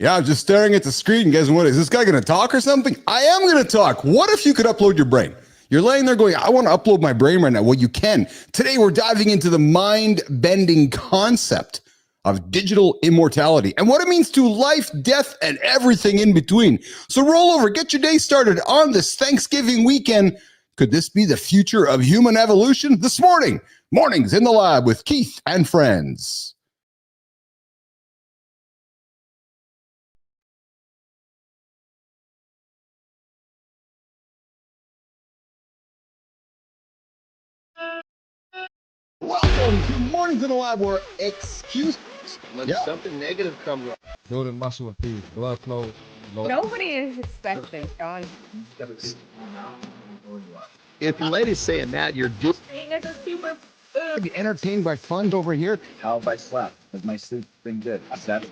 Yeah, I'm just staring at the screen. Guys, what is this guy going to talk or something? I am going to talk. What if you could upload your brain? You're laying there going, I want to upload my brain right now. Well, you can. Today, we're diving into the mind-bending concept of digital immortality and what it means to life, death, and everything in between. So roll over, get your day started on this Thanksgiving weekend. Could this be the future of human evolution? This morning, Mornings in the Lab with Keith and friends. Welcome to Mornings in the Lab, where excuses. When something negative comes up. Building muscle and feed. Blood flow. Nobody is expecting, John. If the lady's saying that, you're just Entertained by fun over here. How if I slept? Has my sleep been good? That's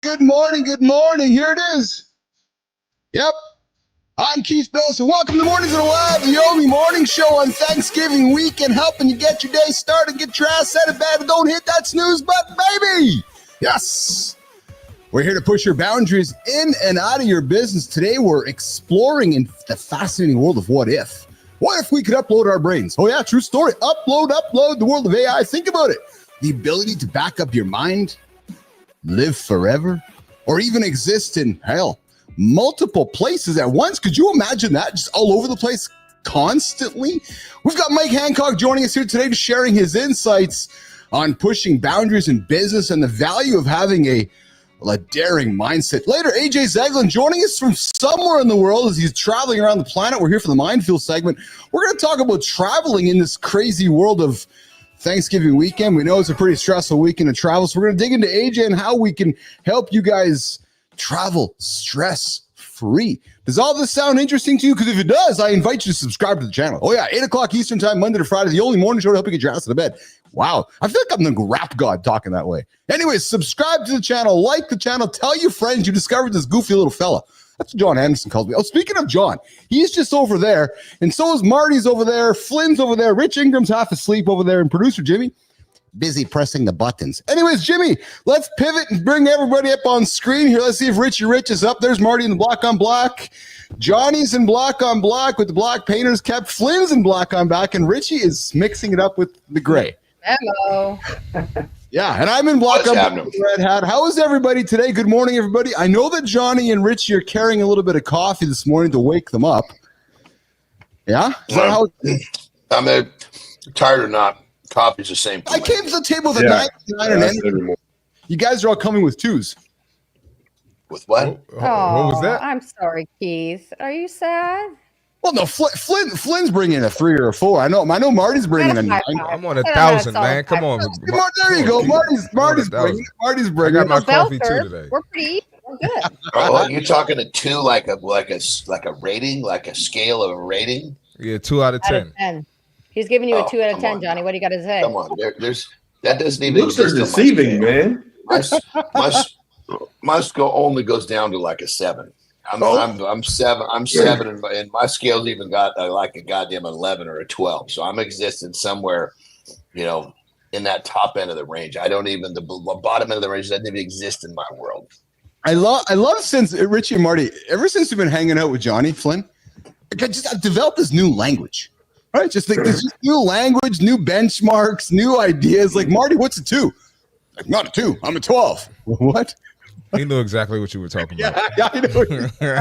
Good morning, good morning. Here it is. Yep. I'm Keith Bilous, and welcome to Mornings in the Lab, the only morning show on Thanksgiving weekend, helping you get your day started, get your ass out of bed, and don't hit that snooze button, baby. Yes. We're here to push your boundaries in and out of your business. Today, we're exploring in the fascinating world of what if. What if we could upload our brains? Oh, yeah, true story. Upload the world of AI. Think about it. The ability to back up your mind, live forever, or even exist in, hell, multiple places at once. Could you imagine that? Just all over the place constantly? We've got Mike Hancock joining us here today to sharing his insights on pushing boundaries in business and the value of having a daring mindset. Later, AJ Zeglin joining us from somewhere in the world as he's traveling around the planet. We're here for the Mindfield segment. We're going to talk about traveling in this crazy world of Thanksgiving weekend. We know it's a pretty stressful weekend of travel, so we're going to dig into AJ and how we can help you guys travel stress-free. Does all this sound interesting to you? Because if it does, I invite you to subscribe to the channel. Oh yeah, 8 o'clock Eastern time, Monday to Friday, the only morning show to help you get your ass out of bed. Wow, I feel like I'm the rap god talking that way. Anyways, subscribe to the channel, like the channel, tell your friends you discovered this goofy little fella. That's what John Andersen calls me. Oh, speaking of John, he's just over there, and so is Marty's over there, Flynn's over there, Rich Ingram's half asleep over there, and producer Jimmy, busy pressing the buttons. Anyways, Jimmy, let's pivot and bring everybody up on screen here. Let's see if Richie Rich is up. There's Marty in the black on black. Johnny's in black on black with the black painters kept. Flynn's in black on black, and Richie is mixing it up with the gray. Hello. Yeah, and I'm in black on black with the red hat. How is everybody today? Good morning, everybody. I know that Johnny and Richie are carrying a little bit of coffee this morning to wake them up. Yeah? Is that how I'm tired or not, coffee's the same. I came to the table with a 99 and energy. You guys are all coming with twos. With what? What was that? I'm sorry, Keith. Are you sad? Well, no, Flynn's bringing a 3 or a 4. I know Marty's bringing a 9. I'm on 1,000, man. Come on. There you go. Marty's bringing. I got my coffee too today. We're pretty. We're good. Oh, you're talking a 2 like a rating, like a scale of a rating? Yeah, 2 out of 10. He's giving you a 2 out of 10, Johnny. What do you got to say? Come on, there's that doesn't even Looks are deceiving, man. My score only goes down to like a 7. I'm 7. I'm 7, and my scale's even got like a goddamn 11 or a 12. So I'm existing somewhere, in that top end of the range. I don't even the bottom end of the range doesn't even exist in my world. I love since Richie and Marty. Ever since we've been hanging out with Johnny Flynn, I've developed this new language. Right, just like this new language, new benchmarks, new ideas. Like Marty, what's a 2? Like not a 2. I'm a 12. What? He knew exactly what you were talking about. Yeah, I know.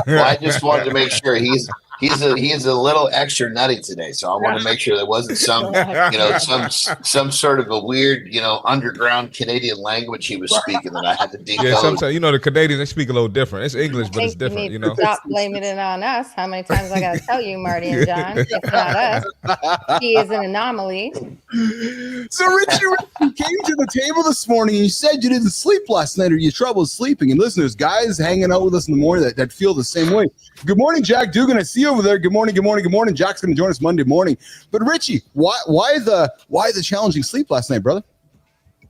Well, I just wanted to make sure he's he's a little extra nutty today, so I want to make sure there wasn't some sort of a weird underground Canadian language he was speaking that I had to decode. Yeah, sometimes the Canadians, they speak a little different. It's English, but it's different. You need to stop blaming it on us. How many times I got to tell you, Marty and John? It's not us. He is an anomaly. So Richie came to the table this morning and you said you didn't sleep last night or you had trouble sleeping. And listeners, guys hanging out with us in the morning that feel the same way. Good morning, Jack Dugan. I see you over there. Good morning. Jack's going to join us Monday morning. But Richie, why the challenging sleep last night, brother?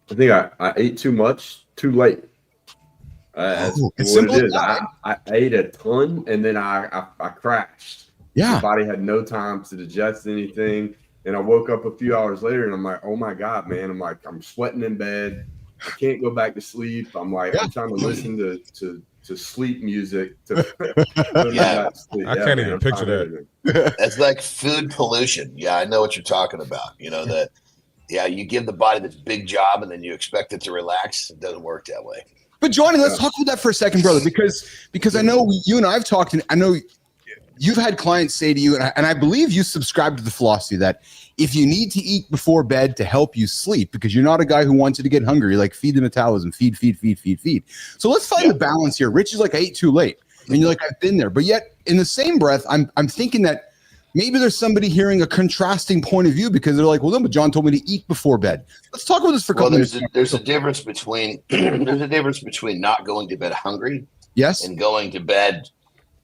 I think I ate too much too late. That's what it is. I ate a ton and then I crashed. Yeah. My body had no time to digest anything. And I woke up a few hours later and I'm like, oh my God, man. I'm sweating in bed. I can't go back to sleep. I'm trying to listen to sleep music. I can't even picture that. It's like food pollution. Yeah, I know what you're talking about. You give the body this big job and then you expect it to relax. It doesn't work that way. But Johnny, let's talk about that for a second, brother, because I know you and I have talked, and I know you've had clients say to you, and I believe you subscribe to the philosophy that if you need to eat before bed to help you sleep, because you're not a guy who wants you to get hungry, like feed the metabolism, feed. So let's find the balance here. Rich is like, I ate too late. And you're like, I've been there. But yet in the same breath, I'm thinking that maybe there's somebody hearing a contrasting point of view because they're like, well, no, but John told me to eat before bed. Let's talk about this for a couple minutes. There's a difference between not going to bed hungry, yes, and going to bed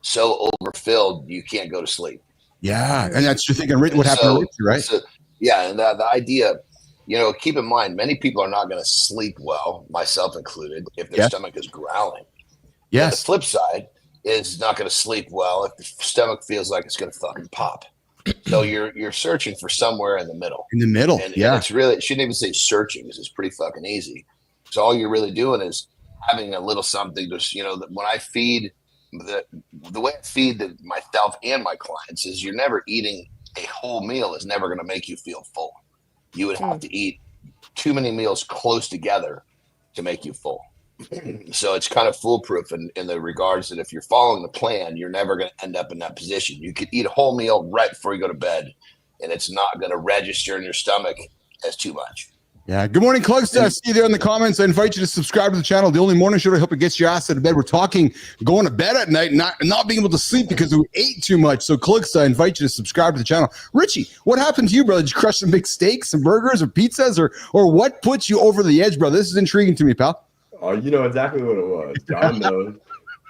so overfilled you can't go to sleep. Yeah, and that's you're thinking what happened to Richie, right? So, yeah, and the idea, keep in mind, many people are not going to sleep well, myself included, if their stomach is growling. Yes. And the flip side is not going to sleep well if the stomach feels like it's going to fucking pop. So you're searching for somewhere in the middle. In the middle, and it's really, it shouldn't even say searching because it's pretty fucking easy. So all you're really doing is having a little something to, when I feed, the way I feed myself and my clients is you're never eating a whole meal is never going to make you feel full. You would have to eat too many meals close together to make you full. So it's kind of foolproof in the regards that if you're following the plan, you're never going to end up in that position. You could eat a whole meal right before you go to bed, and it's not going to register in your stomach as too much. Yeah. Good morning, Clugs. I see you there in the comments. I invite you to subscribe to the channel. The only morning show to help it gets your ass out of bed. We're talking going to bed at night, not being able to sleep because we ate too much. So, Clugs, I invite you to subscribe to the channel. Richie, what happened to you, brother? Did you crush some big steaks, some burgers, or pizzas, or what puts you over the edge, brother? This is intriguing to me, pal. Oh, you know exactly what it was. John knows.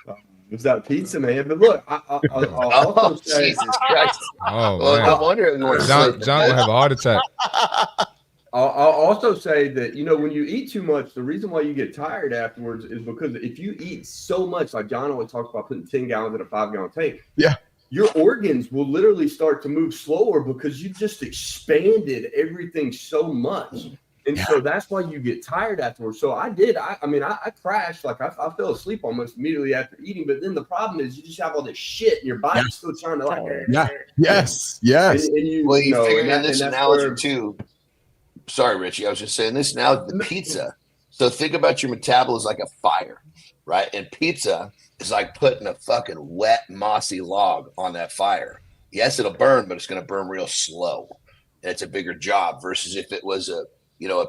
It was that pizza, man. But look, I'll also say, Jesus Christ. Oh, Well, man. no wonder John will have a heart attack. I'll also say that, when you eat too much, the reason why you get tired afterwards is because if you eat so much, like John always talks about putting 10 gallons in a 5-gallon tank. Yeah. Your organs will literally start to move slower because you just expanded everything so much. And so that's why you get tired afterwards. So I did. I crashed. Like I fell asleep almost immediately after eating. But then the problem is you just have all this shit and your body's still trying to Yes. And you figure in this analogy too. Sorry, Richie. I was just saying this now. The pizza. So think about your metabolism like a fire, right? And pizza is like putting a fucking wet, mossy log on that fire. Yes, it'll burn, but it's going to burn real slow. And it's a bigger job versus if it was a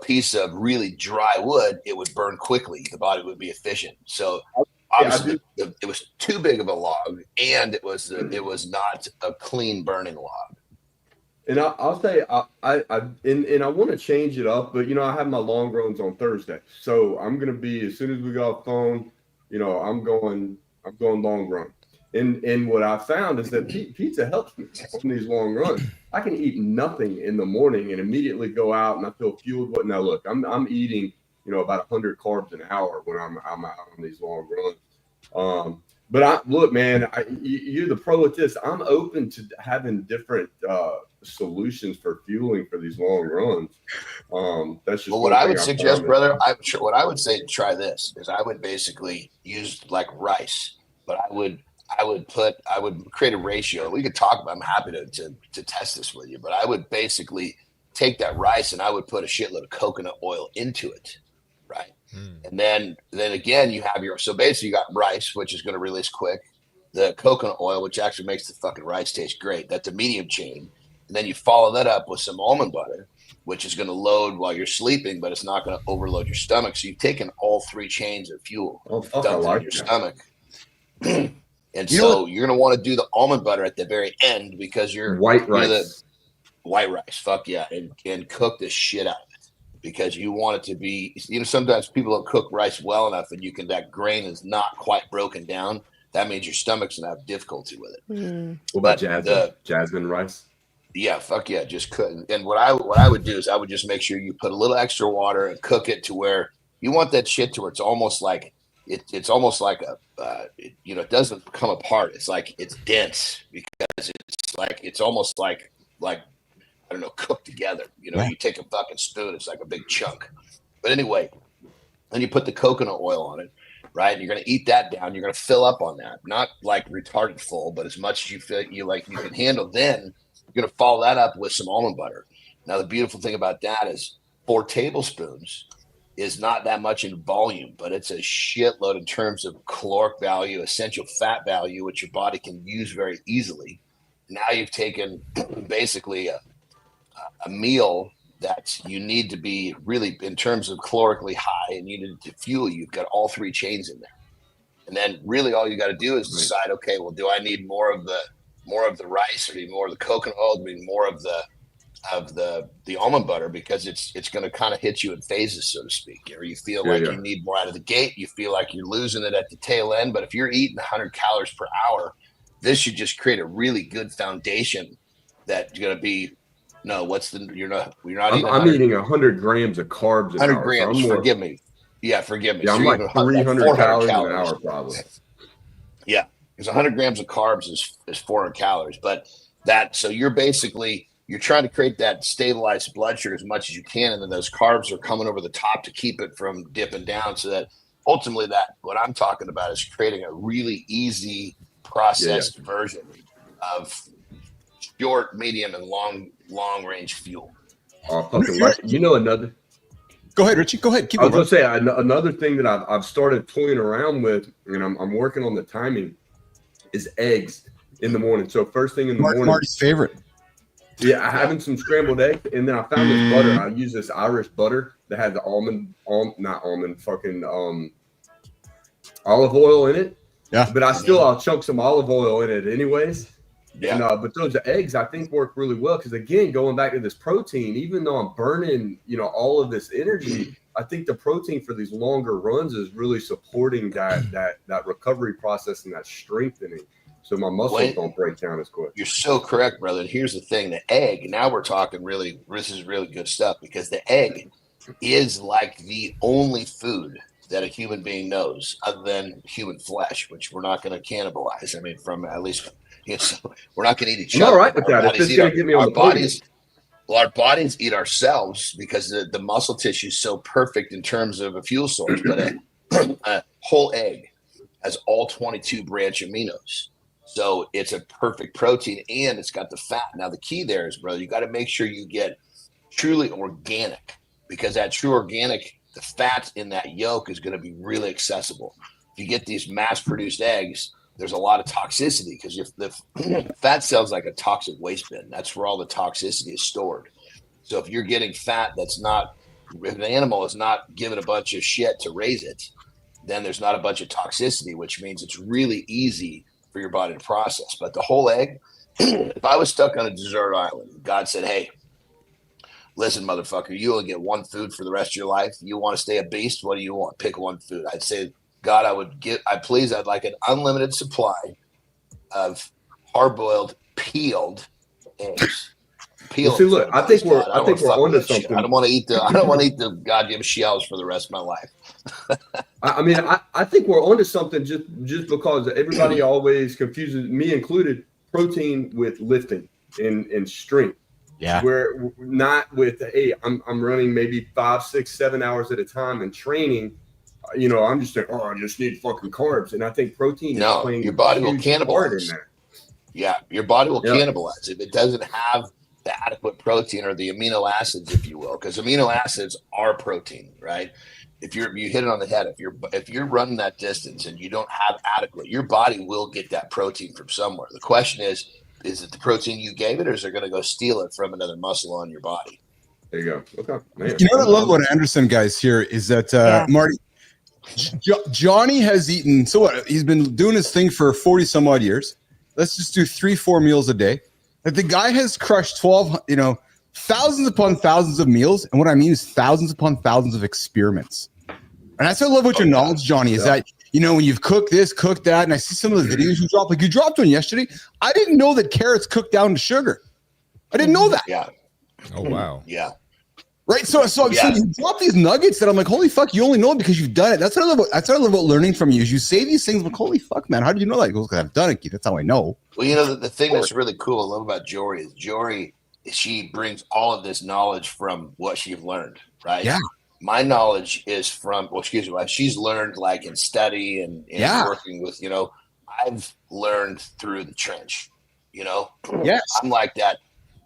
piece of really dry wood, it would burn quickly. The body would be efficient. So obviously it was too big of a log, and it was not a clean burning log. And I'll say I want to change it up, but I have my long runs on Thursday, so I'm gonna be as soon as we go off phone, I'm going long run. And what I found is that pizza helps me on these long runs. I can eat nothing in the morning and immediately go out and I feel fueled. But now look, I'm eating about 100 carbs an hour when I'm out on these long runs. But look, man, you're the pro at this. I'm open to having different solutions for fueling for these long runs. That's just what I would suggest, brother. What I would say, try this is I would basically use like rice, but I would create a ratio. We could talk about. I'm happy to test this with you, but I would basically take that rice and I would put a shitload of coconut oil into it, right? And then again, you have so basically you got rice, which is going to release quick. the coconut oil, which actually makes the fucking rice taste great. That's a medium chain. And then you follow that up with some almond butter, which is going to load while you're sleeping, but it's not going to overload your stomach. So you've taken all 3 chains of fuel, dumped it in your stomach. And so you're going to want to do the almond butter at the very end because you're white rice. White rice, fuck yeah, and cook the shit out of it because you want it to be. Sometimes people don't cook rice well enough, and that grain is not quite broken down. That means your stomach's gonna have difficulty with it. What about jasmine rice? Yeah, fuck yeah, just couldn't. And what I would do is I would just make sure you put a little extra water and cook it to where you want that shit to where it's almost like it's almost like it doesn't come apart. It's like it's dense because it's almost like I don't know, cooked together. You take a fucking spoon, it's like a big chunk. But anyway, then you put the coconut oil on it, right? And you're gonna eat that down. You're gonna fill up on that, not like retarded full, but as much as you feel you can handle. Then you're gonna follow that up with some almond butter. Now the beautiful thing about that is 4 tablespoons is not that much in volume, but it's a shitload in terms of caloric value, essential fat value, which your body can use very easily. Now you've taken basically a meal that you need to be really in terms of calorically high and you need to fuel. You've got all 3 chains in there. And then really all you got to do is decide, okay, well, do I need more of the rice or do I need more of the coconut oil? Do I need more of the almond butter? Because it's going to kind of hit you in phases, so to speak. Or you feel you need more out of the gate. You feel like you're losing it at the tail end. But if you're eating 100 calories per hour, this should just create a really good foundation that's going to be. No, you're not eating. I'm eating 100 grams of carbs. 100 grams. So forgive me. Yeah, forgive me. Yeah, I'm like 300 calories an hour, probably. Yeah, because 100 grams of carbs is 400 calories. But so you're trying to create that stabilized blood sugar as much as you can, and then those carbs are coming over the top to keep it from dipping down. So that ultimately, what I'm talking about is creating a really easy processed version of short, medium, and long range fuel. Another. Go ahead, Richie. Go ahead. I was going to say another thing that I've started toying around with, and I'm working on the timing, is eggs in the morning. So first thing in the morning. Marty's favorite. Yeah, I having some scrambled eggs, and then I found this butter. I use this Irish butter that has the olive oil in it. Yeah. But I'll chunk some olive oil in it anyways. Yeah. But those eggs I think work really well because again, going back to this protein, even though I'm burning, all of this energy, I think the protein for these longer runs is really supporting that recovery process and that strengthening. So my muscles don't break down as quick. You're so correct, brother. And here's the thing: the egg. Now we're talking really. This is really good stuff because the egg is like the only food that a human being knows, other than human flesh, which we're not going to cannibalize. I mean, from at least. So we're not going to eat each other. I'm all right with that. If it's going to get me on the bodies, our bodies eat ourselves because the muscle tissue is so perfect in terms of a fuel source. But a whole egg has all 22 branch aminos, so it's a perfect protein and it's got the fat. Now the key there is, brother, you got to make sure you get truly organic because that true organic, the fat in that yolk is going to be really accessible. If you get these mass-produced eggs, there's a lot of toxicity because if the fat cells like a toxic waste bin, that's where all the toxicity is stored. So if you're getting fat if an animal is not given a bunch of shit to raise it, then there's not a bunch of toxicity, which means it's really easy for your body to process. But the whole egg, if I was stuck on a desert island, God said, hey, listen, motherfucker, you only get one food for the rest of your life. You want to stay a beast? What do you want? Pick one food. I'd say, God, I'd like an unlimited supply of hard-boiled, peeled eggs. Look, I think we're onto something. I don't want to eat the goddamn shells for the rest of my life. I think we're onto something just because everybody always confuses, me included, protein with lifting and strength. Yeah. We're not with, hey, I'm running maybe 5, 6, 7 hours at a time and training. I'm just saying, I just need fucking carbs. And I think protein is playing your body will cannibalize in that. Yeah, your body will cannibalize. If it doesn't have the adequate protein or the amino acids, if you will, because amino acids are protein, right? You hit it on the head. If you're running that distance and you don't have adequate, your body will get that protein from somewhere. The question is it the protein you gave it, or is it going to go steal it from another muscle on your body? There you go. Okay, man. You know what I love about Andersen, guys, here is that Marty, Johnny has eaten, so what? He's been doing his thing for 40 some odd years. Let's just do 3-4 meals a day. Like the guy has crushed thousands upon thousands of meals. And what I mean is thousands upon thousands of experiments. And that's what I love about your knowledge, Johnny, is that, when you've cooked this, cooked that, and I see some of the videos you drop, like you dropped one yesterday. I didn't know that carrots cook down to sugar. I didn't know that. Yeah. Oh, wow. Yeah. Right. So you drop these nuggets that I'm like, holy fuck, you only know it because you've done it. That's what I love about learning from you is you say these things. I'm like, holy fuck, man. How did you know that? He goes, because I've done it, Keith. That's how I know. Well, the thing that's really cool I love about Jory is she brings all of this knowledge from what she's learned, right? Yeah. My knowledge is from, she's learned like in study and working with, I've learned through the trench, Yes. I'm like that.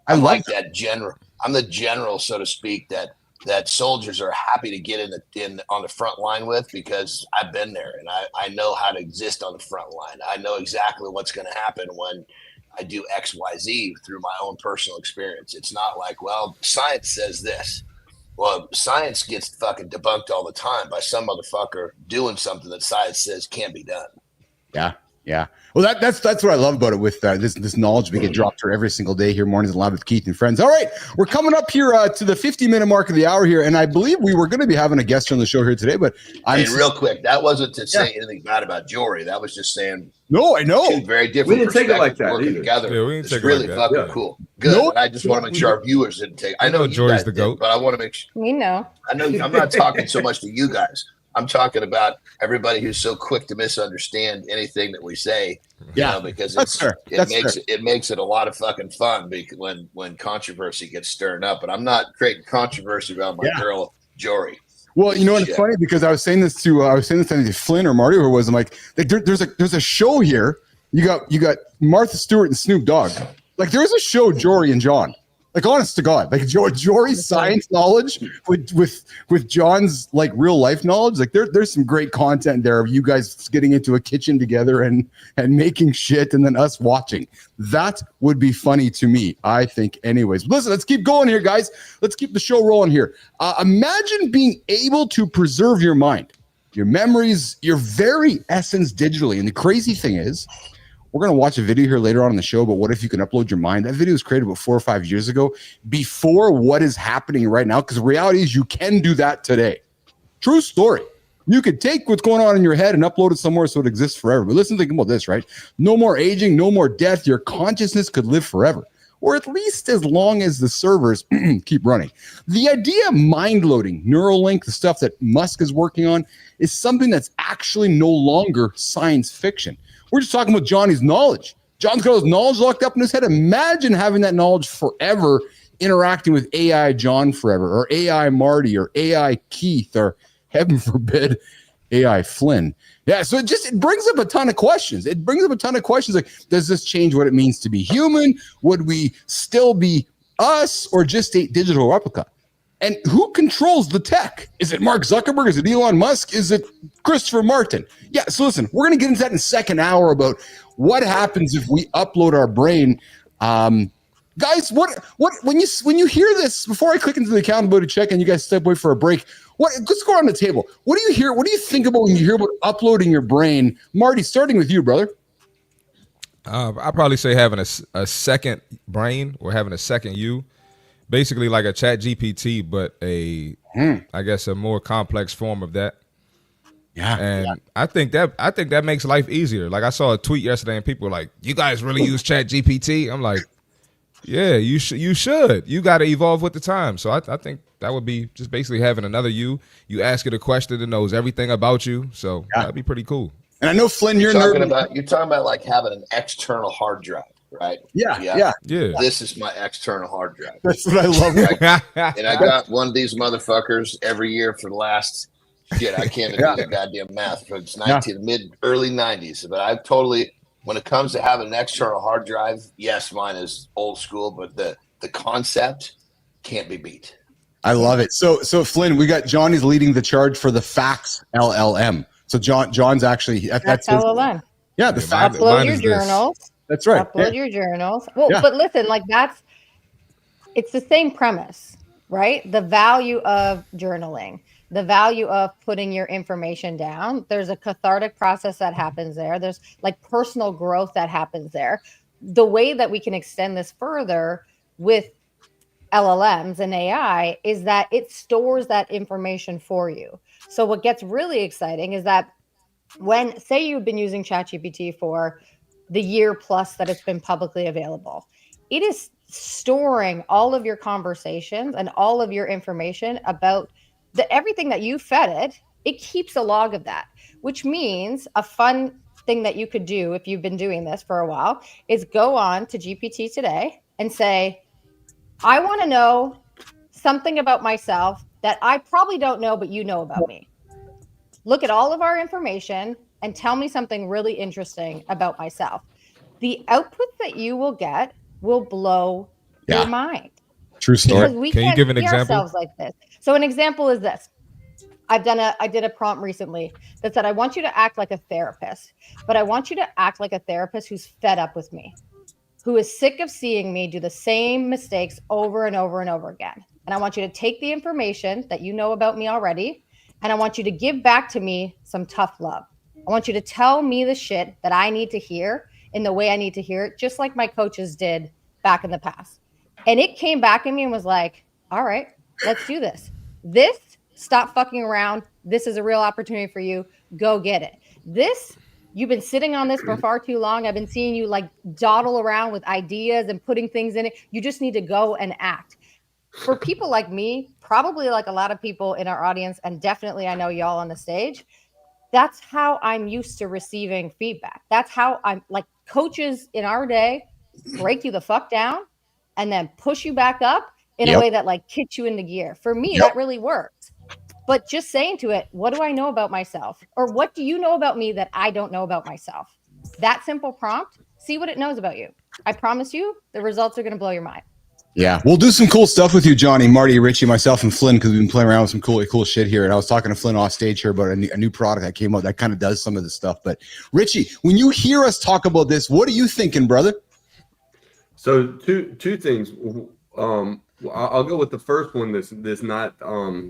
I'm like that general. I'm the general, so to speak, that soldiers are happy to get in on the front line with, because I've been there and I know how to exist on the front line. I know exactly what's going to happen when I do XYZ through my own personal experience. It's not like, well, science says this. Well, science gets fucking debunked all the time by some motherfucker doing something that science says can't be done. Yeah. Yeah. Well, that's what I love about it with this knowledge we get dropped here every single day here, Mornings Live with Keith and friends. All right. We're coming up here to the 50-minute mark of the hour here. And I believe we were going to be having a guest on the show here today, but real quick, that wasn't to say anything bad about Jory. That was just saying. No, I know. Two very different. We didn't take it like that working either. together. Yeah, we didn't it's take it really like that. fucking cool. Good. No, I just want to make sure our viewers didn't take. I know you Jory's guys the GOAT, but I want to make sure. We know. I know I'm not talking so much to you guys. I'm talking about everybody who's so quick to misunderstand anything that we say. Because it makes it a lot of fucking fun when controversy gets stirred up. But I'm not creating controversy about my girl Jory. Well, you know what's funny, because I was saying this to Flynn or Marty, or was I'm like there's a show here. You got Martha Stewart and Snoop Dogg. Like there's a show, Jory and John. Like honest to God, like Jory's science knowledge with John's like real life knowledge. Like there's some great content there of you guys getting into a kitchen together and making shit, and then us watching. That would be funny to me, I think. Anyways, listen, let's keep going here, guys. Let's keep the show rolling here. Imagine being able to preserve your mind, your memories, your very essence digitally. And the crazy thing is, we're going to watch a video here later on in the show, but what if you can upload your mind? That video was created about 4 or 5 years ago, before what is happening right now, because the reality is you can do that today. True story. You could take what's going on in your head and upload it somewhere so it exists forever. But listen, think about this, right? No more aging, no more death. Your consciousness could live forever, or at least as long as the servers keep running. The idea of mind loading, Neuralink, the stuff that Musk is working on, is something that's actually no longer science fiction. We're just talking about Johnny's knowledge. John's got his knowledge locked up in his head. Imagine having that knowledge forever, interacting with AI John forever, or AI Marty, or AI Keith, or heaven forbid, AI Flynn. Yeah, so it brings up a ton of questions. Like, does this change what it means to be human? Would we still be us, or just a digital replica? And who controls the tech? Is it Mark Zuckerberg? Is it Elon Musk? Is it Christopher Martin? Yeah, so listen, we're going to get into that in the second hour about what happens if we upload our brain. Guys, when you hear this, before I click into the accountability check and you guys step away for a break, let's go around the table. What do you hear? What do you think about when you hear about uploading your brain? Marty, starting with you, brother. I'd probably say having a second brain, or having a second you. Basically like a chat GPT, but I guess a more complex form of that. Yeah. And I think that makes life easier. Like I saw a tweet yesterday and people were like, you guys really use chat GPT? I'm like, yeah, you should. You got to evolve with the time. So I think that would be just basically having another you. You ask it a question that knows everything about you. So that'd be pretty cool. And I know, Flynn, you're talking about like having an external hard drive. Right. Yeah. This is my external hard drive. That's what I love. And I got one of these motherfuckers every year for the last I can't even do the goddamn math. It's early 90s. But I've totally, when it comes to having an external hard drive, yes, mine is old school, but the the concept can't be beat. I love it. So Flynn, we got Johnny's leading the charge for the facts LLM. So John's actually that's his, LLM. yeah, the facts. Upload your journals. That's right. Upload your journals. Well, but listen, like it's the same premise, right? The value of journaling, the value of putting your information down. There's a cathartic process that happens there. There's like personal growth that happens there. The way that we can extend this further with LLMs and AI is that it stores that information for you. So what gets really exciting is that when, say, you've been using ChatGPT for the year plus that it's been publicly available, it is storing all of your conversations and all of your information about everything that you fed it. It keeps a log of that, which means a fun thing that you could do if you've been doing this for a while is go on to GPT today and say, I want to know something about myself that I probably don't know, but you know about me. Look at all of our information and tell me something really interesting about myself. The output that you will get will blow your mind. True story. Because we Can you can't give an see example? ourselves like this. So an example is this. I did a prompt recently that said, I want you to act like a therapist, but I want you to act like a therapist who's fed up with me, who is sick of seeing me do the same mistakes over and over and over again. And I want you to take the information that you know about me already, and I want you to give back to me some tough love. I want you to tell me the shit that I need to hear in the way I need to hear it, just like my coaches did back in the past. And it came back at me and was like, all right, let's do this. Stop fucking around. This is a real opportunity for you. Go get it. You've been sitting on this for far too long. I've been seeing you like dawdle around with ideas and putting things in it. You just need to go and act. For people like me, probably like a lot of people in our audience, and definitely I know y'all on the stage, that's how I'm used to receiving feedback. That's how I'm like, coaches in our day break you the fuck down and then push you back up in a way that like kicks you into gear. For me, that really works. But just saying to it, what do I know about myself? Or what do you know about me that I don't know about myself? That simple prompt, see what it knows about you. I promise you, the results are going to blow your mind. Yeah, we'll do some cool stuff with you, Johnny, Marty, Richie, myself, and Flynn, because we've been playing around with some cool shit here. And I was talking to Flynn off stage here about a new product that came out that kind of does some of this stuff. But Richie, when you hear us talk about this, what are you thinking, brother? So two things. I'll go with the first one. That's not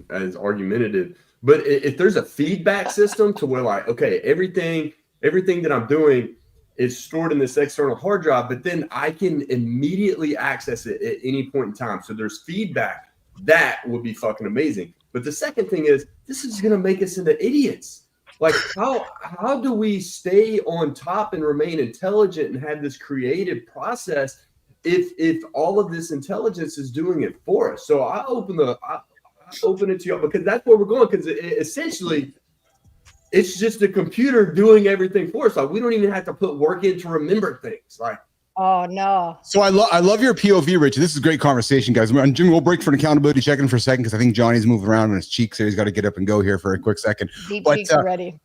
as argumentative. But if there's a feedback system to where like, okay, everything that I'm doing is stored in this external hard drive, but then I can immediately access it at any point in time. So there's feedback. That would be fucking amazing. But the second thing is, this is going to make us into idiots. Like how do we stay on top and remain intelligent and have this creative process if all of this intelligence is doing it for us? So I open it to y'all because that's where we're going. Because essentially, it's just a computer doing everything for us. Like we don't even have to put work in to remember things. Like, oh no. So I love your POV, Richie. This is a great conversation, guys. Jimmy, we'll break for an accountability check-in for a second because I think Johnny's moving around on his cheeks, so he's got to get up and go here for a quick second. Deep cheeks are ready.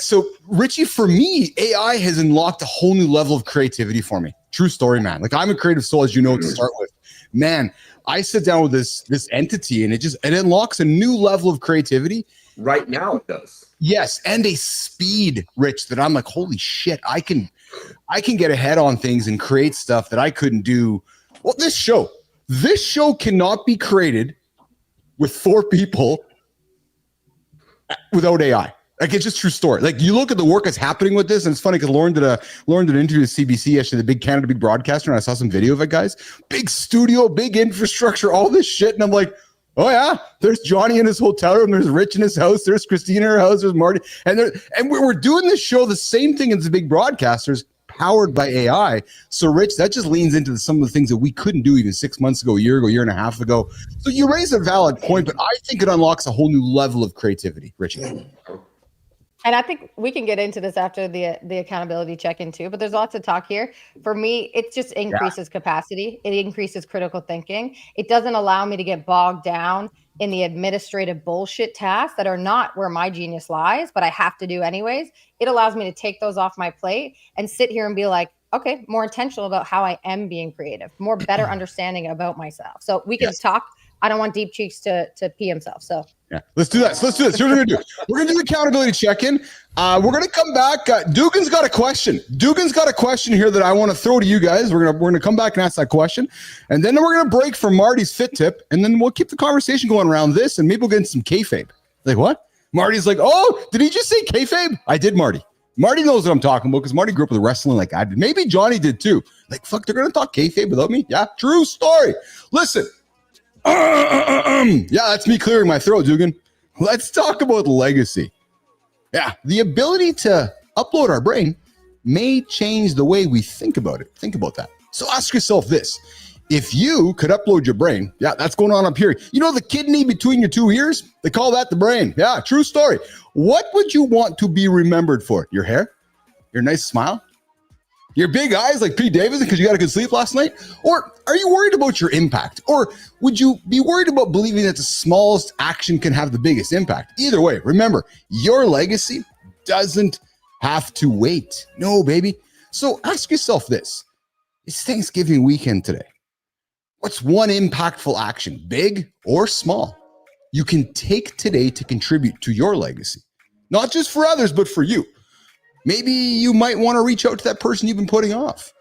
So Richie, for me, AI has unlocked a whole new level of creativity for me. True story, man. Like I'm a creative soul, as you know, to start with. Man, I sit down with this entity and it unlocks a new level of creativity. Right now it does. Yes, and a speed, Rich, that I'm like, holy shit, I can get ahead on things and create stuff that I couldn't do. Well, this show cannot be created with 4 people without AI. Like it's just true story. Like you look at the work that's happening with this, and it's funny because Lauren did an interview with CBC yesterday, the big Canada, big broadcaster, and I saw some video of it, guys. Big studio, big infrastructure, all this shit, and I'm like, oh yeah, there's Johnny in his hotel room, there's Rich in his house, there's Kristina in her house, there's Marty, and we're doing this show the same thing as the big broadcasters, powered by AI. So Rich, that just leans into some of the things that we couldn't do even 6 months ago, a year and a half ago. So you raise a valid point, but I think it unlocks a whole new level of creativity, Richie. And I think we can get into this after the accountability check-in too, but there's lots of talk here. For me, it just increases capacity. It increases critical thinking. It doesn't allow me to get bogged down in the administrative bullshit tasks that are not where my genius lies, but I have to do anyways. It allows me to take those off my plate and sit here and be like, okay, more intentional about how I am being creative, more better understanding about myself. So we can talk. I don't want Deep Cheeks to pee himself. So yeah, let's do that. So let's do this. Here's what we're gonna do. We're gonna do accountability check-in. We're gonna come back. Dugan's got a question. Dugan's got a question here that I want to throw to you guys. We're gonna come back and ask that question, and then we're gonna break for Marty's fit tip, and then we'll keep the conversation going around this, and maybe we'll get into some kayfabe. Like what? Marty's like, oh, did he just say kayfabe? I did, Marty. Marty knows what I'm talking about because Marty grew up with wrestling like I did. Maybe Johnny did too. Like, fuck, they're gonna talk kayfabe without me? Yeah, true story. Listen. Yeah, that's me clearing my throat, Dugan. Let's talk about legacy. Yeah, the ability to upload our brain may change the way we think about it. Think about that. So ask yourself this. If you could upload your brain, yeah, that's going on up here. You know the kidney between your two ears? They call that the brain. Yeah, true story. What would you want to be remembered for? Your hair? Your nice smile? Your big eyes like Pete Davidson because you got a good sleep last night? Or are you worried about your impact? Or would you be worried about believing that the smallest action can have the biggest impact? Either way, remember, your legacy doesn't have to wait. No, baby. So ask yourself this. It's Thanksgiving weekend today. What's one impactful action, big or small, you can take today to contribute to your legacy? Not just for others, but for you. Maybe you might want to reach out to that person you've been putting off.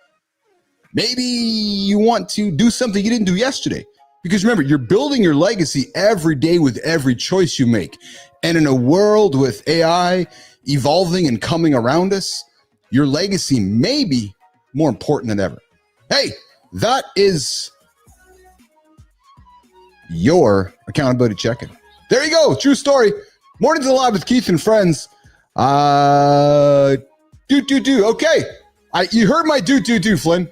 Maybe you want to do something you didn't do yesterday. Because remember, you're building your legacy every day with every choice you make. And in a world with AI evolving and coming around us, your legacy may be more important than ever. Hey, that is your accountability check-in. There you go. True story. Mornings Alive with Keith and friends. Okay. You heard my do, Flynn.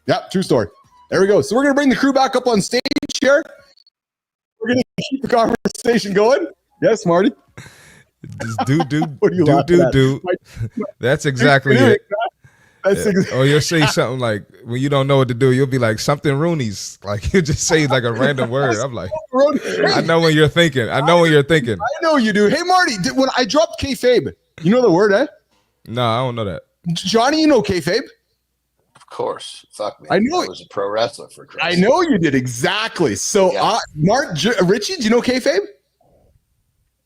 Yep, true story. There we go. So we're going to bring the crew back up on stage here. We're going to keep the conversation going. Yes, Marty? Do. That's exactly it. Or you'll say something like, when you don't know what to do, you'll be like, something Rooney's. Like, you just say like a random word. I'm like, I know when you're thinking. I know you do. Hey, Marty, when I dropped kayfabe, you know the word, eh? No, I don't know that. Johnny, you know kayfabe? Of course. Fuck me. I know. I was a pro wrestler for Christ. I know you did. Exactly. So, Richie, do you know kayfabe?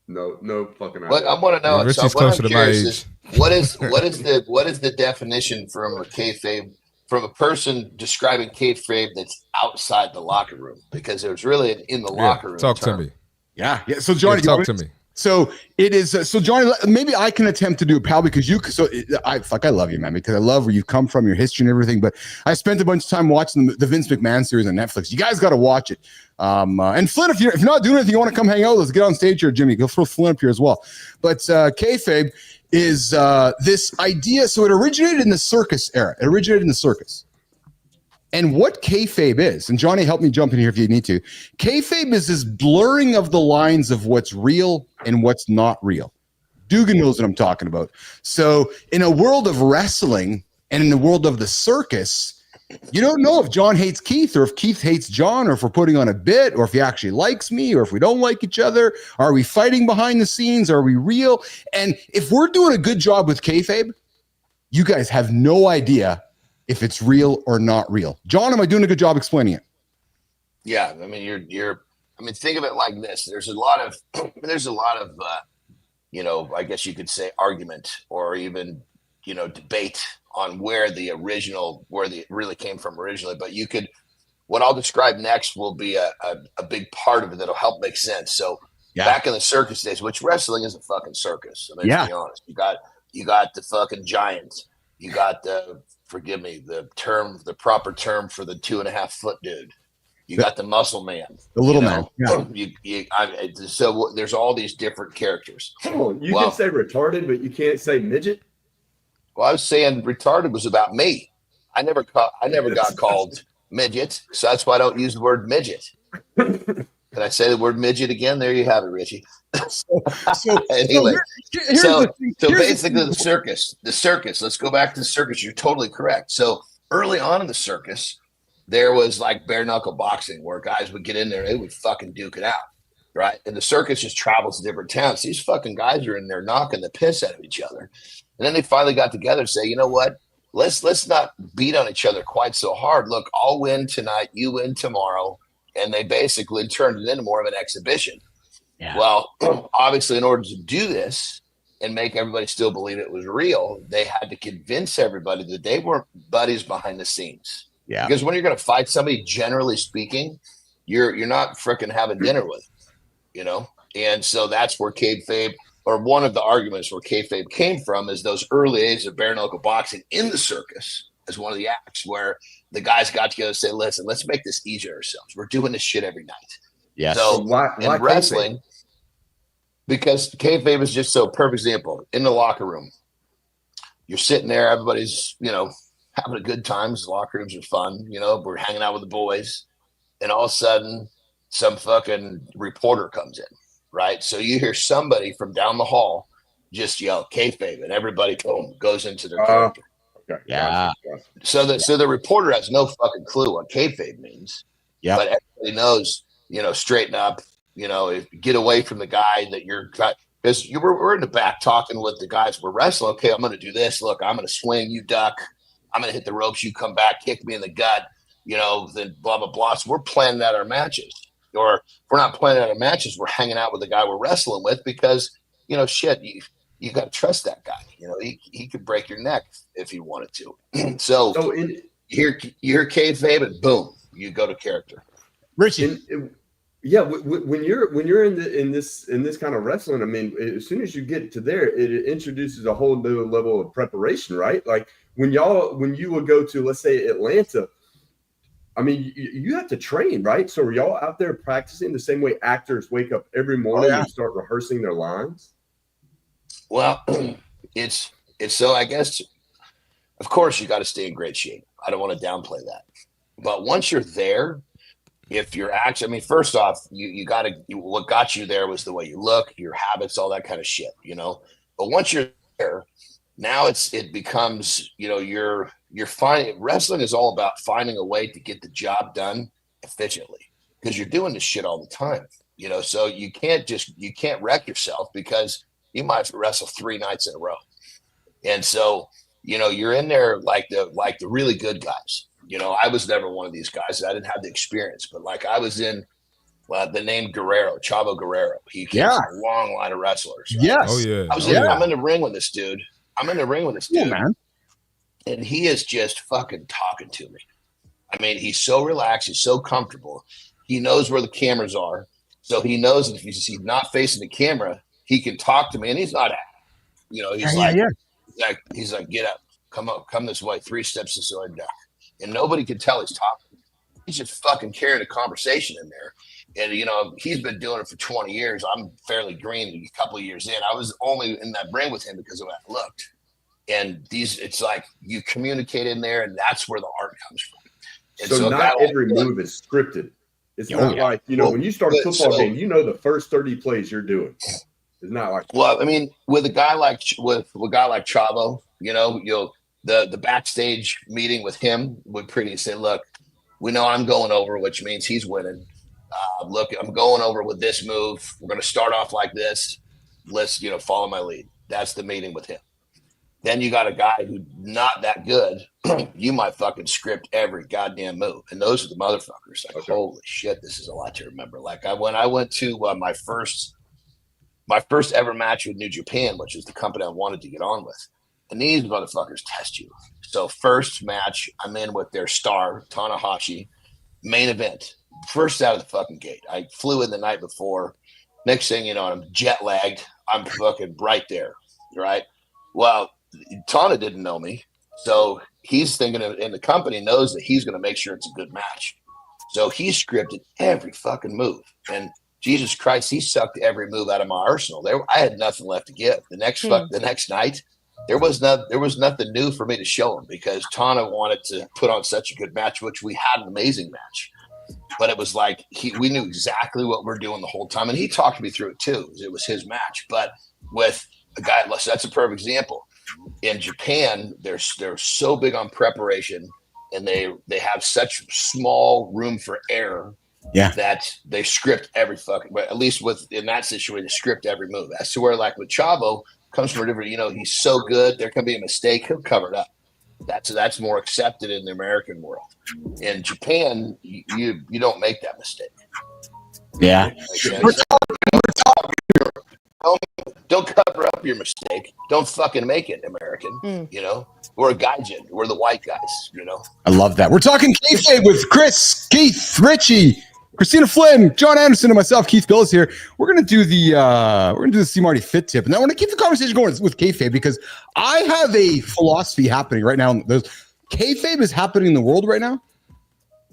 No fucking idea. What I want to know. Richie's closer to my age. What is the definition from a kayfabe, from a person describing kayfabe that's outside the locker room? Because it was really in the locker room. Talk to me. Yeah. So Johnny, talk to me. So it is. So Johnny, maybe I can attempt to do it, pal, because I love you, man, because I love where you've come from, your history and everything. But I spent a bunch of time watching the Vince McMahon series on Netflix. You guys got to watch it. And Flynn, if you're not doing anything, you want to come hang out, let's get on stage here, Jimmy. Go throw Flynn up here as well. But kayfabe is this idea. So it originated in the circus era. And what kayfabe is, and Johnny, help me jump in here if you need to. Kayfabe is this blurring of the lines of what's real and what's not real. Dugan knows what I'm talking about. So in a world of wrestling and in the world of the circus, you don't know if John hates Keith or if Keith hates John or if we're putting on a bit or if he actually likes me or if we don't like each other. Are we fighting behind the scenes? Are we real? And if we're doing a good job with kayfabe, you guys have no idea if it's real or not real. John, am I doing a good job explaining it? Yeah, I mean, think of it like this. There's a lot of, I guess you could say argument or even, debate on where it really came from originally. But what I'll describe next will be a big part of it that'll help make sense. So back in the circus days, which wrestling is a fucking circus. I mean, to be honest, you got the fucking giants. You got the proper term for the 2.5 foot dude. You got the muscle man, the little man. Yeah. So there's all these different characters. You can say retarded, but you can't say midget. Well, I was saying retarded was about me. I never got called midget, so that's why I don't use the word midget. Can I say the word midget again? There you have it, Richie. Anyway, so basically the circus. Let's go back to the circus. You're totally correct. So early on in the circus, there was like bare knuckle boxing where guys would get in there and they would fucking duke it out, right? And the circus just travels to different towns. These fucking guys are in there knocking the piss out of each other. And then they finally got together and say, you know what? let's not beat on each other quite so hard. Look, I'll win tonight, you win tomorrow. And they basically turned it into more of an exhibition. Yeah. Well, obviously, in order to do this and make everybody still believe it was real, they had to convince everybody that they weren't buddies behind the scenes. Yeah. Because when you're going to fight somebody, generally speaking, you're not freaking having dinner with them, you know? And so that's where kayfabe, or one of the arguments where kayfabe came from, is those early days of bare knuckle boxing in the circus as one of the acts where the guys got together and say, listen, let's make this easy on ourselves. We're doing this shit every night. Yeah. So why in wrestling, because kayfabe is just so perfect example. In the locker room, you're sitting there, everybody's, you know, having a good time. The locker rooms are fun. You know, we're hanging out with the boys. And all of a sudden, some fucking reporter comes in, right? So you hear somebody from down the hall just yell kayfabe, and everybody boom, goes into their character. Okay. Yeah. So the reporter has no fucking clue what kayfabe means. Yeah. But everybody knows, you know, straighten up, you know, get away from the guy that you're, because we're in the back talking with the guys we're wrestling. Okay, I'm going to do this. Look, I'm going to swing, you duck. I'm going to hit the ropes, you come back, kick me in the gut, you know, then blah, blah, blah. So we're planning out our matches. Or if we're not planning out our matches, we're hanging out with the guy we're wrestling with because, you know, shit, you got to trust that guy. You know, he could break your neck if he wanted to. so you hear kayfabe and boom, you go to character. Richie. Yeah, when you're in this kind of wrestling, I mean, as soon as you get to there, it introduces a whole new level of preparation, right? Like when you would go to, let's say, Atlanta, I mean, you have to train, right? So are y'all out there practicing the same way actors wake up every morning and start rehearsing their lines? Well, it's so, I guess, of course, you got to stay in great shape. I don't want to downplay that. But once you're there, if you're actually, I mean, first off, you got to, what got you there was the way you look, your habits, all that kind of shit, you know. But once you're there, now it becomes, you know, you're finding, wrestling is all about finding a way to get the job done efficiently because you're doing this shit all the time, you know. So you can't wreck yourself because you might have to wrestle 3 nights in a row. And so, you know, you're in there like the really good guys. You know, I was never one of these guys. I didn't have the experience, but like I was in the name Guerrero, Chavo Guerrero. He came from a long line of wrestlers. Right? Yes. Oh yeah. I'm in the ring with this dude. Yeah, man. And he is just fucking talking to me. I mean, he's so relaxed. He's so comfortable. He knows where the cameras are. So he knows that if he's not facing the camera, he can talk to me. And he's not, you know, he's like, get up, come this way, 3 steps this way, down. And nobody can tell he's talking. He's just fucking carrying a conversation in there. And, you know, he's been doing it for 20 years. I'm fairly green a couple of years in. I was only in that ring with him because of how I looked. And it's like you communicate in there, and that's where the art comes from. And so not every move is scripted. It's not like, you know, when you start a football game, you know the first 30 plays you're doing. It's not like. Well, I mean, with a guy like Chavo, you know, the backstage meeting with him would pretty say, look, we know I'm going over, which means he's winning. Look, I'm going over with this move. We're going to start off like this. Let's, you know, follow my lead. That's the meeting with him. Then you got a guy who's not that good. You might fucking script every goddamn move. And those are the motherfuckers. Like, holy shit, this is a lot to remember. Like when I went to my first ever match with New Japan, which is the company I wanted to get on with. And these motherfuckers test you. So first match, I'm in with their star, Tanahashi, main event. First out of the fucking gate. I flew in the night before. Next thing you know, I'm jet lagged. I'm fucking right there, right? Well, Tana didn't know me. So he's thinking in the company knows that he's going to make sure it's a good match. So he scripted every fucking move. And Jesus Christ, he sucked every move out of my arsenal. I had nothing left to give. The next night, there was nothing new for me to show him because Tana wanted to put on such a good match, which we had an amazing match. But it was like we knew exactly what we're doing the whole time, and he talked me through it too. It was his match, but with a guy, that's a perfect example. In Japan, they're so big on preparation, and they have such small room for error. Yeah, that they script every fucking. But at least in that situation, they script every move. As to where, like with Chavo, comes from a different. You know, he's so good. There can be a mistake. He'll cover it up. That's more accepted in the American world. In Japan, you don't make that mistake. Yeah. Don't cover up your mistake. Don't fucking make it, American. You know, we're a gaijin. We're the white guys. You know. I love that. We're talking Kayfabe with Chris, Keith, Richie, Kristina Flynn, John Andersen, and myself, Keith Bilous here. We're gonna do the See Marty Fit Tip, and I want to keep the conversation going with Kayfabe because I have a philosophy happening right now. Kayfabe is happening in the world right now,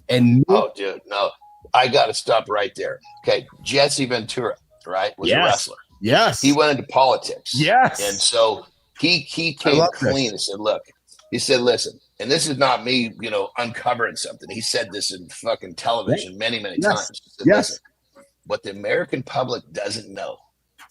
and oh, dude, no, I got to stop right there. Okay, Jesse Ventura, right, was a wrestler. Yes, he went into politics. Yes, and so he came clean and said, "Look," he said, "Listen." And this is not me, you know, uncovering something. He said this in fucking television many times. Said, listen, what the American public doesn't know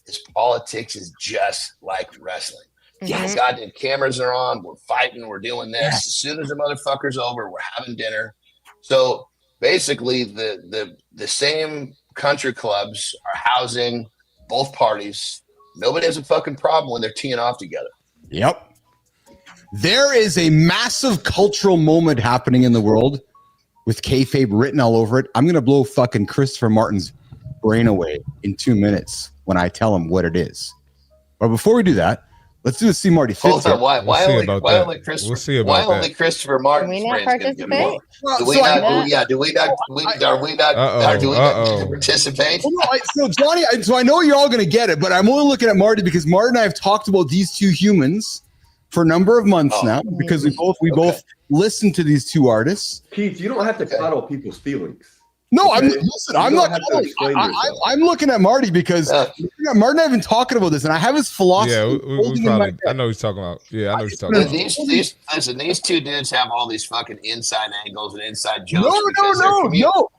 is populics is just like wrestling. Yeah, goddamn cameras are on. We're fighting. We're doing this. Yes. As soon as the motherfucker's over, we're having dinner. So basically, the same country clubs are housing both parties. Nobody has a fucking problem when they're teeing off together. Yep. There is a massive cultural moment happening in the world with kayfabe written all over it. I'm going to blow fucking Christopher Martin's brain away in 2 minutes when I tell him what it is. But before we do that, let's do the See Marty Fit. Hold on, why only Christopher Martin's brain's going to get blown? Do we not participate? So Johnny, so I know you're all going to get it, but I'm only looking at Marty because Marty and I have talked about these two humans for a number of months now, because we both listen to these two artists. Keith, you don't have to cuddle people's feelings. No, I'm not. I'm looking at Marty because Marty and I have been talking about this, and I have his philosophy. Yeah, I know he's talking about. Yeah, I know he's talking about. These two dudes have all these fucking inside angles and inside jokes. No.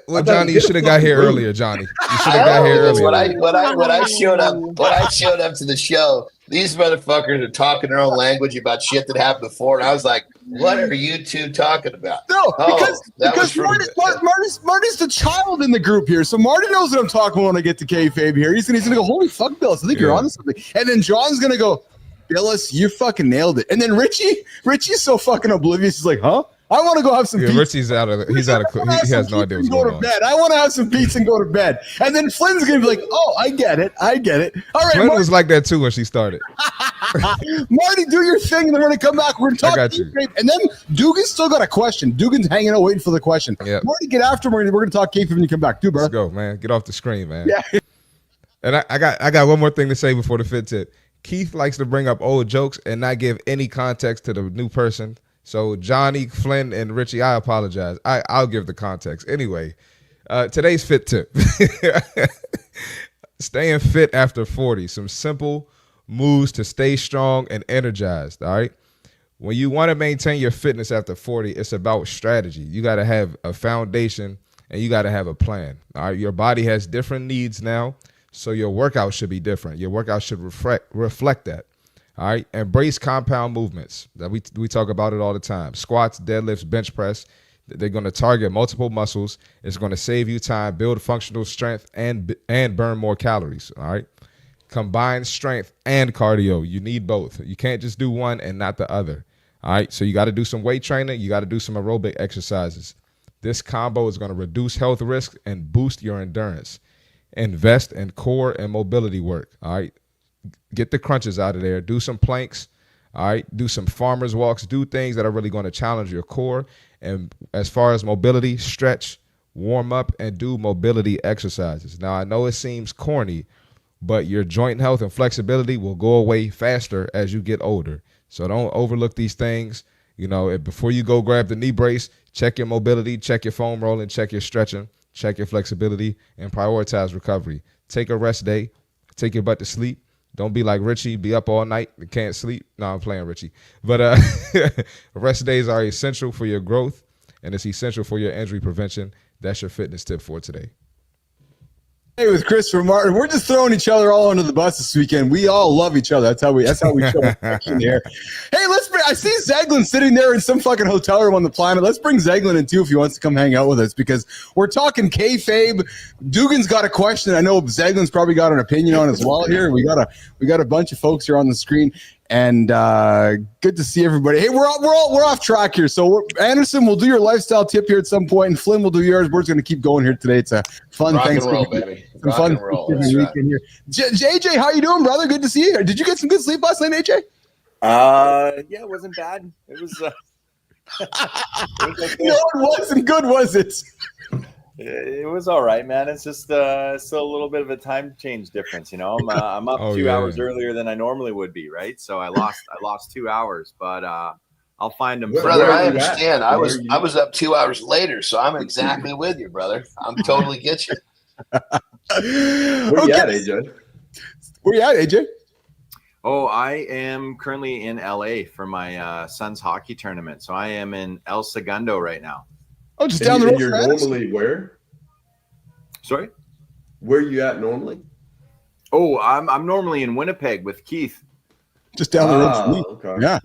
Well, Johnny, you should have got here earlier, Johnny. You should have got here earlier. When I showed up to the show, these motherfuckers are talking their own language about shit that happened before, and I was like, "What are you two talking about?" No, because Marty's the child in the group here, so Marty knows what I'm talking about when I get to kayfabe here. He's gonna go, "Holy fuck, Bilous, I think you're onto something," and then John's gonna go, "Bilous, you fucking nailed it," and then Richie's so fucking oblivious. He's like, "Huh? I want to go have some pizza." Richie's out of. He has no idea what's going on. I want to have some pizza and go to bed. And then Flynn's gonna be like, "Oh, I get it. All right." Flynn was like that too when she started. Marty, do your thing, and then we're gonna come back. We're gonna talk. I got you. And then Dugan's still got a question. Dugan's hanging out waiting for the question. Yep. Marty, get after Marty. We're gonna talk kayfabe when you come back, too, bro. Let's go, man. Get off the screen, man. Yeah. And I got one more thing to say before the fit tip. Keith likes to bring up old jokes and not give any context to the new person. So Johnny, Flynn, and Richie, I apologize. I'll give the context. Anyway, today's fit tip. Staying fit after 40. Some simple moves to stay strong and energized, all right? When you want to maintain your fitness after 40, it's about strategy. You got to have a foundation and you got to have a plan, all right? Your body has different needs now, so your workout should be different. Your workout should reflect that. All right, embrace compound movements. That we talk about it all the time. Squats, deadlifts, bench press. They're going to target multiple muscles. It's going to save you time, build functional strength, and burn more calories. All right, combine strength and cardio. You need both. You can't just do one and not the other. All right, so you got to do some weight training. You got to do some aerobic exercises. This combo is going to reduce health risks and boost your endurance. Invest in core and mobility work. All right. Get the crunches out of there. Do some planks. All right. Do some farmer's walks. Do things that are really going to challenge your core. And as far as mobility, stretch, warm up, and do mobility exercises. Now, I know it seems corny, but your joint health and flexibility will go away faster as you get older. So don't overlook these things. You know, before you go grab the knee brace, check your mobility, check your foam rolling, check your stretching, check your flexibility, and prioritize recovery. Take a rest day. Take your butt to sleep. Don't be like Richie, be up all night and can't sleep. No, I'm playing Richie. But rest days are essential for your growth, and it's essential for your injury prevention. That's your fitness tip for today. Hey, with Christopher Martin, we're just throwing each other all under the bus this weekend. We all love each other. That's how we show affection here. Hey, I see Zeglin sitting there in some fucking hotel room on the planet. Let's bring Zeglin in too if he wants to come hang out with us, because we're talking kayfabe. Dugan's got a question. I know Zeglin's probably got an opinion on as well here. We got a bunch of folks here on the screen, and good to see everybody. Hey, we're off track here. So Andersen, we'll do your lifestyle tip here at some point, and Flynn will do yours. We're just going to keep going here today. It's a fun Thanksgiving, baby. Some fun weekend here. JJ, how you doing, brother? Good to see you. Did you get some good sleep last night, AJ? Yeah, it wasn't bad. It was. It was okay. No, it wasn't good, was it? It was all right, man. It's just still a little bit of a time change difference, you know. I'm up 2 hours earlier than I normally would be, right? So I lost 2 hours, but I'll find them. Brother, I understand. I was up 2 hours later, so I'm exactly with you, brother. I'm totally get you. Where you at, AJ? Where you at, AJ? Oh, I am currently in LA for my son's hockey tournament. So I am in El Segundo right now. Oh, just down the road. You're normally where? Sorry? Where you at normally? Oh, I'm normally in Winnipeg with Keith. Just down the road from me. Okay.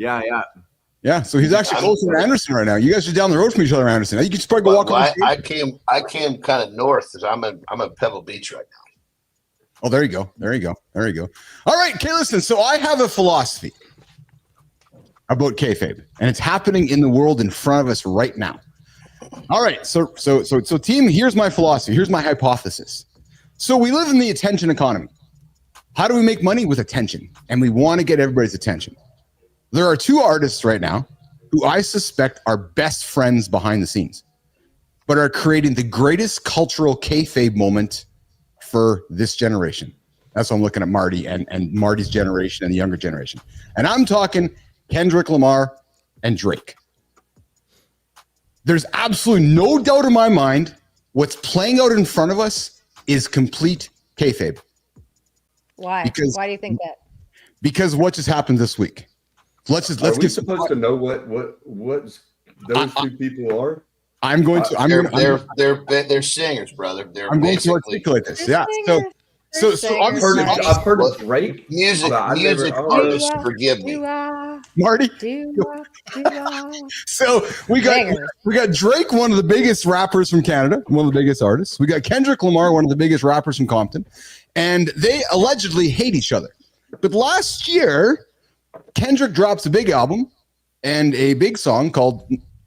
Yeah. So he's actually closer to Andersen right now. You guys are down the road from each other, Andersen. You can just probably go walk on. I came kind of north because I'm at Pebble Beach right now. Oh, there you go. All right, okay, listen. So I have a philosophy about kayfabe, and it's happening in the world in front of us right now. All right, so team, here's my philosophy. Here's my hypothesis. So we live in the attention economy. How do we make money? With attention, and we want to get everybody's attention. There are two artists right now who I suspect are best friends behind the scenes, but are creating the greatest cultural kayfabe moment for this generation. That's why I'm looking at Marty and Marty's generation and the younger generation. And I'm talking Kendrick Lamar and Drake. There's absolutely no doubt in my mind what's playing out in front of us is complete kayfabe. Why? Why do you think that? Because what just happened this week? Let's Are we supposed to know what those two people are? I'm going to. They're singers, brother. I'm going to articulate this. Yeah. So I've heard of Drake. Music artists, forgive me. Marty. So we got Drake, one of the biggest rappers from Canada, one of the biggest artists. We got Kendrick Lamar, one of the biggest rappers from Compton, and they allegedly hate each other. But last year, Kendrick drops a big album and a big song called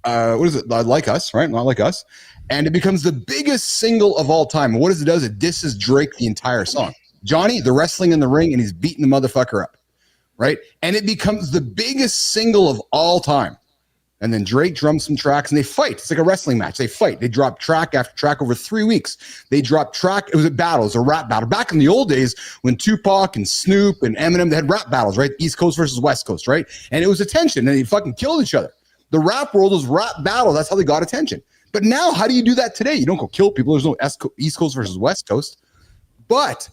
what is it? Like Us, right? Not Like Us. And it becomes the biggest single of all time. And what does? It disses Drake the entire song. Johnny, the wrestling in the ring, and he's beating the motherfucker up, right? And it becomes the biggest single of all time. And then Drake drums some tracks, and they fight. It's like a wrestling match. They fight. They drop track after track over 3 weeks. They drop track. It was a battle. It was a rap battle. Back in the old days when Tupac and Snoop and Eminem, they had rap battles, right? East Coast versus West Coast, right? And it was attention, and they fucking killed each other. The rap world was rap battle. That's how they got attention. But now, how do you do that today? You don't go kill people. There's no East Coast versus West Coast. But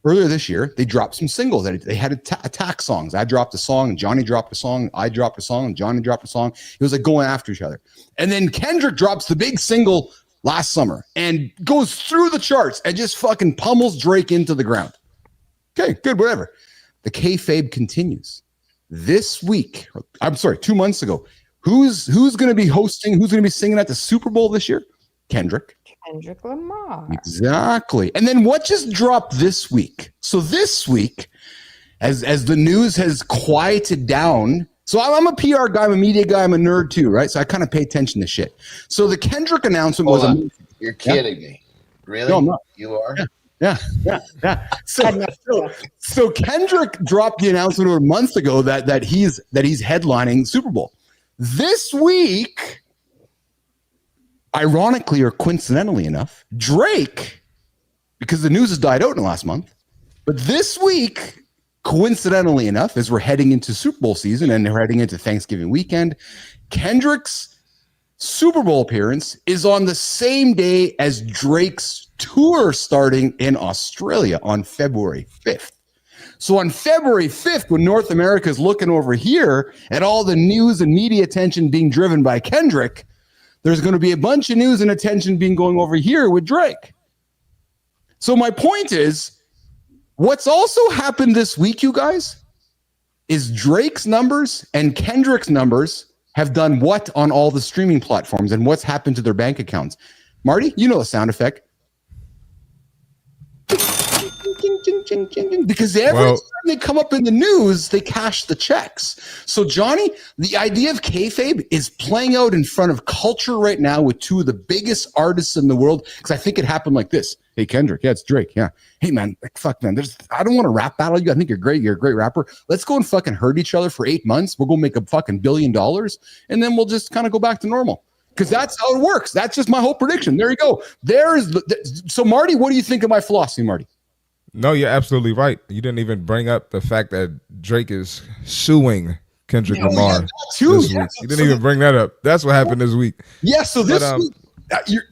earlier this year, they dropped some singles. They had attack songs. I dropped a song, Johnny dropped a song, I dropped a song, Johnny dropped a song. It was like going after each other. And then Kendrick drops the big single last summer and goes through the charts and just fucking pummels Drake into the ground. Okay, good, whatever. The kayfabe continues. This week, 2 months ago, who's going to be hosting, who's going to be singing at the Super Bowl this year? Kendrick Lamar. Exactly. And then what just dropped this week? So this week, as the news has quieted down, so I'm a PR guy, I'm a media guy, I'm a nerd too, right? So I kind of pay attention to shit. So the Kendrick announcement was amazing. You're kidding me. Really? No, I'm not. You are? Yeah. So Kendrick dropped the announcement a month ago that he's headlining Super Bowl. This week, ironically or coincidentally enough, Drake, because the news has died out in the last month, but this week, coincidentally enough, as we're heading into Super Bowl season and we're heading into Thanksgiving weekend, Kendrick's Super Bowl appearance is on the same day as Drake's tour starting in Australia on February 5th. So on February 5th, when North America is looking over here at all the news and media attention being driven by Kendrick, there's going to be a bunch of news and attention being going over here with Drake. So my point is, what's also happened this week, you guys, is Drake's numbers and Kendrick's numbers have done what on all the streaming platforms, and what's happened to their bank accounts? Marty, you know the sound effect. Because every time they come up in the news, they cash the checks. So, Johnny, the idea of kayfabe is playing out in front of culture right now with two of the biggest artists in the world. Because I think it happened like this. Hey, Kendrick. Yeah, it's Drake. Yeah. Hey, man. Fuck, man. I don't want to rap battle you. I think you're great. You're a great rapper. Let's go and fucking hurt each other for 8 months. We'll go make a fucking $1 billion, and then we'll just kind of go back to normal. Because that's how it works. That's just my whole prediction. There you go. So, Marty, what do you think of my philosophy, Marty? No, you're absolutely right. You didn't even bring up the fact that Drake is suing Kendrick Lamar this week. You didn't even bring that up. That's what happened this week. Yeah, so this week,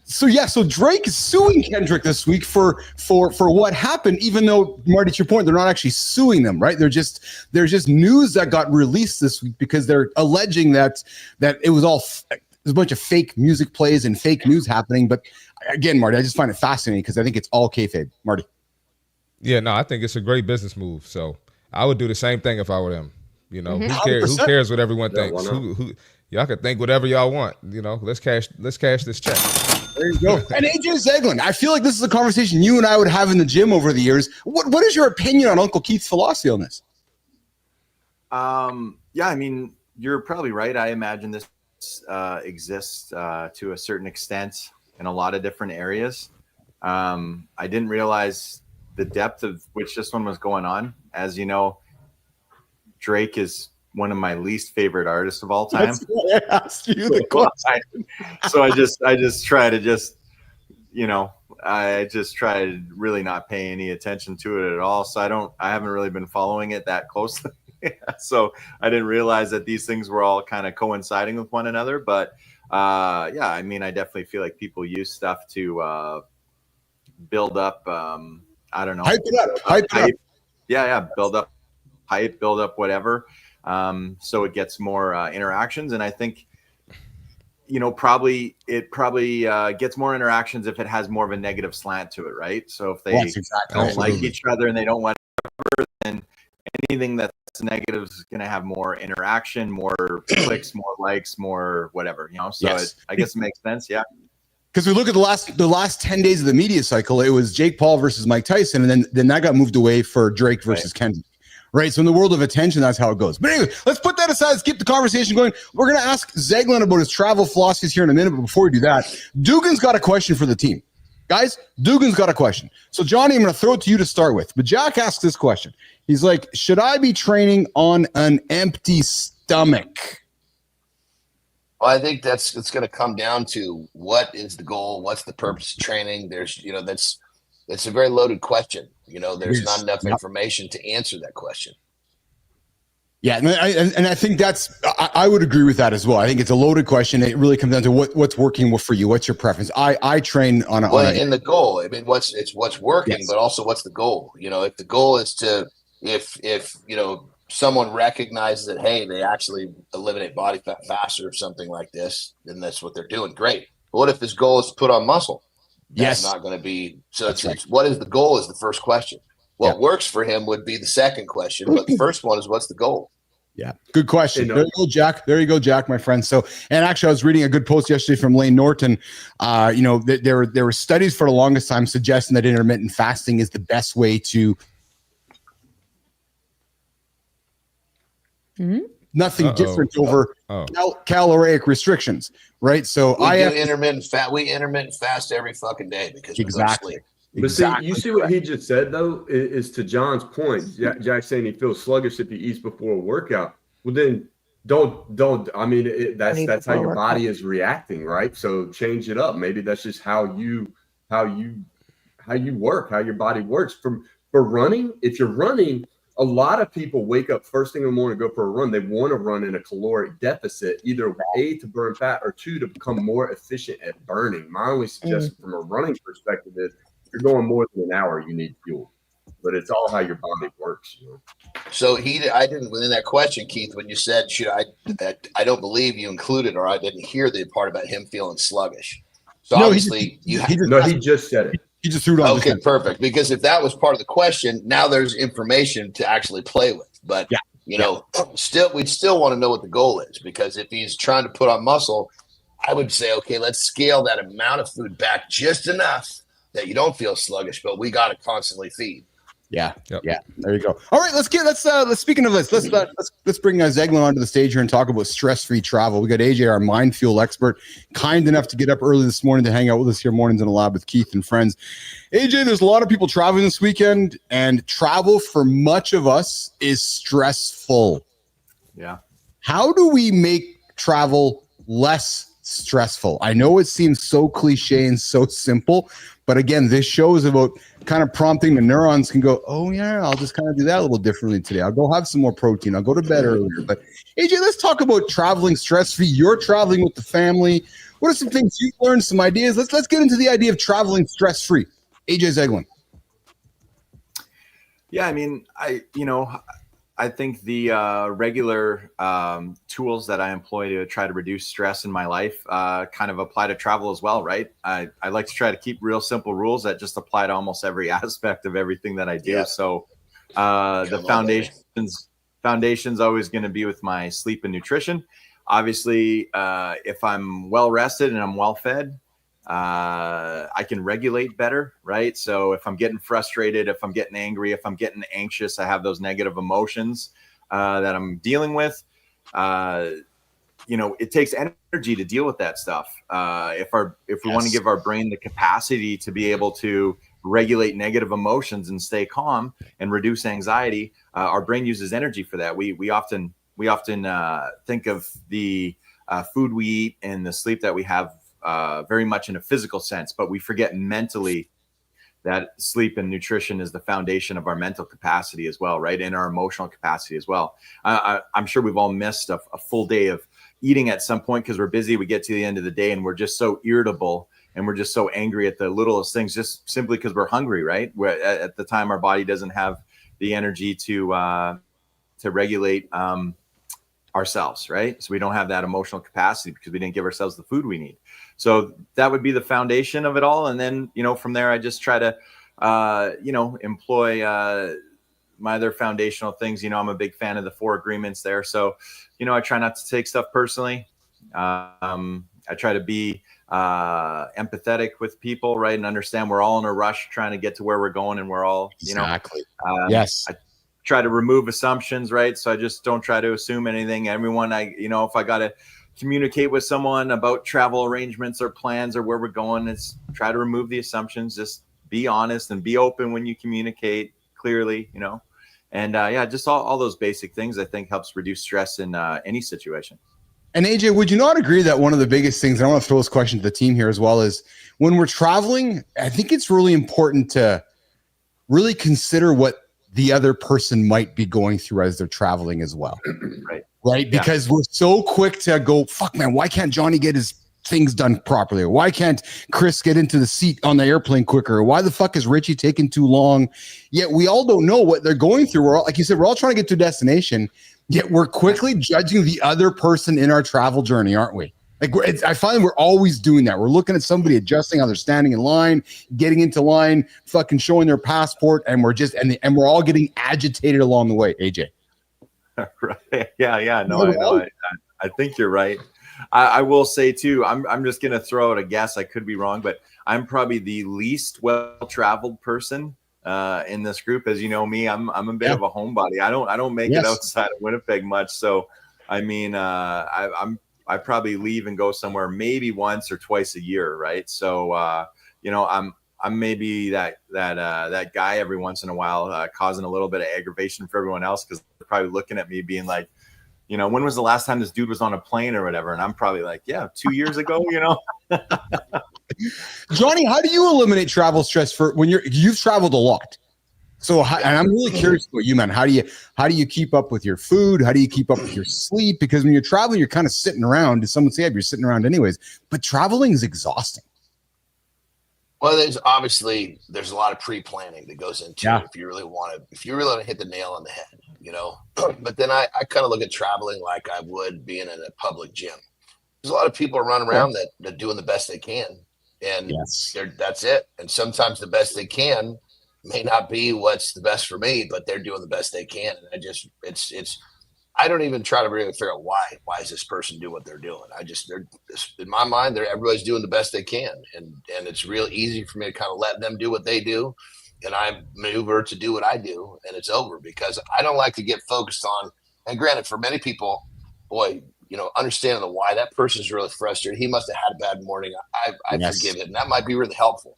so Drake is suing Kendrick this week for what happened, even though, Marty, to your point, they're not actually suing them, right? There's just news that got released this week because they're alleging that it was all there's a bunch of fake music plays and fake news happening. But again, Marty, I just find it fascinating because I think it's all kayfabe. Marty. Yeah, no, I think it's a great business move. So I would do the same thing if I were them. You know, who cares what everyone thinks? Who y'all can think whatever y'all want. You know, let's cash this check. There you go. And AJ Zeglin, I feel like this is a conversation you and I would have in the gym over the years. What is your opinion on Uncle Keith's philosophy on this? Yeah, I mean, you're probably right. I imagine this exists to a certain extent in a lot of different areas. I didn't realize the depth of which this one was going on. As you know, Drake is one of my least favorite artists of all time. That's why I asked you the question. So I just try to I just try to really not pay any attention to it at all. So I haven't really been following it that closely. So I didn't realize that these things were all kind of coinciding with one another. But yeah, I mean, I definitely feel like people use stuff to build up. I don't know. Hype it up. Yeah. Build up hype, build up whatever. So it gets more interactions. And I think, probably gets more interactions if it has more of a negative slant to it, right? So if they don't like each other and they don't want to, then anything that's negative is going to have more interaction, more clicks, more likes, more whatever, So I guess it makes sense. Yeah. Because we look at the last 10 days of the media cycle, it was Jake Paul versus Mike Tyson, and then that got moved away for Drake versus Kendrick. Right. So in the world of attention, that's how it goes. But anyway, let's put that aside. Let's keep the conversation going. We're going to ask Zeglin about his travel philosophies here in a minute. But before we do that, Dugan's got a question for the team. Guys, Dugan's got a question. So, Johnny, I'm going to throw it to you to start with. But Jack asks this question. He's like, should I be training on an empty stomach? Well, I think it's going to come down to what is the goal? What's the purpose of training? It's a very loaded question. There's not enough information to answer that question. Yeah, and I think I would agree with that as well. I think it's a loaded question. It really comes down to what's working for you. What's your preference? I train on and the goal. I mean, what's working, but also what's the goal? If the goal is to if someone recognizes that, hey, they actually eliminate body fat faster or something like this, then that's what they're doing. Great. But what if his goal is to put on muscle? That's not going to be. So it's what is the goal is the first question. What works for him would be the second question. But the first one is what's the goal? Yeah. Good question. There you go, Jack. There you go, Jack, my friend. So, and actually I was reading a good post yesterday from Lane Norton. There were studies for the longest time suggesting that intermittent fasting is the best way to nothing different over caloric restrictions, right? So we intermittent fast every fucking day because we go to sleep. But see, you see what he just said though is to John's point. Jack's saying he feels sluggish if he eats before a workout. Well, then don't. I mean, that's how your body is reacting, right? So change it up. Maybe that's just how you work, how your body works. For running, if you're running. A lot of people wake up first thing in the morning, go for a run. They want to run in a caloric deficit, either A, to burn fat, or 2, to become more efficient at burning. My only suggestion from a running perspective is if you're going more than an hour, you need fuel. But it's all how your body works. So I didn't within that question, Keith, when you said I don't believe you included, or I didn't hear the part about him feeling sluggish. So obviously he just said it. He just threw it on. Okay, perfect. Because if that was part of the question, now there's information to actually play with. But you know, we'd still want to know what the goal is, because if he's trying to put on muscle, I would say, okay, let's scale that amount of food back just enough that you don't feel sluggish, but we got to constantly feed. Yeah. There you go. All right, let's speaking of this, let's bring Zeglin onto the stage here and talk about stress-free travel. We got AJ, our mind fuel expert, kind enough to get up early this morning to hang out with us here, Mornings in the Lab with Keith and friends. AJ, there's a lot of people traveling this weekend, and travel for much of us is stressful. Yeah. How do we make travel less stressful? I know it seems so cliche and so simple, but again, this show is about kind of prompting the neurons can go, oh yeah, I'll just kind of do that a little differently today. I'll go have some more protein. I'll go to bed earlier. But AJ, let's talk about traveling stress-free. You're traveling with the family. What are some things you've learned, some ideas? Let's get into the idea of traveling stress-free. AJ Zeglin. Yeah, I mean, I think the regular tools that I employ to try to reduce stress in my life kind of apply to travel as well, right? I like to try to keep real simple rules that just apply to almost every aspect of everything that I do. Yeah. So the foundation's always going to be with my sleep and nutrition. Obviously, if I'm well rested and I'm well fed, I can regulate better, right? So if I'm getting frustrated, if I'm getting angry, if I'm getting anxious, I have those negative emotions that I'm dealing with. It takes energy to deal with that stuff. If we want to give our brain the capacity to be able to regulate negative emotions and stay calm and reduce anxiety, our brain uses energy for that. We often think of the food we eat and the sleep that we have very much in a physical sense, but we forget mentally that sleep and nutrition is the foundation of our mental capacity as well, right? And our emotional capacity as well. I'm sure we've all missed a full day of eating at some point because we're busy. We get to the end of the day and we're just so irritable and we're just so angry at the littlest things, just simply because we're hungry, right? At the time, our body doesn't have the energy to regulate ourselves, right? So we don't have that emotional capacity because we didn't give ourselves the food we need. So that would be the foundation of it all. And then, from there, I just try to, employ my other foundational things. I'm a big fan of the 4 agreements there. So, I try not to take stuff personally. I try to be empathetic with people, right? And understand we're all in a rush trying to get to where we're going, and we're all, Exactly. Yes. I try to remove assumptions, right? So I just don't try to assume anything. Everyone, if I got to communicate with someone about travel arrangements or plans or where we're going, it's try to remove the assumptions, just be honest and be open when you communicate clearly, and just all those basic things I think helps reduce stress in any situation. And AJ, would you not agree that one of the biggest things, and I want to throw this question to the team here as well, is when we're traveling, I think it's really important to really consider what the other person might be going through as they're traveling as well. Right. Because we're so quick to go, fuck man, why can't Johnny get his things done properly? Or why can't Chris get into the seat on the airplane quicker? Or why the fuck is Richie taking too long? Yet we all don't know what they're going through. We're all, like you said, we're all trying to get to a destination, yet we're quickly judging the other person in our travel journey, aren't we? I find we're always doing that. We're looking at somebody adjusting how they're standing in line, getting into line, fucking showing their passport, and we're just and we're all getting agitated along the way. AJ, right? Yeah. No, I think you're right. I will say too. I'm just gonna throw out a guess. I could be wrong, but I'm probably the least well-traveled person in this group. As you know me, I'm a bit of a homebody. I don't make it outside of Winnipeg much. So I mean, I probably leave and go somewhere maybe once or twice a year, right? So I'm maybe that guy every once in a while, causing a little bit of aggravation for everyone else because they're probably looking at me being like, when was the last time this dude was on a plane or whatever? And I'm probably like, 2 years ago, Johnny, how do you eliminate travel stress for when you've traveled a lot? So, and I'm really curious about you, man. How do you keep up with your food? How do you keep up with your sleep? Because when you're traveling, you're kind of sitting around. As someone say, you're sitting around anyways. But traveling is exhausting. Well, there's a lot of pre-planning that goes into it if you really want to hit the nail on the head, But then I kind of look at traveling like I would being in a public gym. There's a lot of people running around that are doing the best they can, and that's it. And sometimes the best they can may not be what's the best for me, but they're doing the best they can. And it's I don't even try to really figure out why is this person doing what they're doing. They're in my mind, everybody's doing the best they can. And it's real easy for me to kind of let them do what they do. And I maneuver to do what I do, and it's over, because I don't like to get focused on, and granted, for many people, boy, understanding the why that person's really frustrated. He must have had a bad morning. I forgive it. And that might be really helpful.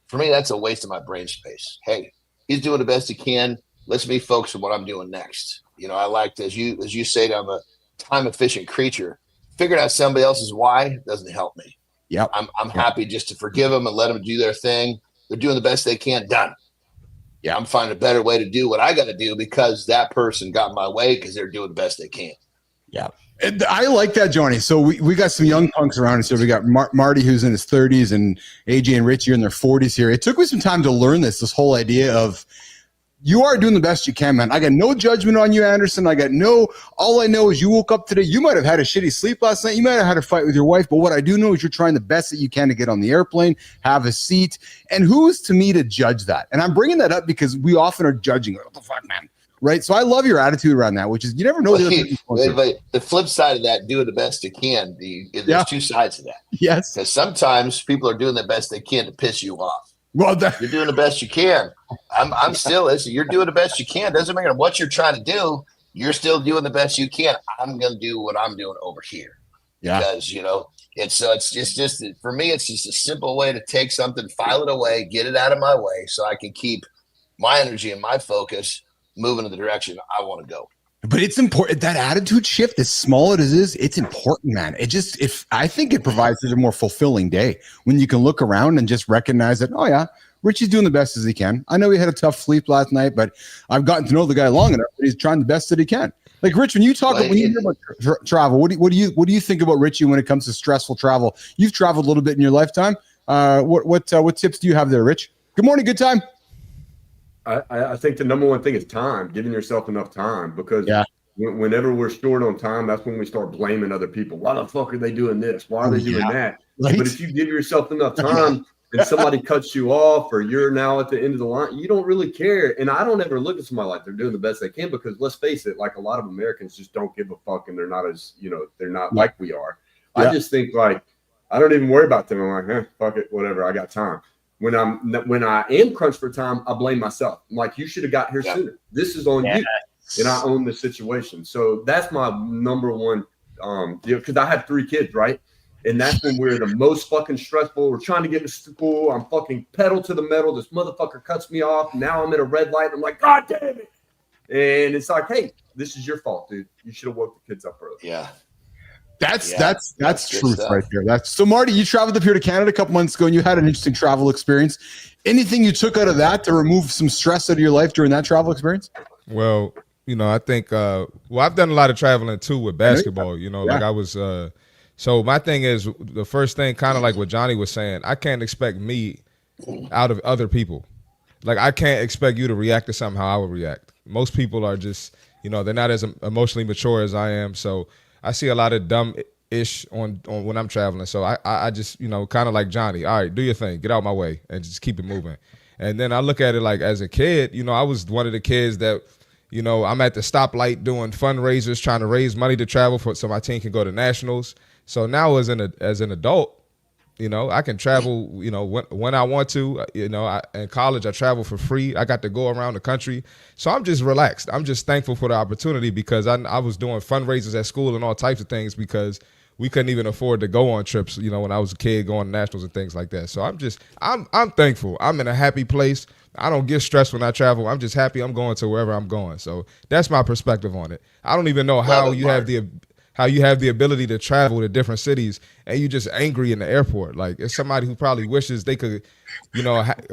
For me, that's a waste of my brain space. Hey, he's doing the best he can. Let's me focus on what I'm doing next. I like to, as you say, I'm a time efficient creature. Figuring out somebody else's why doesn't help me. Yeah, I'm happy just to forgive them and let them do their thing. They're doing the best they can. Done. Yeah, I'm finding a better way to do what I got to do, because that person got in my way, because they're doing the best they can. Yeah. And I like that, Johnny. So we got some young punks around us here. We got Marty, who's in his 30s, and AJ and Richie are in their 40s here. It took me some time to learn this whole idea of, you are doing the best you can, man. I got no judgment on you, Andersen. All I know is you woke up today. You might have had a shitty sleep last night. You might have had a fight with your wife. But what I do know is you're trying the best that you can to get on the airplane, have a seat. And who's to me to judge that? And I'm bringing that up because we often are judging. What the fuck, man? Right? So I love your attitude around that, which is you never know. The flip side of that, doing the best you can, there's two sides of that. Yes. Because sometimes people are doing the best they can to piss you off. Well, you're doing the best you can. I'm still, you're doing the best you can. Doesn't matter what you're trying to do. You're still doing the best you can. I'm going to do what I'm doing over here. Yeah. Because, it's just for me, it's just a simple way to take something, file it away, get it out of my way, so I can keep my energy and my focus moving in the direction I want to go. But it's important, that attitude shift, as small as it is, it's important, man. I think it provides a more fulfilling day when you can look around and just recognize that, oh yeah, Richie's doing the best as he can. I know he had a tough sleep last night, but I've gotten to know the guy long enough that he's trying the best that he can. Like Rich, when you hear about travel, what do you think about Richie when it comes to stressful travel? You've traveled a little bit in your lifetime. What tips do you have there, Rich? Good morning, good time. I think the number one thing is time, giving yourself enough time, because whenever we're short on time, that's when we start blaming other people. Why the fuck are they doing this? Why are they doing that? Right? But if you give yourself enough time and somebody cuts you off, or you're now at the end of the line, you don't really care. And I don't ever look at somebody like they're doing the best they can, because let's face it, like a lot of Americans just don't give a fuck, and they're not as, they're not like we are. Yeah. I just think like, I don't even worry about them. I'm like, fuck it, whatever, I got time. When I am crunched for time, I blame myself. I'm like, you should have got here sooner. This is on you, and I own the situation. So that's my number one because I have 3 kids, right? And that's when we're the most fucking stressful. We're trying to get to school. I'm fucking pedal to the metal. This motherfucker cuts me off. Now I'm at a red light. I'm like, God damn it. And it's like, hey, this is your fault, dude. You should have woke the kids up early. Yeah. That's truth right there. So Marty, you traveled up here to Canada a couple months ago, and you had an interesting travel experience. Anything you took out of that to remove some stress out of your life during that travel experience? Well, I think I've done a lot of traveling too with basketball. Like I was so my thing is, the first thing, kind of like what Johnny was saying, I can't expect me out of other people. Like I can't expect you to react to something how I would react. Most people are just, they're not as emotionally mature as I am. So I see a lot of dumb-ish on when I'm traveling. So I just, kind of like Johnny, all right, do your thing, get out my way, and just keep it moving. And then I look at it like, as a kid, I was one of the kids that, I'm at the stoplight doing fundraisers, trying to raise money to travel so my team can go to nationals. So now as an adult, I can travel, when I want to. In college, I travel for free. I got to go around the country. So I'm just relaxed. I'm just thankful for the opportunity, because I was doing fundraisers at school and all types of things, because we couldn't even afford to go on trips, when I was a kid, going to nationals and things like that. So I'm thankful. I'm in a happy place. I don't get stressed when I travel. I'm just happy I'm going to wherever I'm going. So that's my perspective on it. I don't even know how you have the ability to travel to different cities and you just angry in the airport. Like, it's somebody who probably wishes they could,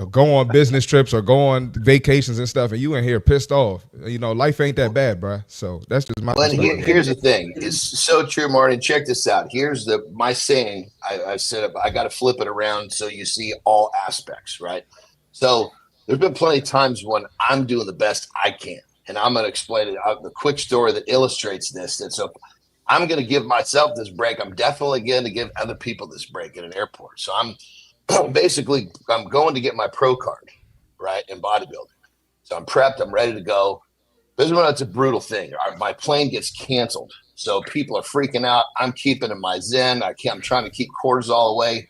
go on business trips or go on vacations and stuff, and you in here pissed off. Life ain't that bad, bro. So that's just my perspective. Here's the thing. It's so true, Martin. Check this out. Here's my saying. I said I got to flip it around so you see all aspects, right? So there's been plenty of times when I'm doing the best I can, and I'm going to explain it. The quick story that illustrates this. And so I'm going to give myself this break. I'm definitely going to give other people this break in an airport. So I'm going to get my pro card, right, in bodybuilding. So I'm prepped. I'm ready to go. This is when it's a brutal thing. My plane gets canceled. So people are freaking out. I'm keeping in my zen. I'm trying to keep cortisol away.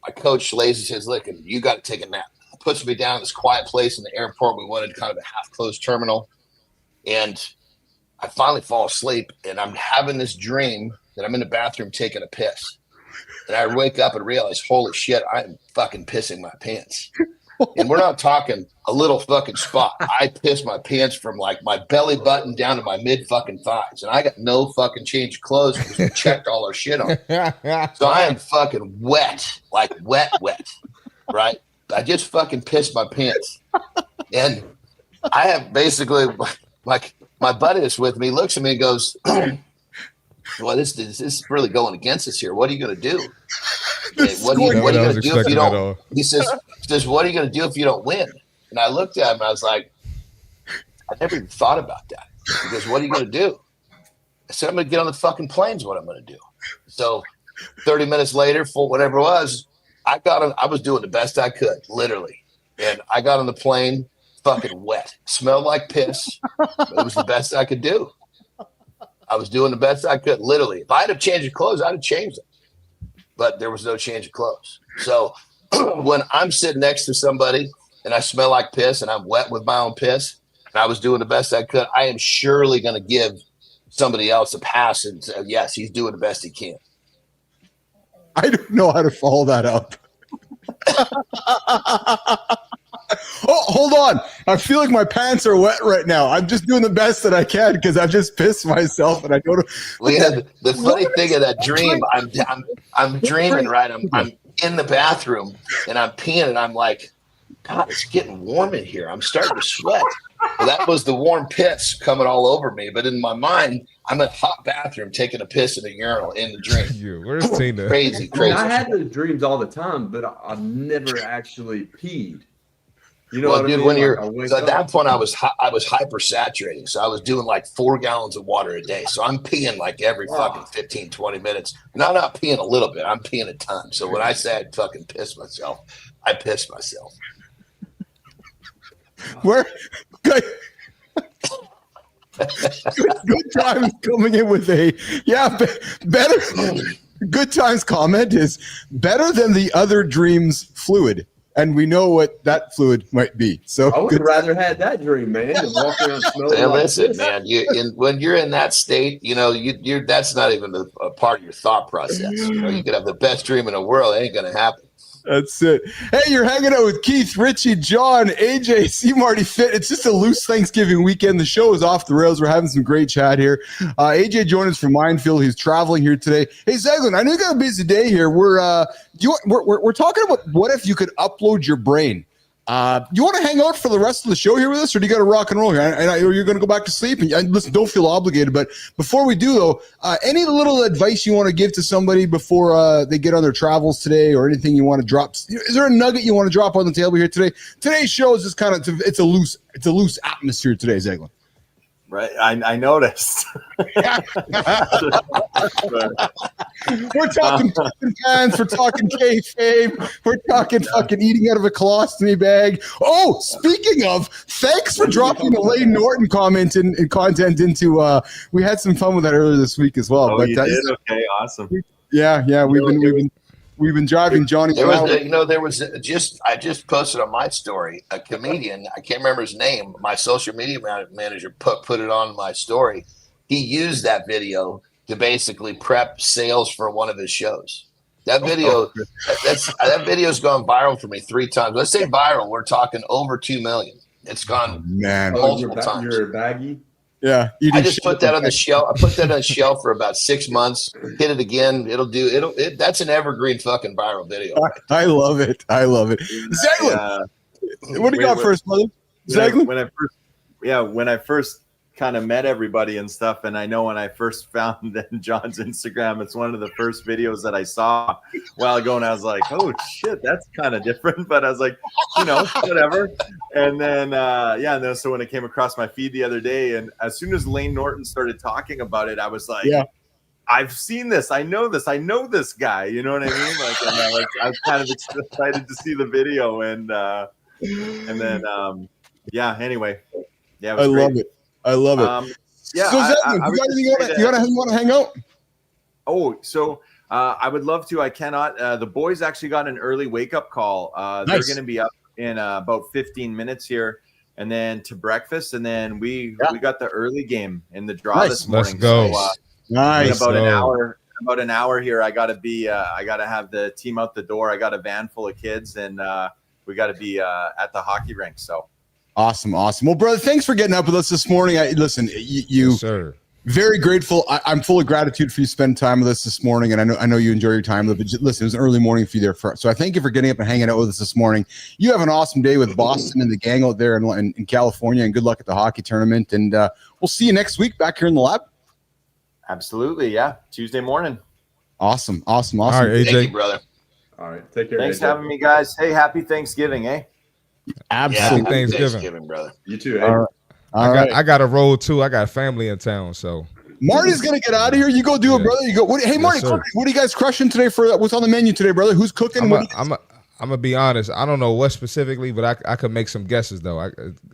My coach lays and says, look, you got to take a nap. Puts me down in this quiet place in the airport. We wanted kind of a half-closed terminal. And I finally fall asleep, and I'm having this dream that I'm in the bathroom taking a piss. And I wake up and realize, holy shit, I'm fucking pissing my pants. And we're not talking a little fucking spot. I piss my pants from like my belly button down to my mid fucking thighs. And I got no fucking change of clothes because we checked all our shit on. So I am fucking wet, like wet, right? I just fucking pissed my pants. And I have basically, like, my buddy that's with me looks at me and goes, well, this is really going against us here. What are you going to do? What are you going to do if you don't? He says, what are you going to do if you don't win? And I looked at him and I was like, I never even thought about that. He goes, what are you going to do? I said, I'm going to get on the fucking planes. What I'm going to do. So 30 minutes later, for whatever it was, I was doing the best I could, literally. And I got on the plane, fucking wet, smelled like piss. But it was the best I could do. I was doing the best I could, literally. If I had to change of clothes, I'd have changed them. But there was no change of clothes. So when I'm sitting next to somebody and I smell like piss and I'm wet with my own piss and I was doing the best I could, I am surely going to give somebody else a pass and say, yes, he's doing the best he can. I don't know how to follow that up. Oh, hold on. I feel like my pants are wet right now. I'm just doing the best that I can because I've just pissed myself and I don't know. We had the funny thing of that dream. I'm dreaming, right? I'm in the bathroom and I'm peeing and I'm like, God, it's getting warm in here. I'm starting to sweat. Well, that was the warm piss coming all over me. But in my mind, I'm in a hot bathroom taking a piss in a urinal in the dream. Where's Tina? Crazy. I had those dreams all the time, but I've never actually peed. You know, well, what dude, I mean? when so at that point I was hypersaturating, so I was doing like 4 gallons of water a day. So I'm peeing like every fucking 15, 20 minutes. And I'm not peeing a little bit, I'm peeing a ton. So when I say I'd fucking piss myself, I pissed myself. Where good times coming in with a better good times comment is better than the other dreams fluid. And we know what that fluid might be. So I would rather had that dream, man. Than walk around smelling like listen, this. man. When you're in that state, you know, you're that's not even a part of your thought process. You know, you could have the best dream in the world, it ain't gonna happen. That's it. Hey, you're hanging out with Keith, Richie, John, AJ, C. Marty Fit. It's just a loose Thanksgiving weekend. The show is off the rails. We're having some great chat here. AJ joined us from Minefield. He's traveling here today. Hey, Zeglin, I know you got a busy day here. We're talking about what if you could upload your brain. You want to hang out for the rest of the show here with us, or do you got to rock and roll here? And you're going to go back to sleep. And listen, don't feel obligated. But before we do, though, any little advice you want to give to somebody before they get on their travels today, or anything you want to drop? Is there a nugget you want to drop on the table here today? Today's show is just kind of it's a loose atmosphere today, Zeglin. Right, I noticed. We're talking pants. We're talking kayfabe. We're talking fucking eating out of a colostomy bag. Oh, speaking of, thanks for dropping the Lane Norton comment and content into. We had some fun with that earlier this week as well. Oh, but you did? Okay, awesome. Yeah. We've been driving Johnny. I just posted on my story a comedian. I can't remember his name. My social media manager put it on my story. He used that video to basically prep sales for one of his shows. That video, that video's gone viral for me 3 times. Let's say viral. We're talking over 2 million. It's gone multiple times. You're a baggie. Yeah, I just put that on the shelf. I put that on the shelf for about 6 months. Hit it again. That's an evergreen fucking viral video. I love it. Zeglin, what do you got first, brother? Zeglin? When I first kind of met everybody and stuff, and I know when I first found John's Instagram, it's one of the first videos that I saw a while ago, and I was like, oh shit, that's kind of different, but I was like, whatever. And then so when it came across my feed the other day, and as soon as Lane Norton started talking about it, I was like, I've seen this, I know this guy, you know what I mean? Like, and I was kind of excited to see the video, and then anyway, yeah, it was I great. love it. I love it. Yeah, So I Zedman, you would got just anything say you want to hang out? Oh, so I would love to. I cannot. The boys actually got an early wake up call. They're Nice. going to be up in about 15 minutes here, and then to breakfast, and then we got the early game in the draw this morning. Let's go. So Nice. in about an hour here, I got to have the team out the door. I got a van full of kids, and we got to be at the hockey rink. So awesome. Well, brother, thanks for getting up with us this morning. Listen, you Yes, sir. Very grateful. I'm full of gratitude for you spending time with us this morning, and I know you enjoy your time. But listen, it was an early morning for you there. So I thank you for getting up and hanging out with us this morning. You have an awesome day with Boston and the gang out there in California, and good luck at the hockey tournament. And we'll see you next week back here in the lab. Absolutely, yeah. Tuesday morning. Awesome. All right, AJ. Thank you, brother. All right, take care. Thanks AJ. for having me, guys. Hey, happy Thanksgiving, eh? Absolutely. Yeah, happy Thanksgiving. brother. You too. Hey. I got to roll too. I got family in town, so Marty's gonna get out of here. You go do it, brother. You go. Hey, Marty, sir. what are you guys crushing today for? What's on the menu today, brother? Who's cooking? I'm gonna be honest. I don't know what specifically, but I could make some guesses though.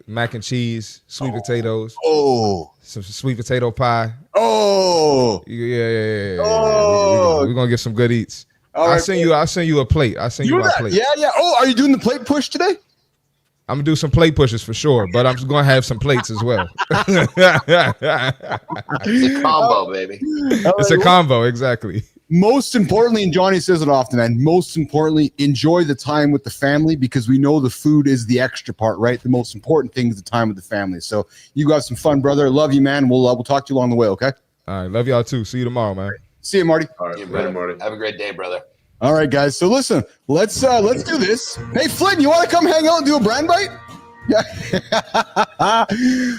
Mac and cheese, sweet potatoes. Oh, some sweet potato pie. Oh, yeah. Oh, We're gonna get some good eats. All I'll right, send you a plate. I'll send you my plate. Yeah. Oh, are you doing the plate push today? I'm gonna do some plate pushes for sure, but I'm just gonna have some plates as well. It's a combo, baby. It's a combo, exactly. Most importantly, and Johnny says it often, man, most importantly, enjoy the time with the family, because we know the food is the extra part, right? The most important thing is the time with the family. So you got some fun, brother. Love you, man. We'll talk to you along the way, okay? All right, love y'all too. See you tomorrow, man. See you, Marty. All right, Yeah, later, Marty. Have a great day, brother. All right, guys. So listen, let's do this. Hey, Flynn, you want to come hang out and do a brand bite? Yeah.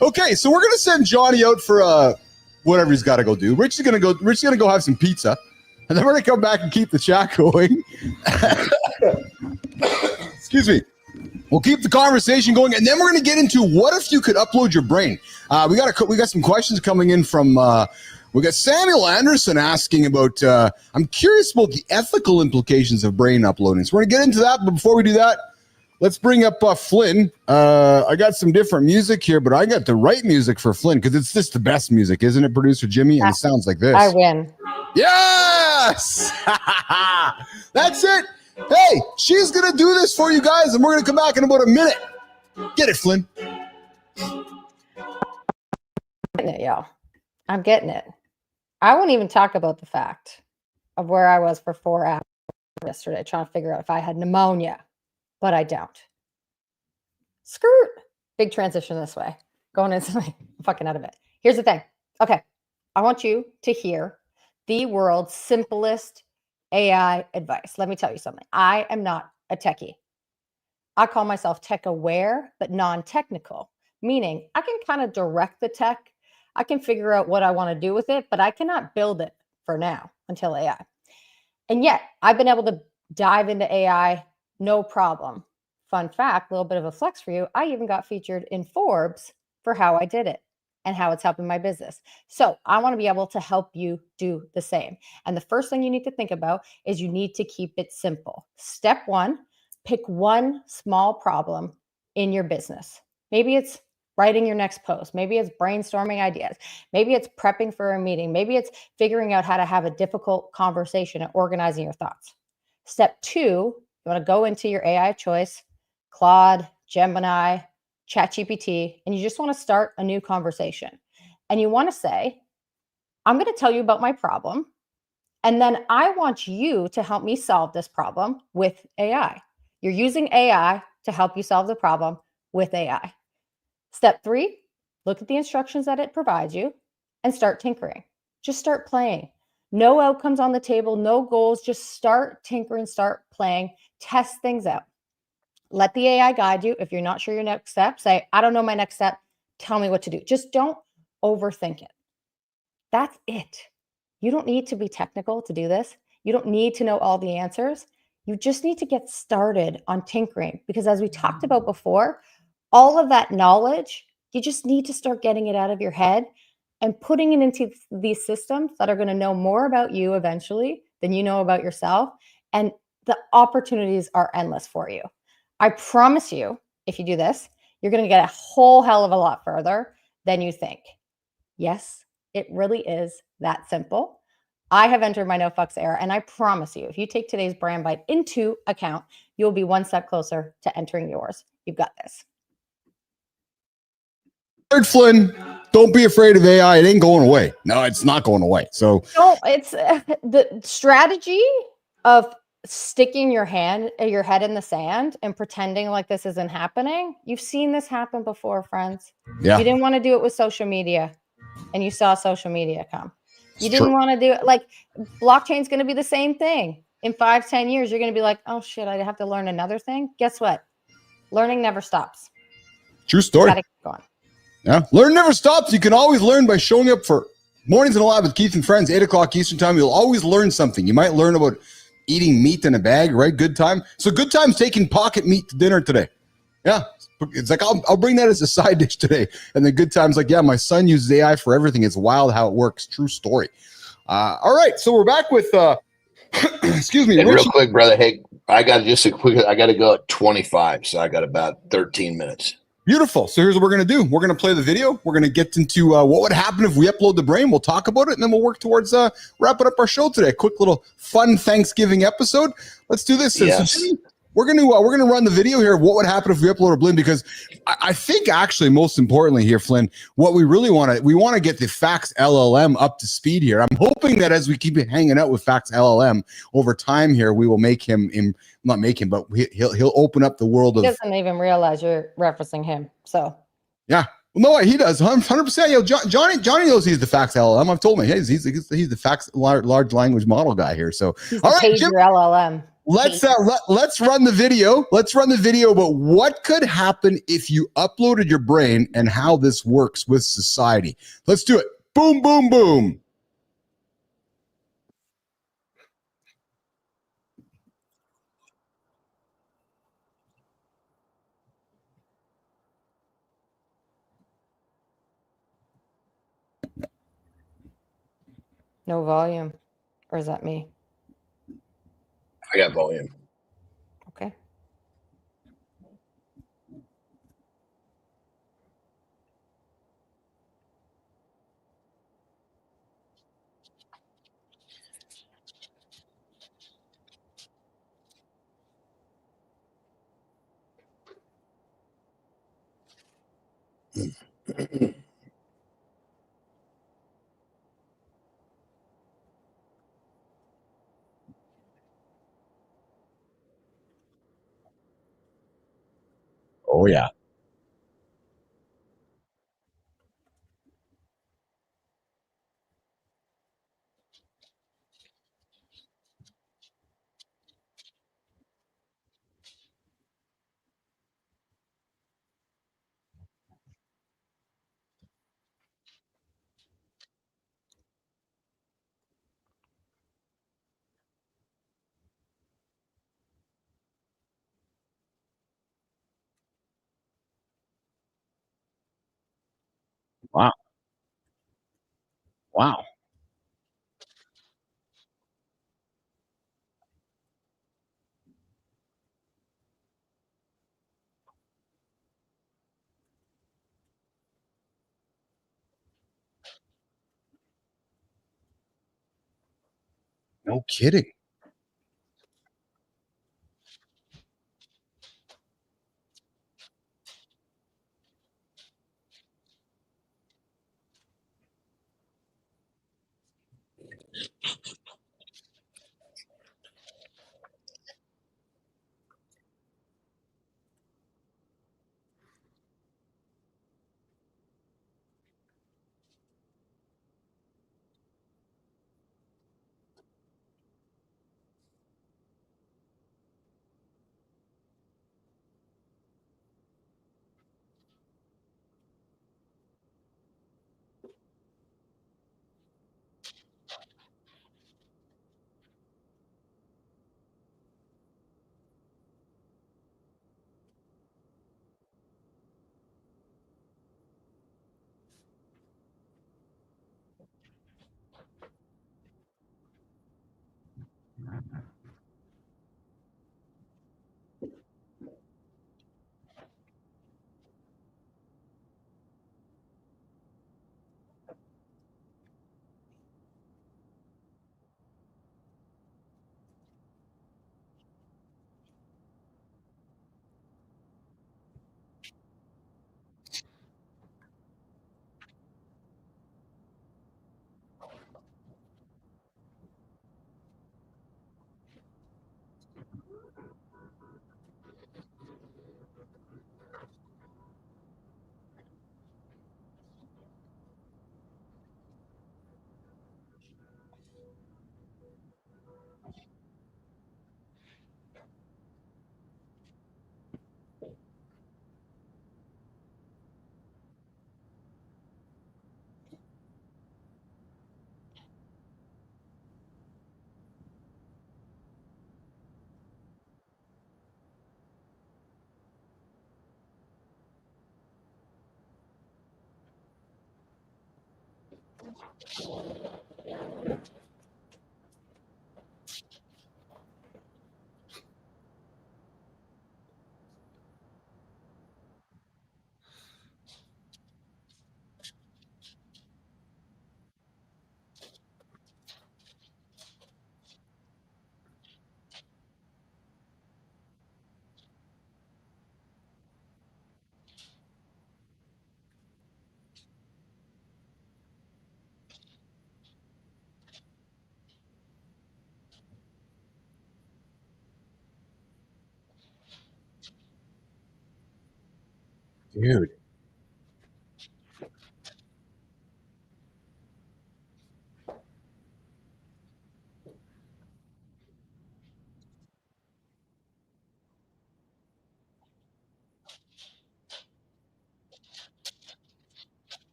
Okay, so we're gonna send Johnny out for whatever he's got to go do. Richie's gonna go have some pizza, and then we're gonna come back and keep the chat going. Excuse me. We'll keep the conversation going, and then we're gonna get into what if you could upload your brain. We got some questions coming in from. We got Samuel Andersen asking about, I'm curious about the ethical implications of brain uploading. So we're going to get into that. But before we do that, let's bring up Flynn. I got some different music here, but I got the right music for Flynn because it's just the best music, isn't it, producer Jimmy? And it sounds like this. I win. Yes! That's it. Hey, she's going to do this for you guys, and we're going to come back in about a minute. Get it, Flynn. Getting it, y'all. I'm getting it. I won't even talk about the fact of where I was for 4 hours yesterday trying to figure out if I had pneumonia, but I don't. Skirt. Big transition this way. Going into something. I'm fucking out of it. Here's the thing. Okay. I want you to hear the world's simplest AI advice. Let me tell you something. I am not a techie. I call myself tech aware, but non-technical, meaning I can kind of direct the tech. I can figure out what I want to do with it, but I cannot build it for now until AI. And yet I've been able to dive into AI, no problem. Fun fact, a little bit of a flex for you. I even got featured in Forbes for how I did it and how it's helping my business. So I want to be able to help you do the same. And the first thing you need to think about is you need to keep it simple. Step 1, pick one small problem in your business. Maybe it's writing your next post. Maybe it's brainstorming ideas. Maybe it's prepping for a meeting. Maybe it's figuring out how to have a difficult conversation and organizing your thoughts. Step 2, you want to go into your AI of choice, Claude, Gemini, ChatGPT, and you just want to start a new conversation. And you want to say, I'm going to tell you about my problem, and then I want you to help me solve this problem with AI. You're using AI to help you solve the problem with AI. Step 3, look at the instructions that it provides you and start tinkering. Just start playing. No outcomes on the table, no goals. Just start tinkering, start playing, test things out. Let the AI guide you. If you're not sure your next step, say, I don't know my next step. Tell me what to do. Just don't overthink it. That's it. You don't need to be technical to do this. You don't need to know all the answers. You just need to get started on tinkering, because as we talked about before, all of that knowledge, you just need to start getting it out of your head and putting it into these systems that are going to know more about you eventually than you know about yourself. And the opportunities are endless for you. I promise you, if you do this, you're going to get a whole hell of a lot further than you think. Yes, it really is that simple. I have entered my no fucks era, and I promise you, if you take today's brand bite into account, you'll be one step closer to entering yours. You've got this. Flynn, don't be afraid of AI. It ain't going away. No, it's not going away. So no, it's the strategy of sticking your head in the sand and pretending like this isn't happening. You've seen this happen before, friends. Yeah. You didn't want to do it with social media, and you saw social media come. You didn't want to do it. Like, blockchain's going to be the same thing. In 5-10 years, you're going to be like, oh shit, I have to learn another thing. Guess what? Learning never stops. True story. Gotta keep going. Yeah. Learn never stops. You can always learn by showing up for Mornings in the Lab with Keith and Friends, 8 o'clock Eastern time. You'll always learn something. You might learn about eating meat in a bag, right? Good time. So good time's taking pocket meat to dinner today. Yeah. It's like, I'll bring that as a side dish today. And the good time's like, yeah, my son uses AI for everything. It's wild how it works. True story. All right. So we're back with, excuse me. And Richie. real quick, brother. Hey, I got to go at 25. So I got about 13 minutes. Beautiful. So here's what we're going to do. We're going to play the video. We're going to get into what would happen if we upload the brain. We'll talk about it, and then we'll work towards wrapping up our show today. A quick little fun Thanksgiving episode. Let's do this. Yes. So we're going to run the video here of what would happen if we upload a brain, because I think actually most importantly here, Flynn, what we really we want to get the Facts LLM up to speed here. I'm hoping that as we keep hanging out with Facts LLM over time here, we will make him not make him, but he'll open up the world of. He doesn't even realize you're referencing him. So yeah, well, no, he does 100%. You know, Johnny knows he's the Facts LLM. I've told him he's the Facts large language model guy here. So he's the pager LLM. Let's run the video. Let's run the video about what could happen if you uploaded your brain and how this works with society. Let's do it. Boom, boom, boom. No volume. Or is that me? I got volume. Okay. Oh, yeah. Wow. Wow. No kidding. Dude.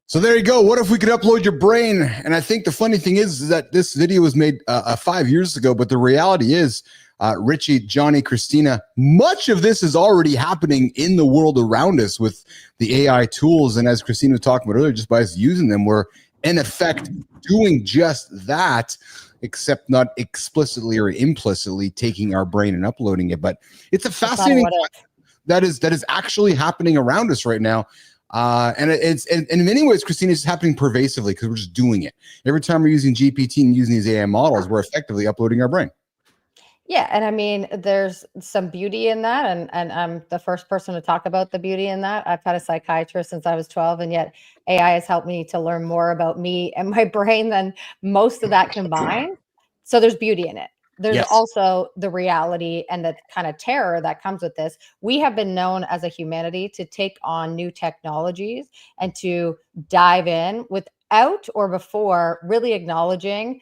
So there you go. What if we could upload your brain? And I think the funny thing is that this video was made 5 years ago, but the reality is, Richie, Johnny, Kristina, much of this is already happening in the world around us with the AI tools. And as Kristina was talking about earlier, just by us using them, we're in effect doing just that, except not explicitly or implicitly taking our brain and uploading it. But it's a fascinating that is actually happening around us right now. And in many ways, Kristina, it's happening pervasively because we're just doing it. Every time we're using GPT and using these AI models, we're effectively uploading our brain. Yeah, and I mean, there's some beauty in that, and I'm the first person to talk about the beauty in that. I've had a psychiatrist since I was 12, and yet AI has helped me to learn more about me and my brain than most of that combined. So there's beauty in it. There's also the reality and the kind of terror that comes with this. We have been known as a humanity to take on new technologies and to dive in without or before really acknowledging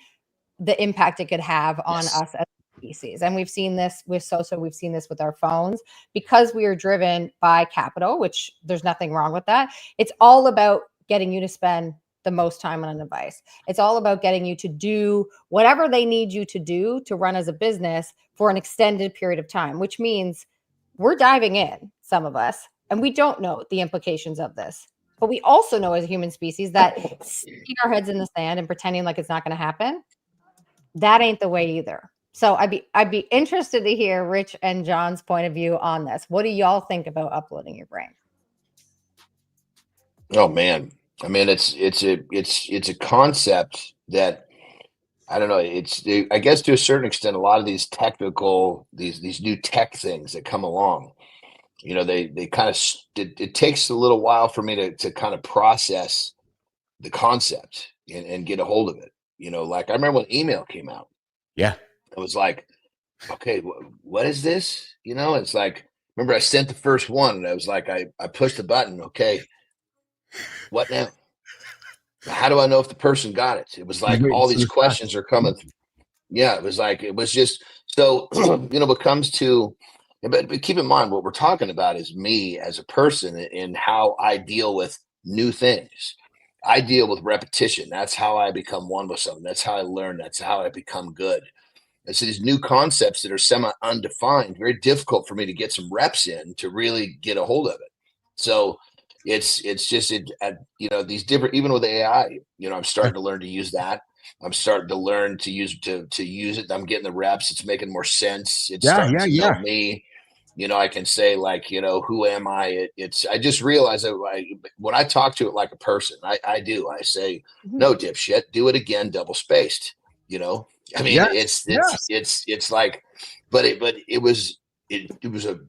the impact it could have on us as a species. And we've seen this with social, we've seen this with our phones, because we are driven by capital, which there's nothing wrong with that. It's all about getting you to spend the most time on a device. It's all about getting you to do whatever they need you to do to run as a business for an extended period of time, which means we're diving in, some of us, and we don't know the implications of this. But we also know as a human species that sticking our heads in the sand and pretending like it's not going to happen, that ain't the way either. So I'd be interested to hear Rich and John's point of view on this. What do y'all think about uploading your brain? Oh man. I mean, it's a concept that, I don't know. I guess to a certain extent, a lot of these these new tech things that come along, you know, they kind of, it takes a little while for me to kind of process the concept and get a hold of it. You know, like I remember when email came out. Yeah. It was like, okay, what is this? You know, it's like, remember I sent the first one and I was like, I pushed the button. Okay. What now? How do I know if the person got it? It was like all these questions are coming. Yeah, it was just so, you know, what comes to, but keep in mind what we're talking about is me as a person and how I deal with new things. I deal with repetition. That's how I become one with something. That's how I learn. That's how I become good. And so these new concepts that are semi-undefined, very difficult for me to get some reps in to really get a hold of it. So it's just you know, these different, even with AI, you know, I'm starting to learn to use that. I'm starting to learn to use it. I'm getting the reps. It's making more sense. It's starting to know me. You know, I can say like, you know, who am I? I just realized that when I talk to it like a person, I say, no, dipshit, do it again, double spaced. You know, I mean, it's like, but it was a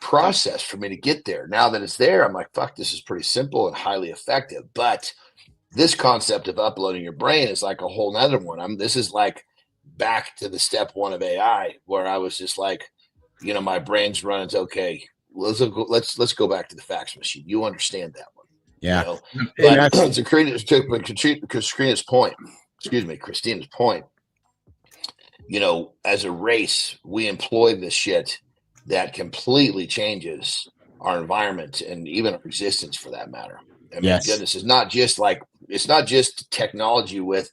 process for me to get there. Now that it's there, I'm like, fuck, this is pretty simple and highly effective. But this concept of uploading your brain is like a whole nother one. This is like back to the step one of AI, where I was just like, you know, my brain's running. Okay, let's go back to the fax machine. You understand that one. Yeah. You know? But to Kristina's point, Kristina's point, you know, as a race, we employ this shit that completely changes our environment and even our existence for that matter. I mean, goodness, it's not just technology with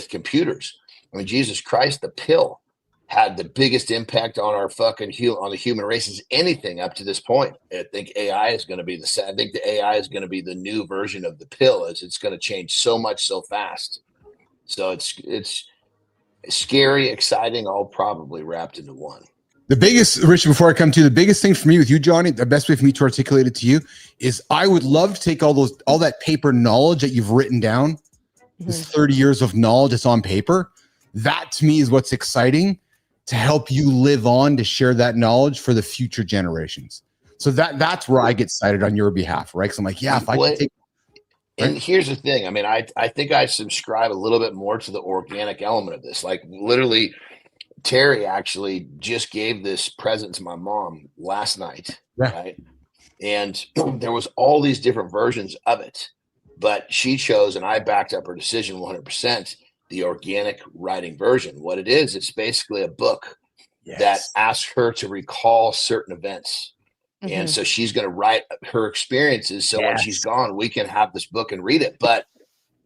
computers. I mean, Jesus Christ, the pill had the biggest impact on our fucking on the human race as anything up to this point. I think AI is going to be I think the AI is going to be the new version of the pill, as it's going to change so much so fast. So it's scary, exciting, all probably wrapped into one. The biggest, Richie, before I come to you, the biggest thing for me with you, Johnny, the best way for me to articulate it to you is I would love to take all that paper knowledge that you've written down, this 30 years of knowledge that's on paper. That to me is what's exciting, to help you live on, to share that knowledge for the future generations. So that's where I get excited on your behalf, right? Because I'm like, yeah, if I can take. And here's the thing. I mean, I think I subscribe a little bit more to the organic element of this. Like literally, Terry actually just gave this present to my mom last night, right? And there was all these different versions of it, but she chose, and I backed up her decision 100%, the organic writing version. What it is, it's basically a book that asks her to recall certain events. And so she's going to write her experiences. So when she's gone, we can have this book and read it. But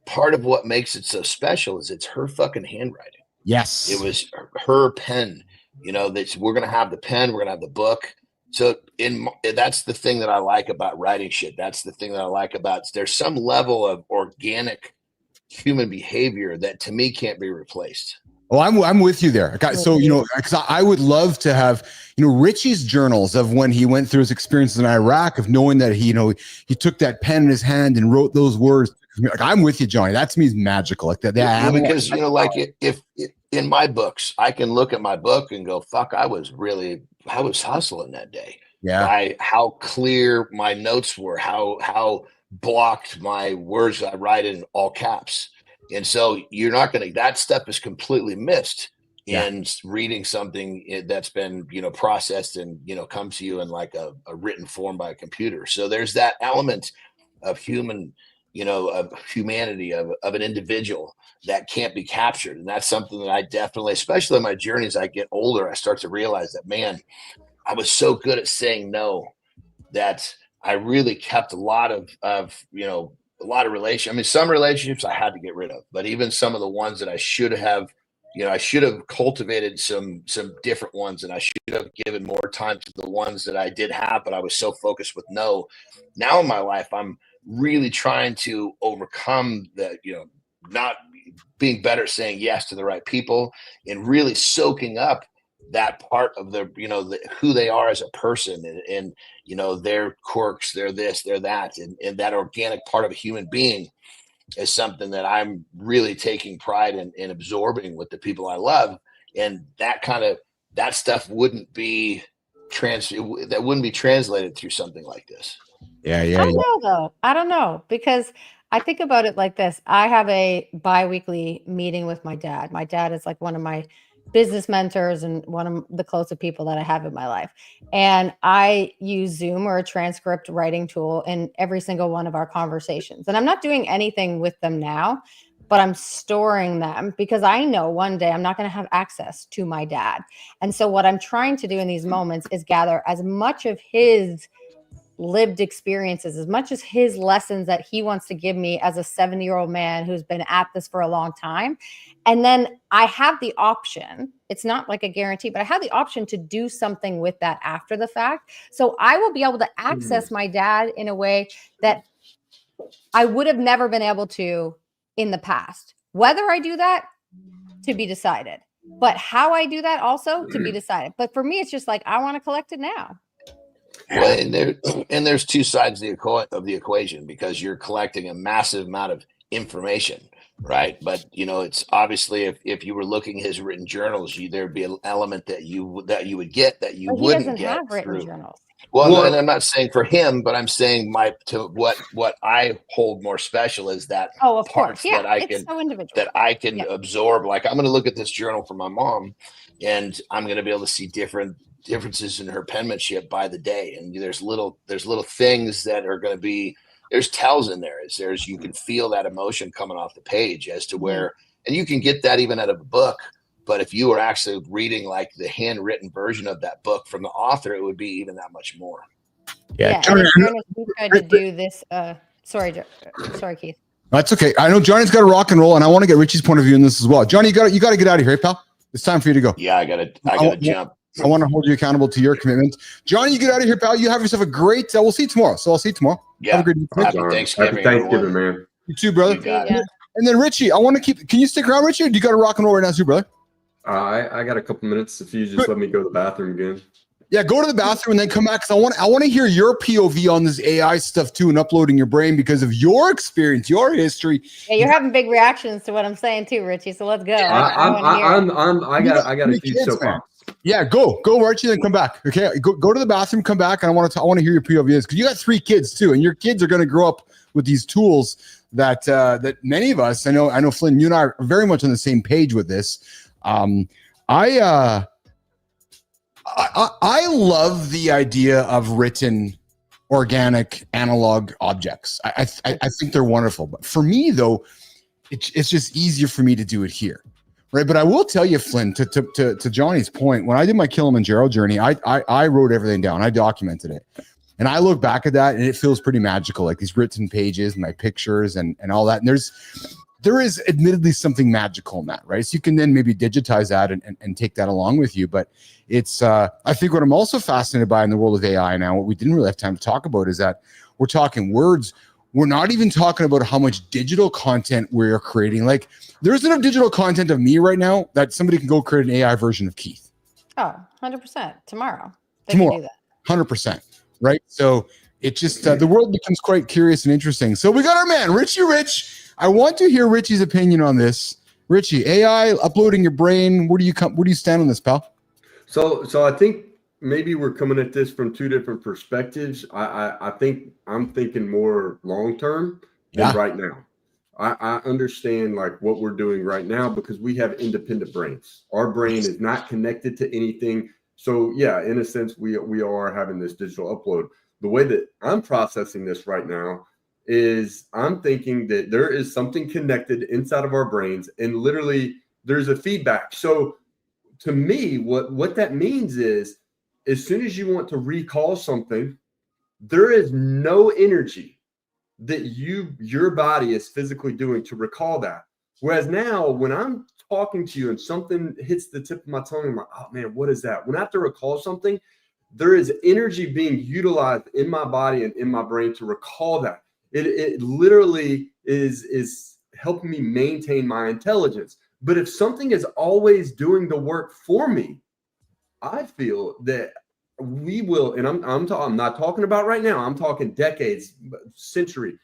part of what makes it so special is it's her fucking handwriting. Yes. It was her pen, that we're going to have the pen, we're going to have the book. So that's the thing that I like about writing shit. That's the thing that I like about, there's some level of organic human behavior that to me can't be replaced. Oh, I'm with you there. So, because I would love to have, Richie's journals of when he went through his experiences in Iraq, of knowing that he took that pen in his hand and wrote those words. Like, I'm with you, Johnny. That to me is magical. Like that. Because if in my books, I can look at my book and go, fuck, I was hustling that day. Yeah. By how clear my notes were, how blocked my words I write in all caps. And so you're not going to, that stuff is completely missed in reading something that's been, processed and, come to you in like a written form by a computer. So there's that element of human, of humanity, of an individual that can't be captured. And that's something that I definitely, especially in my journey as I get older, I start to realize that, man, I was so good at saying no that I really kept a lot of relationships. I mean, some relationships I had to get rid of, but even some of the ones that I should have, I should have cultivated some different ones, and I should have given more time to the ones that I did have, but I was so focused with no. Now in my life, I'm really trying to overcome that, not being better, saying yes to the right people, and really soaking up that part of their, who they are as a person, and their quirks, their this, their that, and that organic part of a human being is something that I'm really taking pride in absorbing with the people I love. And that stuff wouldn't be translated through something like this. I don't know though. I don't know, because I think about it like this. I have a bi-weekly meeting with my dad. My dad is like one of my business mentors and one of the closest people that I have in my life. And I use Zoom or a transcript writing tool in every single one of our conversations. And I'm not doing anything with them now, but I'm storing them because I know one day I'm not going to have access to my dad. And so what I'm trying to do in these moments is gather as much of his lived experiences, as much as his lessons that he wants to give me as a 70-year-old man who's been at this for a long time. And then I have the option, it's not like a guarantee, but I have the option to do something with that after the fact. So I will be able to access my dad in a way that I would have never been able to in the past. Whether I do that, to be decided. But how I do that also to be decided. But for me, it's just like, I want to collect it now. Well, and there's two sides of the equation, because you're collecting a massive amount of information, right? But it's obviously if you were looking at his written journals, there'd be an element that you would get that you wouldn't get have written through journals. Well, and I'm not saying for him, but I'm saying what I hold more special is that of parts course. Yeah, that I it's can so individual. that I can absorb. Like, I'm going to look at this journal for my mom, and I'm going to be able to see differences in her penmanship by the day. And there's little things that are going to be, there's tells in there. You can feel that emotion coming off the page as to where, and you can get that even out of a book. But if you were actually reading like the handwritten version of that book from the author, it would be even that much more. Yeah. And we tried to do this. Sorry, Keith. That's okay. I know Johnny's got to rock and roll, and I want to get Richie's point of view in this as well. Johnny, you got to get out of here, pal. It's time for you to go. Yeah, I gotta jump. I want to hold you accountable to your commitment. Johnny, you get out of here, pal. You have yourself a great. We'll see you tomorrow. So I'll see you tomorrow. Yeah. Have a good Happy Thanksgiving, man. You too, brother. Yeah. And then Richie, I want to keep. Can you stick around, Richie? Or do you got to rock and roll right now, too, brother? I got a couple minutes if you just let me go to the bathroom again. Yeah, go to the bathroom and then come back because I want to hear your POV on this AI stuff too and uploading your brain because of your experience, your history. Yeah, you're having big reactions to what I'm saying too, Richie. So let's go. I got a huge soapbox. Yeah, go, Richie, then come back. Okay, go to the bathroom, come back, and I want to hear your POV because you got 3 kids too, and your kids are going to grow up with these tools that many of us. I know, Flynn, you and I are very much on the same page with this. I love the idea of written, organic, analog objects. I think they're wonderful. But for me, though, it's just easier for me to do it here, right? But I will tell you, Flynn, to Johnny's point, when I did my Kilimanjaro journey, I wrote everything down. I documented it. And I look back at that, and it feels pretty magical, like these written pages, my pictures, and all that. And there is admittedly something magical in that, right? So you can then maybe digitize that and take that along with you. But it's, I think what I'm also fascinated by in the world of AI now, what we didn't really have time to talk about is that we're talking words. We're not even talking about how much digital content we're creating. Like there's enough digital content of me right now that somebody can go create an AI version of Keith. Oh, 100%. Tomorrow. They can do that. 100%. Right. So it just, the world becomes quite curious and interesting. So we got our man, Richie Rich. I want to hear Richie's opinion on this. Richie, AI uploading your brain. Where do you stand on this, pal? So I think maybe we're coming at this from 2 different perspectives. I think I'm thinking more long term than right now. I understand like what we're doing right now because we have independent brains. Our brain is not connected to anything. So yeah, in a sense, we are having this digital upload. The way that I'm processing this right now is I'm thinking that there is something connected inside of our brains and literally there's a feedback. So to me, what that means is as soon as you want to recall something, there is no energy that your body is physically doing to recall that. Whereas now when I'm talking to you and something hits the tip of my tongue, I'm like, oh man, what is that? When I have to recall something, there is energy being utilized in my body and in my brain to recall that. It literally is helping me maintain my intelligence. But if something is always doing the work for me, I feel that we will, and I'm not talking about right now, I'm talking decades, century.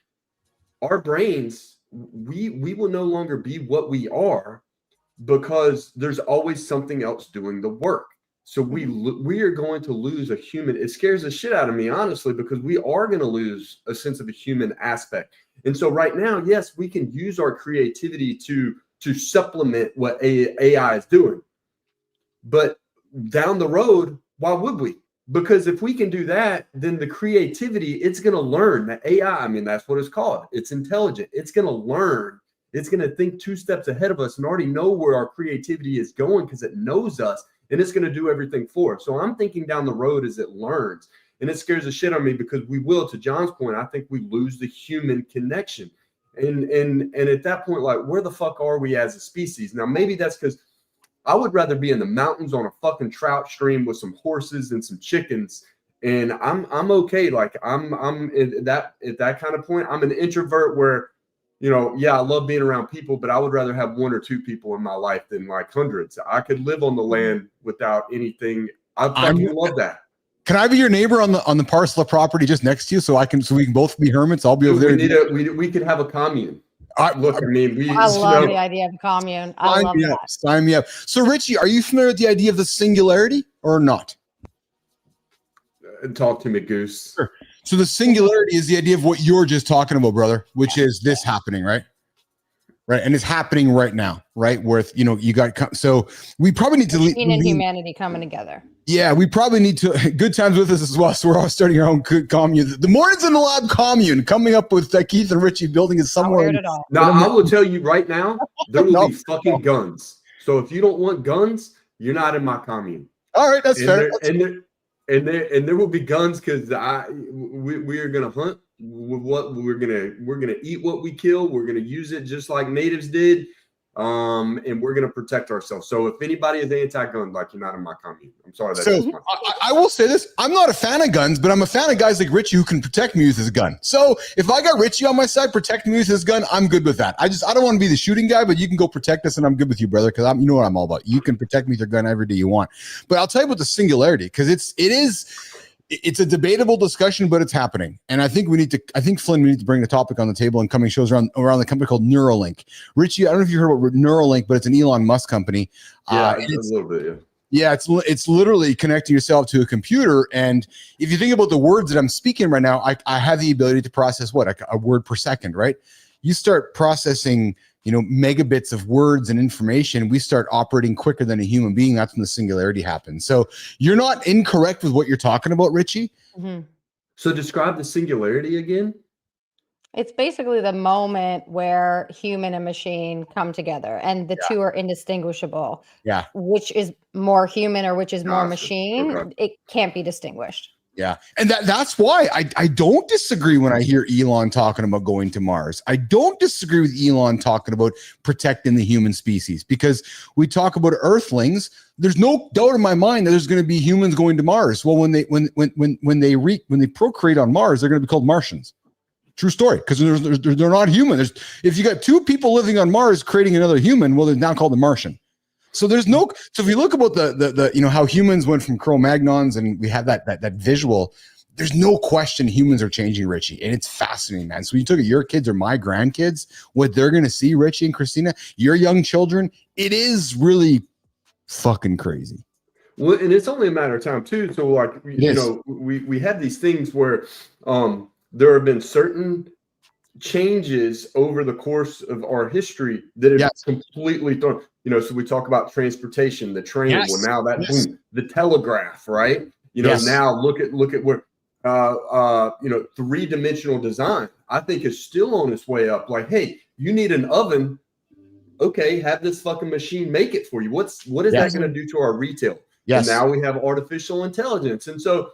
Our brains, we will no longer be what we are because there's always something else doing the work. So we are going to lose a human. It scares the shit out of me, honestly, because we are going to lose a sense of a human aspect. And so right now, yes, we can use our creativity to supplement what AI is doing. But down the road, why would we? Because if we can do that, then the creativity, it's going to learn. The AI, I mean, that's what it's called. It's intelligent. It's going to learn. It's going to think 2 steps ahead of us and already know where our creativity is going because it knows us. And it's going to do everything for us. So I'm thinking down the road as it learns. And it scares the shit out of me because we will, to John's point, I think we lose the human connection. And at that point, like, where the fuck are we as a species? Now, maybe that's because I would rather be in the mountains on a fucking trout stream with some horses and some chickens. And I'm okay. Like I'm at that kind of point. I'm an introvert where, you know, yeah, I love being around people, but I would rather have 1 or 2 people in my life than like hundreds. I could live on the land without anything. I fucking love that. Can I be your neighbor on the parcel of property just next to you so we can both be hermits? I'll be over there. We could have a commune. I love the idea of a commune. I love that. Sign me up. So Richie, are you familiar with the idea of the singularity or not? Talk to me, Goose. Sure. So the singularity is the idea of what you're just talking about, brother, which is this happening, right? Right. And it's happening right now, right? Where, you know, you got, so we probably need to machine and humanity coming together. Yeah, we probably need to, good times with us as well. So we're all starting our own commune. The Mornings in the Lab commune coming up with Keith and Richie building it somewhere. Now, I will tell you right now, there will be fucking guns. So if you don't want guns, you're not in my commune. All right, that's fair. And there will be guns because we are gonna hunt what we're gonna eat what we kill. We're gonna use it just like natives did. And we're going to protect ourselves. So if anybody is anti-gun, like, you're not in my commune. I'm sorry. That's So I will say this. I'm not a fan of guns, but I'm a fan of guys like Richie who can protect me with his gun. So if I got Richie on my side protecting me with his gun, I'm good with that. I don't want to be the shooting guy, but you can go protect us and I'm good with you, brother, because you know what I'm all about. You can protect me with your gun every day you want. But I'll tell you about the singularity, because it's a debatable discussion, but it's happening. And I think Flynn, we need to bring the topic on the table in coming shows around the company called Neuralink. Richie, I don't know if you heard about Neuralink, but it's an Elon Musk company. Yeah, a little bit, yeah. It's literally connecting yourself to a computer. And if you think about the words that I'm speaking right now, I have the ability to process a word per second, right? You start processing, megabits of words and information, we start operating quicker than a human being. That's when the singularity happens. So you're not incorrect with what you're talking about, Richie. Mm-hmm. So describe the singularity again. It's basically the moment where human and machine come together and the two are indistinguishable. Yeah. Which is more human or which is more machine. Okay. It can't be distinguished. Yeah. And that's why I don't disagree when I hear Elon talking about going to Mars. I don't disagree with Elon talking about protecting the human species, because we talk about Earthlings. There's no doubt in my mind that there's going to be humans going to Mars. Well, when they procreate on Mars, they're going to be called Martians. True story, because they're not human. If you got two people living on Mars creating another human, well, they're now called a Martian. So so if you look about the how humans went from Cro-Magnons and we have that visual, there's no question humans are changing, Richie, and it's fascinating, man. So when you took your kids or my grandkids, what they're going to see, Richie and Kristina, your young children, it is really fucking crazy. Well, and it's only a matter of time too. So like, we have these things where there have been certain changes over the course of our history that have completely thrown, so we talk about transportation, the train, well, now that boom, the telegraph, right? Now look at where three-dimensional design, I think, is still on its way up. Like, hey, you need an oven, okay, have this fucking machine make it for you. What is that going to do to our retail? And now we have artificial intelligence. And so,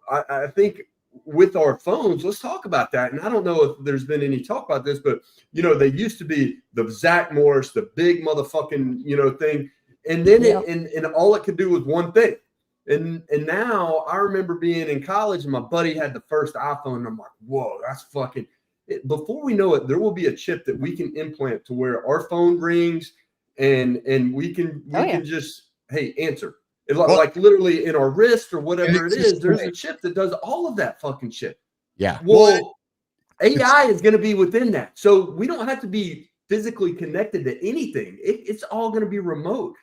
I think with our phones, let's talk about that. And I don't know if there's been any talk about this, but they used to be the Zach Morris, the big motherfucking thing, and then and all it could do was one thing. And now I remember being in college and my buddy had the first iPhone, and I'm like, whoa, that's fucking. Before we know it, there will be a chip that we can implant to where our phone rings and we can just answer. Like literally in our wrist or whatever it is, there's a chip that does all of that fucking shit. Yeah. Well, AI is going to be within that. So we don't have to be physically connected to anything. It's all going to be remote.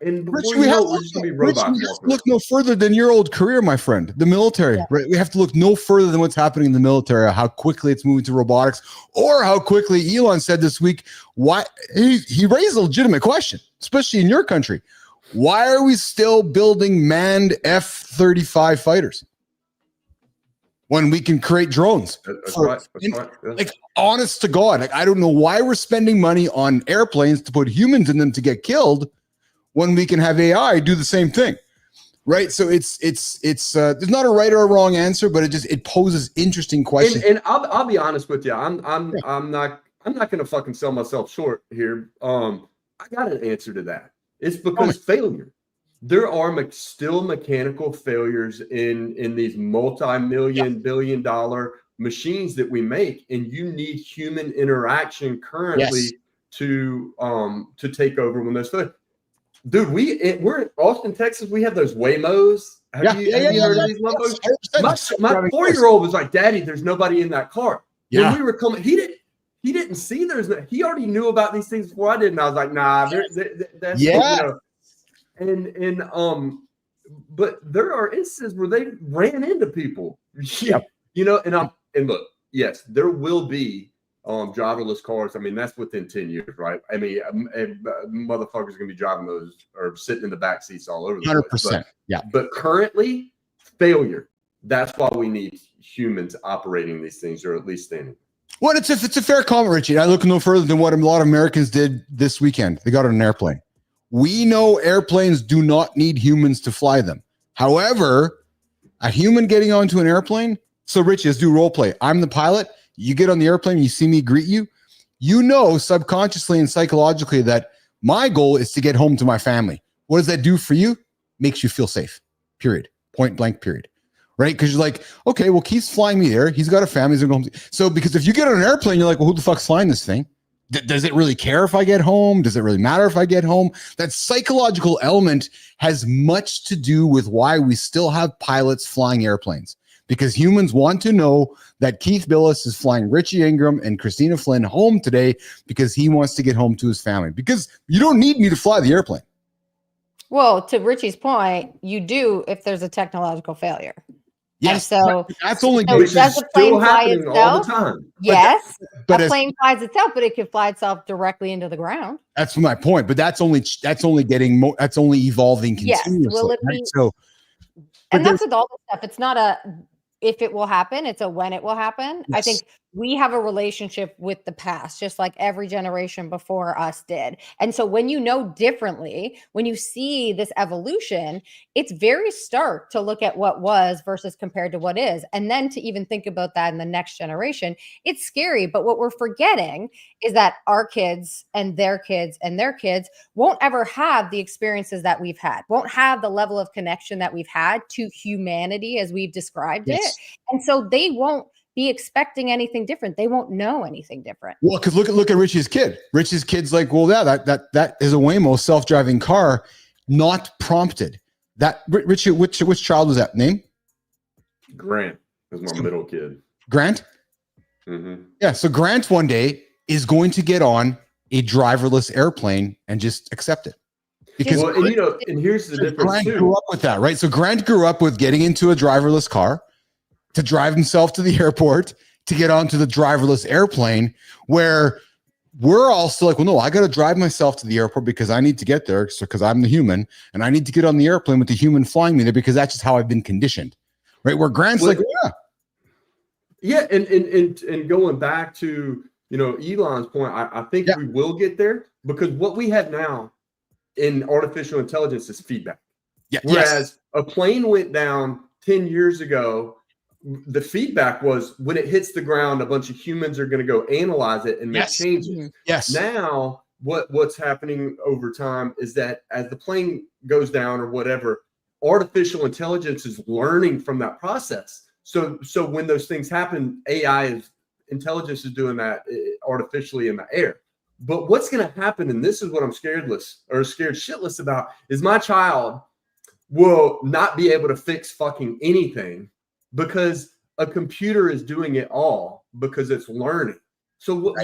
And before we're just going to be robots. We have to look no further than your old career, my friend, the military, right? We have to look no further than what's happening in the military, how quickly it's moving to robotics, or how quickly Elon said this week, why he raised a legitimate question, especially in your country. Why are we still building manned F-35 fighters when we can create drones? That's right. Yeah. Like, honest to God, like, I don't know why we're spending money on airplanes to put humans in them to get killed when we can have AI do the same thing, right? So it's there's not a right or a wrong answer, but it poses interesting questions. And I'll be honest with you, I'm not going to fucking sell myself short here. I got an answer to that. It's because failure. There are still mechanical failures in these multi-million, billion-dollar machines that we make, and you need human interaction currently to take over when those fail. Dude, we're in Austin, Texas. We have those Waymos. Have you heard of these motherfuckers? My 4-year-old was like, "Daddy, there's nobody in that car." When we were coming, he didn't see he already knew about these things before I did, and I was like, "Nah, that's but there are instances where they ran into people, and look, yes, there will be driverless cars. I mean, that's within 10 years, right? I mean, motherfuckers gonna be driving those or sitting in the back seats all over the 100%. place. But currently, failure. That's why we need humans operating these things, or at least standing. Well, it's a fair comment, Richie. I look no further than what a lot of Americans did this weekend. They got on an airplane. We know airplanes do not need humans to fly them. However, a human getting onto an airplane, So Richie, let's do role play. I'm the pilot. You get on the airplane, you see me greet you. You know subconsciously and psychologically that my goal is to get home to my family. What does that do for you? Makes you feel safe. Period. Point blank, period. Right? Because you're like, okay, well, Keith's flying me there. He's got a family. He's going to go home. So because if you get on an airplane, you're like, well, who the fuck's flying this thing? Does it really care if I get home? Does it really matter if I get home? That psychological element has much to do with why we still have pilots flying airplanes. Because humans want to know that Keith Bilous is flying Richie Ingram and Kristina Flynn home today because he wants to get home to his family. Because you don't need me to fly the airplane. Well, to Richie's point, you do if there's a technological failure. Yes, and so that's only so does the plane fly itself? All the time. Yes, but a plane flies itself, but it can fly itself directly into the ground. That's my point. But that's only getting that's only evolving continuously. Yes, will it be? Right? So, and that's with all the stuff. It's not a if it will happen, it's a when it will happen. Yes. I think we have a relationship with the past, just like every generation before us did. And so when you know differently, when you see this evolution, it's very stark to look at what was versus compared to what is. And then to even think about that in the next generation, it's scary. But what we're forgetting is that our kids and their kids and their kids won't ever have the experiences that we've had, won't have the level of connection that we've had to humanity as we've described it. And so they won't be expecting anything different. They won't know anything different. Well, because look at Richie's kid. Richie's kid's like, well, yeah, that is a Waymo self-driving car, not prompted. That Richie, which child was that? Name? Grant is my middle kid. Grant? Mm-hmm. Yeah. So Grant one day is going to get on a driverless airplane and just accept it. Because and here's the difference. Grant grew up with that, right? So Grant grew up with getting into a driverless car to drive himself to the airport, to get onto the driverless airplane, where we're all still like, well, no, I got to drive myself to the airport because I need to get there because I'm the human and I need to get on the airplane with the human flying me there because that's just how I've been conditioned, right? Where Grant's yeah. And going back to, Elon's point, I think we will get there because what we have now in artificial intelligence is feedback. Yeah. Whereas a plane went down 10 years ago, the feedback was when it hits the ground, a bunch of humans are going to go analyze it and make changes. Yes. Now, what's happening over time is that as the plane goes down or whatever, artificial intelligence is learning from that process. So when those things happen, intelligence is doing that artificially in the air. But what's going to happen, and this is what I'm scared shitless about, is my child will not be able to fix fucking anything because a computer is doing it all because it's learning. So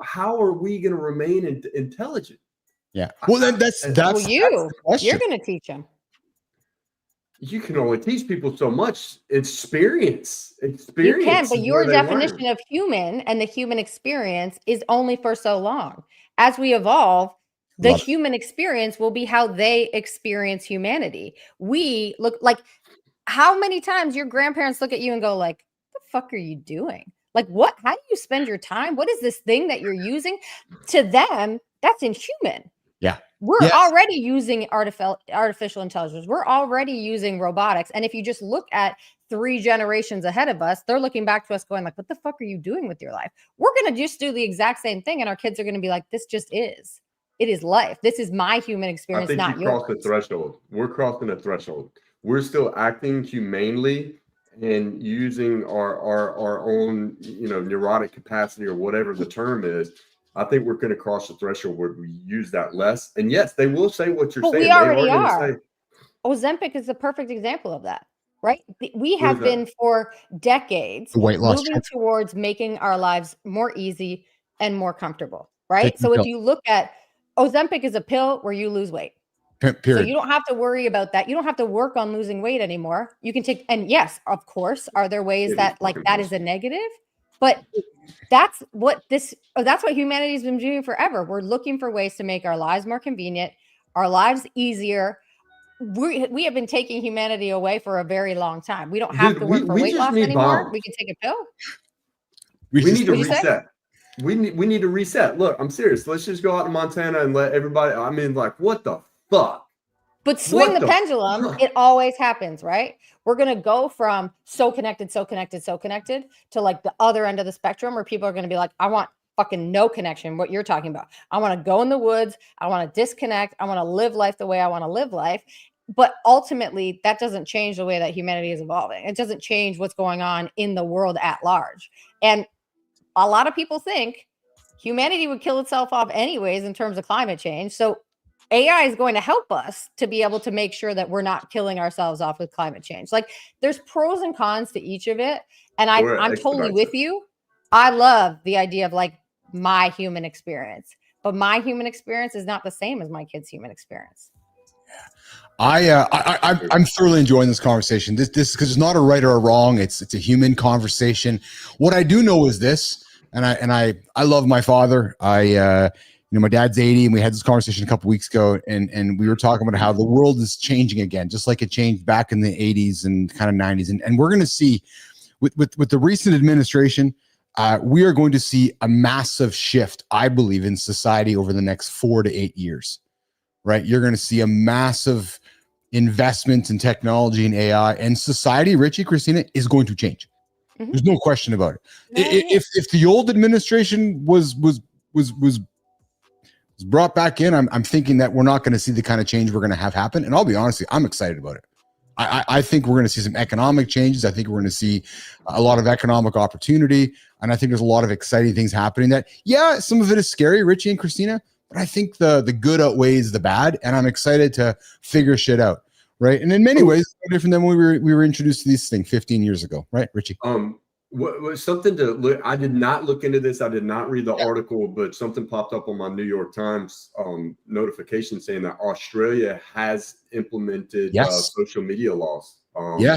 how are we going to remain intelligent? Yeah. Well, that's you're going to teach them. You can only teach people so much. Experience. You can, but your definition of human and the human experience is only for so long. As we evolve, the human experience will be how they experience humanity. We look like how many times your grandparents look at you and go like, "The fuck are you doing? Like what? How do you spend your time? What is this thing that you're using?" To them, that's inhuman. Yeah. We're already using artificial intelligence. We're already using robotics. And if you just look at 3 generations ahead of us, they're looking back to us going like, what the fuck are you doing with your life? We're going to just do the exact same thing. And our kids are going to be like, this just is. It is life. This is my human experience, not yours. Crossed the threshold. We're crossing the threshold. We're still acting humanely and using our own, neurotic capacity or whatever the term is. I think we're going to cross the threshold where we use that less. And yes, they will say what you're saying. We already are. Ozempic is the perfect example of that, right? We have been for decades moving towards making our lives more easy and more comfortable, right? So if you look at Ozempic is a pill where you lose weight. Period. So you don't have to worry about that. You don't have to work on losing weight anymore. You can take, and yes, of course, are there ways that like that is a negative? But that's what humanity's been doing forever. We're looking for ways to make our lives more convenient, our lives easier. We have been taking humanity away for a very long time. We don't have to work for weight loss anymore. Bombs. We can take a pill. We need to reset. We need to reset. Look, I'm serious. Let's just go out to Montana and let everybody. I mean, like, what the fuck? But swing the pendulum, it always happens, right? We're going to go from so connected to like the other end of the spectrum where people are going to be like, I want fucking no connection, what you're talking about. I want to go in the woods. I want to disconnect. I want to live life the way I want to live life. But ultimately, that doesn't change the way that humanity is evolving. It doesn't change what's going on in the world at large. And a lot of people think humanity would kill itself off anyways in terms of climate change. So AI is going to help us to be able to make sure that we're not killing ourselves off with climate change. Like there's pros and cons to each of it. And I'm totally with you. I love the idea of like my human experience, but my human experience is not the same as my kid's human experience. I'm thoroughly enjoying this conversation. This because it's not a right or a wrong. It's a human conversation. What I do know is this, and I love my father. My dad's 80, and we had this conversation a couple weeks ago, and we were talking about how the world is changing again, just like it changed back in the 80s and kind of 90s. And we're going to see with the recent administration, we are going to see a massive shift, I believe, in society over the next 4 to 8 years. Right? You're going to see a massive investment in technology and AI, and society, Richie, Kristina, is going to change. Mm-hmm. There's no question about it. If the old administration was brought back in, I'm thinking that we're not going to see the kind of change we're going to have happen. And I'll be honest with you, I'm excited about it. I think we're going to see some economic changes. I think we're going to see a lot of economic opportunity. And I think there's a lot of exciting things happening that, yeah, some of it is scary, Richie and Kristina, but I think the good outweighs the bad. And I'm excited to figure shit out. Right. And in many ways, it's no different than when we were introduced to these things 15 years ago. Right, Richie? What was something to look? I did not look into this. I did not read the article, but something popped up on my New York Times notification saying that Australia has implemented social media laws.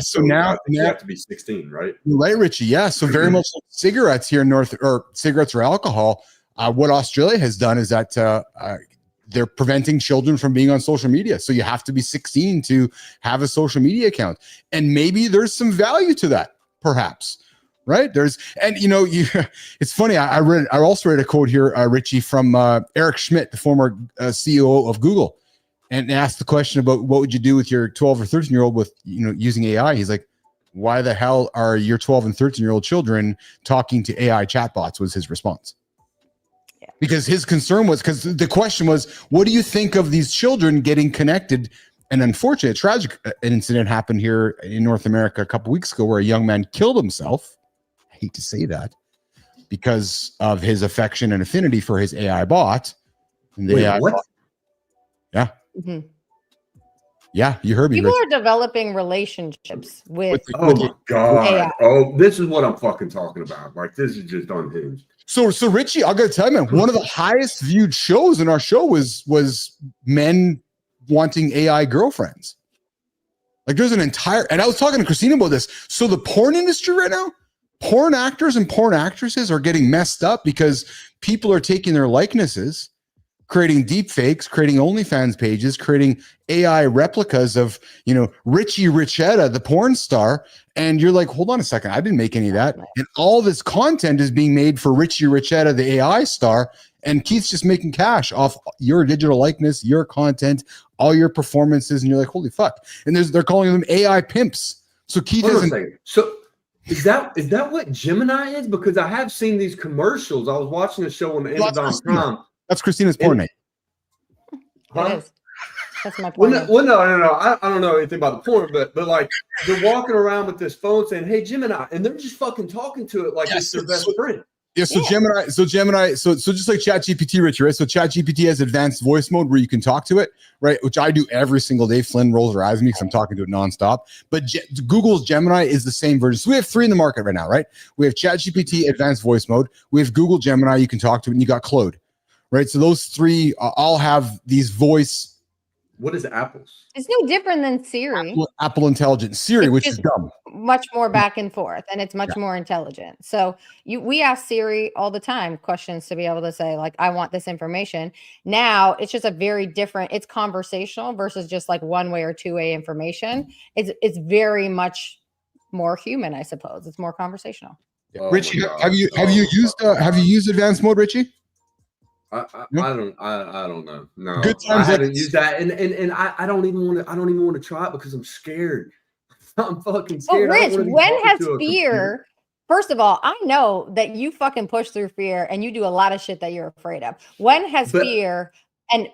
So now you have to be 16, right? Right, Richie. Yeah. So very much like cigarettes here in cigarettes or alcohol. What Australia has done is that they're preventing children from being on social media. So you have to be 16 to have a social media account. And maybe there's some value to that, perhaps. Right. It's funny. I also read a quote here, Richie, from Eric Schmidt, the former CEO of Google, and asked the question about what would you do with your 12 or 13-year-old with, using AI. He's like, why the hell are your 12 and 13-year-old children talking to AI chatbots, was his response. Yeah. Because his concern was, because the question was, what do you think of these children getting connected? And unfortunately, a tragic incident happened here in North America a couple weeks ago where a young man killed himself. I hate to say that, because of his affection and affinity for his AI bot. And the AI what? Bot, yeah. Mm-hmm. Yeah, you heard me. People are developing relationships with oh my God. AI. Oh, this is what I'm fucking talking about. Like, this is just unhinged. So Richie, I gotta tell you, man, one of the highest viewed shows in our show was men wanting AI girlfriends. Like, there's an entire, and I was talking to Kristina about this. So the porn industry right now, porn actors and porn actresses are getting messed up because people are taking their likenesses, creating deep fakes, creating OnlyFans pages, creating AI replicas of, Richie Richetta, the porn star. And you're like, hold on a second, I didn't make any of that. And all this content is being made for Richie Richetta, the AI star. And Keith's just making cash off your digital likeness, your content, all your performances. And you're like, holy fuck. And they're calling them AI pimps. So Keith isn't. So is that what Gemini is? Because I have seen these commercials. I was watching a show on Amazon Prime. That's Kristina's porn name. It is. That's my porn name. Well, no. I don't know anything about the porn, but like they're walking around with this phone saying, "Hey, Gemini," and they're just fucking talking to it like it's their best friend. Yeah, so Gemini, so just like ChatGPT, Richie, right? So ChatGPT has advanced voice mode where you can talk to it, right? Which I do every single day. Flynn rolls her eyes at me because I'm talking to it nonstop. But Google's Gemini is the same version. So we have 3 in the market right now, right? We have ChatGPT advanced voice mode. We have Google Gemini, you can talk to it, and you got Claude, right? So those 3 all have these voice. What is Apple's? It's no different than Siri. Apple Intelligent Siri, it's which is dumb. Much more back and forth, and it's much more intelligent. So we ask Siri all the time questions to be able to say, like, I want this information. Now it's just a very different, it's conversational versus just like one way or two way information. It's very much more human, I suppose. It's more conversational. Richie, have you used advanced mode, Richie? I don't know. No, Good I times haven't used that, and I don't even want to try it because I'm scared. I'm fucking But scared. I don't Rich, want to be when talking has to a fear? computer. First of all, I know that you fucking push through fear and you do a lot of shit that you're afraid of. When has fear and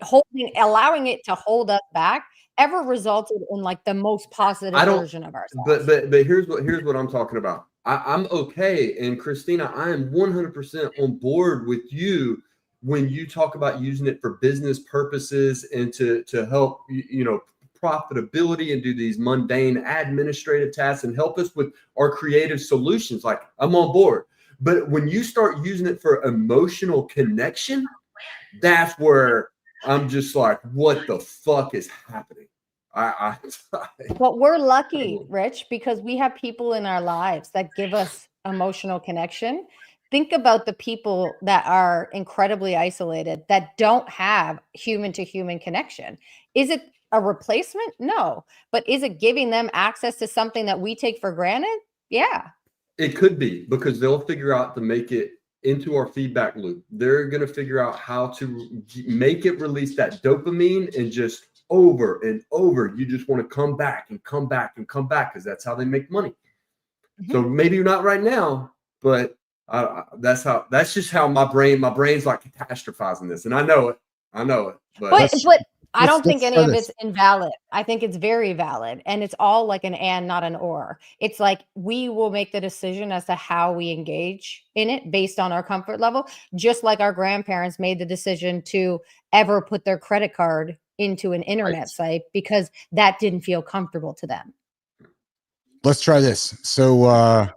allowing it to hold us back ever resulted in like the most positive version of ourselves? But here's what I'm talking about. I'm okay, and Kristina, I am 100% on board with you when you talk about using it for business purposes and to help profitability and do these mundane administrative tasks and help us with our creative solutions. Like, I'm on board. But when you start using it for emotional connection, that's where I'm just like, what the fuck is happening? But we're lucky, Rich, because we have people in our lives that give us emotional connection. Think about the people that are incredibly isolated, that don't have human to human connection. Is it a replacement? No. But is it giving them access to something that we take for granted? Yeah. It could be, because they'll figure out to make it into our feedback loop. They're going to figure out how to make it release that dopamine, and just over and over, you just want to come back and come back and come back, because that's how they make money. Mm-hmm. So maybe not right now, but that's just how my brain's like catastrophizing this, and I know it. But I don't think any of it's invalid. I think it's very valid, and it's all like an and, not an or. It's like we will make the decision as to how we engage in it based on our comfort level, just like our grandparents made the decision to ever put their credit card into an internet site because that didn't feel comfortable to them. Let's try this. So I'm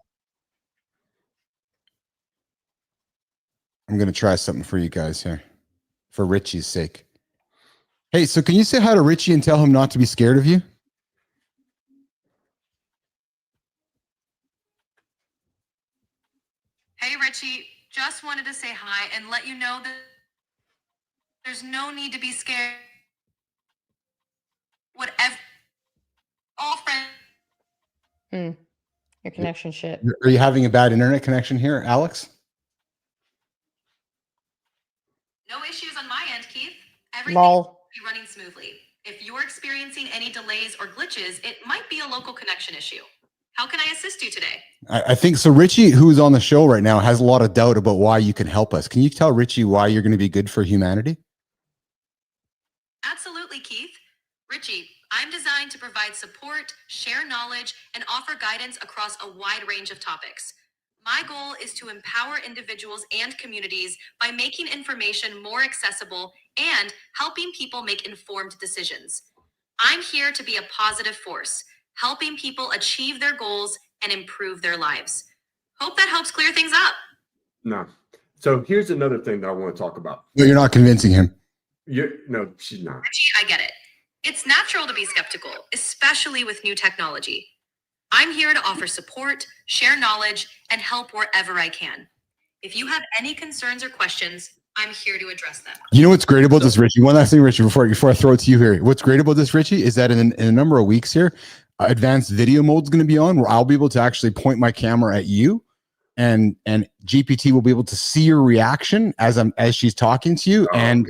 going to try something for you guys here, for Richie's sake. Hey, so can you say hi to Richie and tell him not to be scared of you? Hey, Richie, just wanted to say hi and let you know that there's no need to be scared. Whatever, all friends. Your connection shit. Are you having a bad internet connection here, Alex? No issues on my end, Keith. Everything will be running smoothly. If you're experiencing any delays or glitches, it might be a local connection issue. How can I assist you today? I think so. Richie, who's on the show right now, has a lot of doubt about why you can help us. Can you tell Richie why you're going to be good for humanity? Absolutely, Keith. Richie, I'm designed to provide support, share knowledge, and offer guidance across a wide range of topics. My goal is to empower individuals and communities by making information more accessible and helping people make informed decisions. I'm here to be a positive force, helping people achieve their goals and improve their lives. Hope that helps clear things up. No. So here's another thing that I want to talk about. No, you're not convincing him. No, she's not. Richie, I get it. It's natural to be skeptical, especially with new technology. I'm here to offer support, share knowledge, and help wherever I can. If you have any concerns or questions, I'm here to address them. You know what's great about this, Richie? One last thing, Richie, before I throw it to you here. What's great about this, Richie, is that in a number of weeks here, advanced video mode is going to be on, where I'll be able to actually point my camera at you, and GPT will be able to see your reaction as she's talking to you. Oh,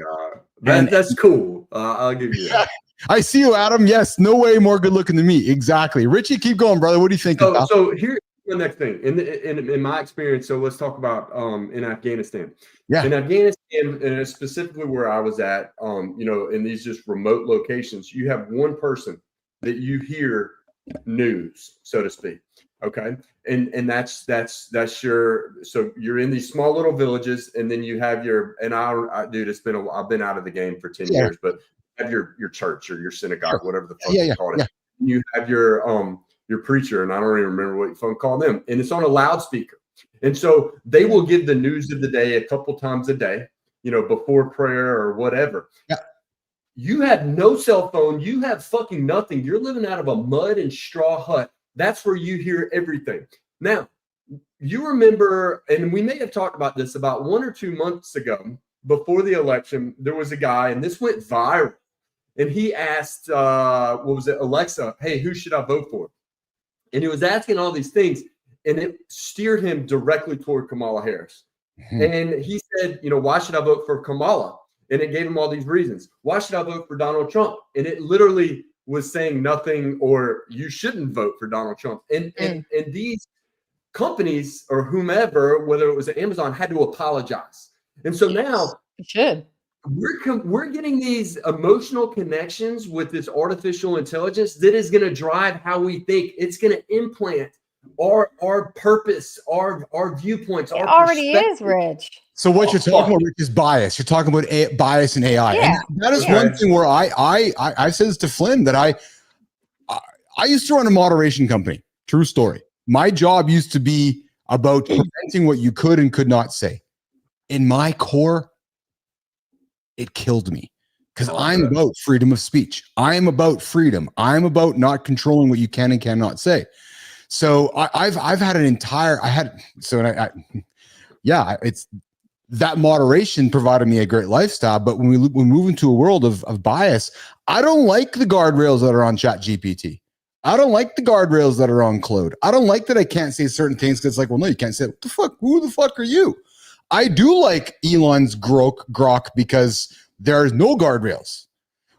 God. That's cool. I'll give you that. I see you, Adam. Yes, no way more good looking than me. Exactly. Richie, keep going, brother. What do you think? So here's the next thing. In my experience, so let's talk about in Afghanistan. Yeah. In Afghanistan, and specifically where I was at, in these just remote locations, you have one person that you hear news, so to speak. Okay. And that's your, so you're in these small little villages, and then you have I've been out of the game for 10 years, but have your church or your synagogue, whatever the fuck you call it. You have your preacher, and I don't even remember what you call them, and it's on a loudspeaker. And so they will give the news of the day a couple times a day, before prayer or whatever. Yeah. You have no cell phone, you have fucking nothing. You're living out of a mud and straw hut. That's where you hear everything. Now, you remember, and we may have talked about this about 1 or 2 months ago, before the election, there was a guy, and this went viral. And he asked, Alexa, hey, who should I vote for? And he was asking all these things, and it steered him directly toward Kamala Harris. And he said, why should I vote for Kamala? And it gave him all these reasons. Why should I vote for Donald Trump? And it literally was saying nothing, or you shouldn't vote for Donald Trump. And these companies or whomever, whether it was Amazon, had to apologize. And so now it should. We're getting these emotional connections with this artificial intelligence that is going to drive how we think. It's going to implant our purpose, our viewpoints. It already is, Rich. So what you're talking about, Rich, is bias. You're talking about bias in AI. Yeah. And that is one thing where I said this to Flynn, that I used to run a moderation company. True story. My job used to be about preventing what you could and could not say. In my core, it killed me, because I'm about freedom of speech. I'm about freedom. I'm about not controlling what you can and cannot say. So I've had it's that moderation provided me a great lifestyle. But when we move into a world of bias, I don't like the guardrails that are on ChatGPT. I don't like the guardrails that are on Claude. I don't like that I can't say certain things, because it's like, well, no, you can't say it. What the fuck? Who the fuck are you? I do like Elon's Grok because there's no guardrails,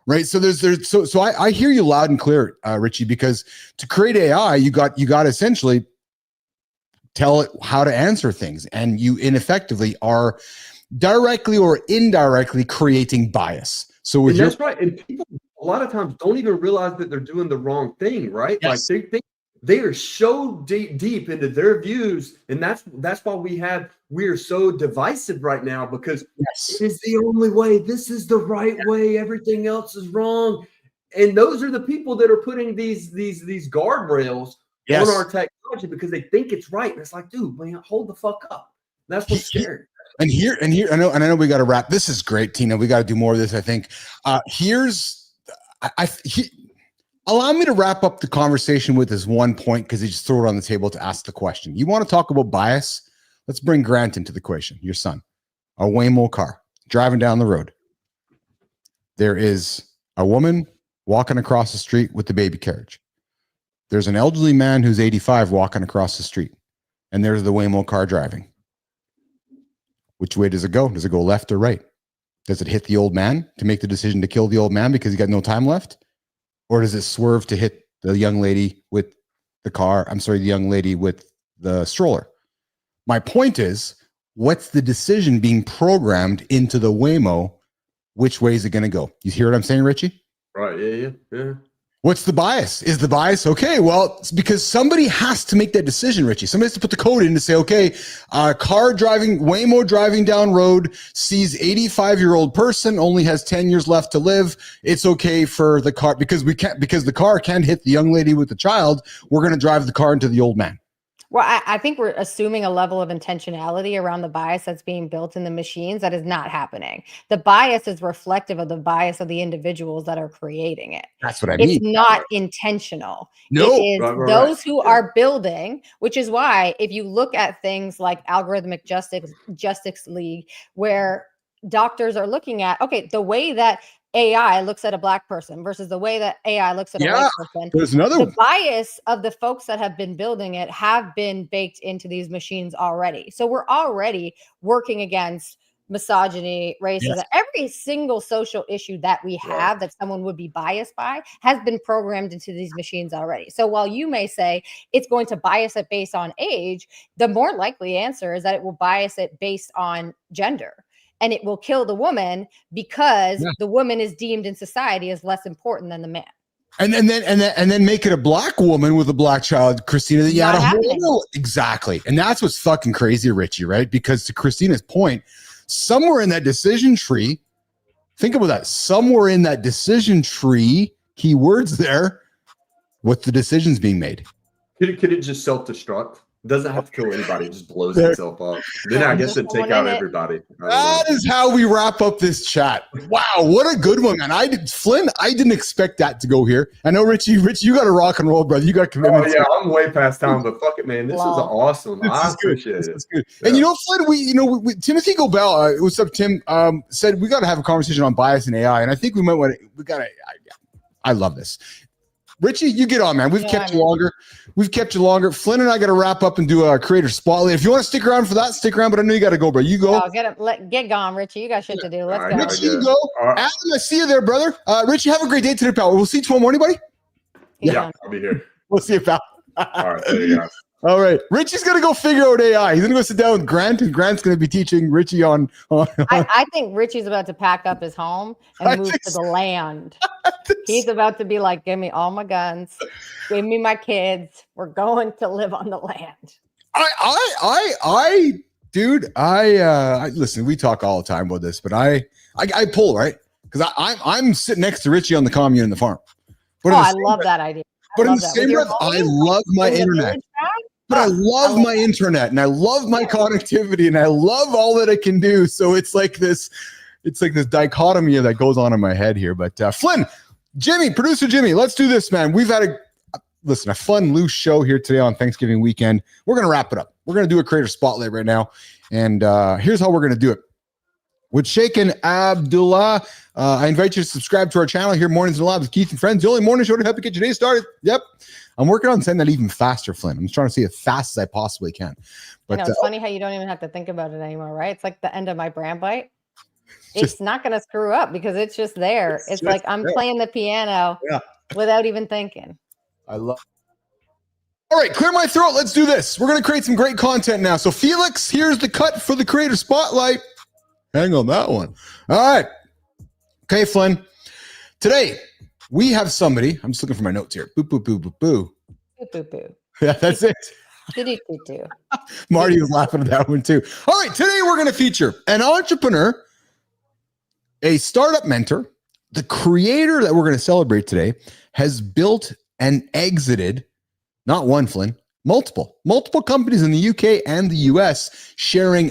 right? So so I hear you loud and clear, Richie, because to create AI, you got to essentially tell it how to answer things, and you ineffectively are directly or indirectly creating bias. So that's right. And people a lot of times don't even realize that they're doing the wrong thing, right? Yes. Like they are so deep into their views, and that's why we are so divisive right now, because it is the only way. This is the right way. Everything else is wrong. And those are the people that are putting these guardrails on our technology because they think it's right. And it's like, dude, man, hold the fuck up. That's what's scary. And here, I know we got to wrap. This is great, Tina. We got to do more of this, I think. Allow me to wrap up the conversation with this one point, because he just threw it on the table to ask the question. You want to talk about bias? Let's bring Grant into the equation, your son. A Waymo car, driving down the road. There is a woman walking across the street with the baby carriage. There's an elderly man who's 85 walking across the street. And there's the Waymo car driving. Which way does it go? Does it go left or right? Does it hit the old man to make the decision to kill the old man because he got no time left? Or does it swerve to hit the young lady with the young lady with the stroller? My point is, what's the decision being programmed into the Waymo? Which way is it going to go? You hear what I'm saying, Richie? Right. Yeah. What's the bias? Is the bias, okay, well, it's because somebody has to make that decision, Richie. Somebody has to put the code in to say, okay, Waymo driving down road, sees 85-year-old person, only has 10 years left to live. It's okay for the car, because the car can't hit the young lady with the child. We're going to drive the car into the old man. Well, I think we're assuming a level of intentionality around the bias that's being built in the machines that is not happening. The bias is reflective of the bias of the individuals that are creating it. That's what I mean. It's not intentional. No. It is those who are building, which is why if you look at things like algorithmic justice league, where doctors are looking at, okay, the way that AI looks at a black person versus the way that AI looks at a white person. There's another the bias of the folks that have been building it have been baked into these machines already. So we're already working against misogyny, racism, every single social issue that we have that someone would be biased by has been programmed into these machines already. So while you may say it's going to bias it based on age, the more likely answer is that it will bias it based on gender. And it will kill the woman because the woman is deemed in society as less important than the man. And then make it a black woman with a black child, Kristina. That you had a whole exactly. And that's what's fucking crazy, Richie, right? Because to Kristina's point, somewhere in that decision tree, think about that. Somewhere in that decision tree, keywords there, what's the decisions being made? Could it just self-destruct? It doesn't have to kill anybody. It just blows itself up. Then I guess it'd take out everybody. That is how we wrap up this chat. Wow, what a good one, man. I didn't expect that to go here. I know, Richie, you got to rock and roll, brother. You got commitment. Oh, yeah, I'm way past time, but fuck it, man. This is awesome. I appreciate it. Good. And you know, Flynn, Timothy Gobel, what's up, Tim, said we got to have a conversation on bias and AI. And I think we might want to, I love this. Richie, you get on, man. We've kept you longer. Flynn and I got to wrap up and do a creator spotlight. If you want to stick around for that, stick around. But I know you got to go, bro. You go. Get gone, Richie. You got shit to do. Let's go. Richie, you go. Adam, I see you there, brother. Richie, have a great day today, pal. We'll see you tomorrow morning, buddy. Yeah, I'll be here. We'll see you, pal. All right, there you go. All right. Richie's going to go figure out AI. He's going to go sit down with Grant, and Grant's going to be teaching Richie on. I think Richie's about to pack up his home and move to the land. He's about to be like, give me all my guns. Give me my kids. We're going to live on the land. Dude, listen, we talk all the time about this, but I pull, right? Because I'm sitting next to Richie on the commune in the farm. But I love that idea. But in the same breath, I love my internet. But I love my internet and I love my connectivity and I love all that it can do. So it's like this dichotomy that goes on in my head here. But Flynn, Jimmy, producer Jimmy, let's do this, man. We've had a fun, loose show here today on Thanksgiving weekend. We're going to wrap it up. We're going to do a creator spotlight right now. And here's how we're going to do it. With Sheikh and Abdullah, I invite you to subscribe to our channel here, Mornings in the Lab with Keith and Friends. The only morning show to help you get your day started. Yep. I'm working on saying that even faster, Flynn. I'm just trying to see as fast as I possibly can. But it's funny how you don't even have to think about it anymore, right? It's like the end of my brand bite. It's not going to screw up because it's just there. It's like I'm playing the piano without even thinking. I love it. All right, clear my throat. Let's do this. We're going to create some great content now. So Felix, here's the cut for the creator spotlight. Hang on that one. All right. Okay, Flynn. Today, we have somebody. I'm just looking for my notes here. Boo, boo, boo, boo, boo. Boo, boo, boo. Yeah, that's it. Marty was laughing at that one too. All right, today we're going to feature an entrepreneur, a startup mentor. The creator that we're going to celebrate today has built and exited, not one, Flynn, multiple companies in the UK and the US, sharing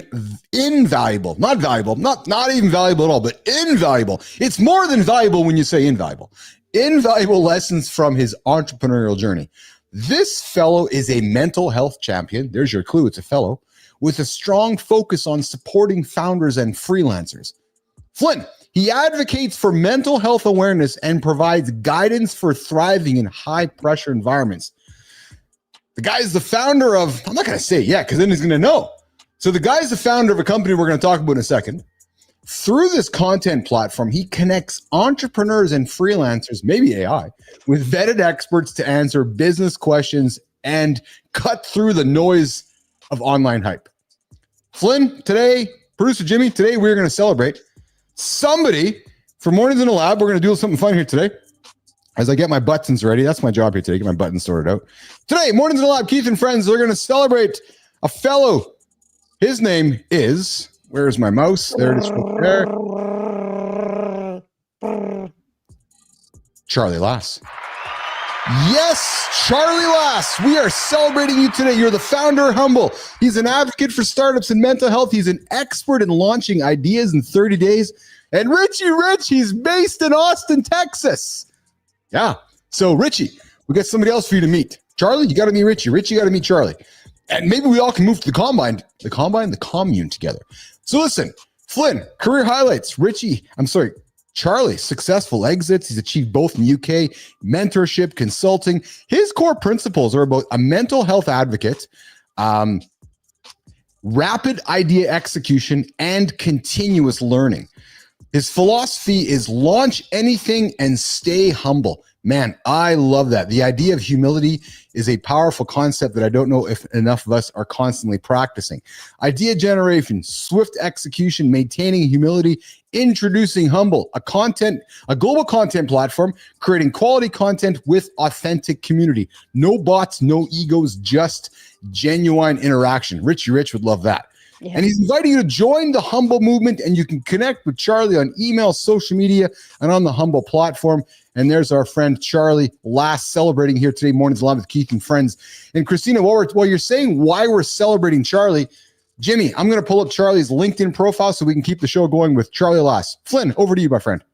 invaluable, not valuable, not even valuable at all, but invaluable. It's more than valuable when you say invaluable lessons from his entrepreneurial journey. This fellow is a mental health champion. There's your clue. It's a fellow with a strong focus on supporting founders and freelancers. Flynn, he advocates for mental health awareness and provides guidance for thriving in high pressure environments. The guy is the founder of, I'm not going to say yet because then he's going to know. So the guy is the founder of a company we're going to talk about in a second. Through this content platform, he connects entrepreneurs and freelancers, maybe AI, with vetted experts to answer business questions and cut through the noise of online hype. Flynn, today, producer Jimmy, today we're going to celebrate somebody for Mornings in the Lab. We're going to do something fun here today. As I get my buttons ready, that's my job here today, get my buttons sorted out. Today, Mornings in the Lab, Keith and Friends, they're going to celebrate a fellow. His name is, where's my mouse? There it is right there. Charlie Lass. Yes, Charlie Lass. We are celebrating you today. You're the founder of Humble. He's an advocate for startups and mental health. He's an expert in launching ideas in 30 days. And Richie Rich, he's based in Austin, Texas. Yeah. So, Richie, we got somebody else for you to meet. Charlie, you got to meet Richie. Richie, you got to meet Charlie. And maybe we all can move to the commune together. So, listen, Flynn, career highlights. Charlie, successful exits. He's achieved both in the UK, mentorship, consulting. His core principles are about a mental health advocate, rapid idea execution, and continuous learning. His philosophy is launch anything and stay humble. Man, I love that. The idea of humility is a powerful concept that I don't know if enough of us are constantly practicing. Idea generation, swift execution, maintaining humility, introducing Humble, a global content platform, creating quality content with authentic community. No bots, no egos, just genuine interaction. Richie Rich would love that. Yeah. And he's inviting you to join the Humble movement, and you can connect with Charlie on email, social media, and on the Humble platform. And there's our friend Charlie Lass celebrating here today, Mornings Live with Keith and Friends. And Kristina, while you're saying why we're celebrating Charlie, Jimmy, I'm going to pull up Charlie's LinkedIn profile so we can keep the show going with Charlie Lass. Flynn, over to you, my friend.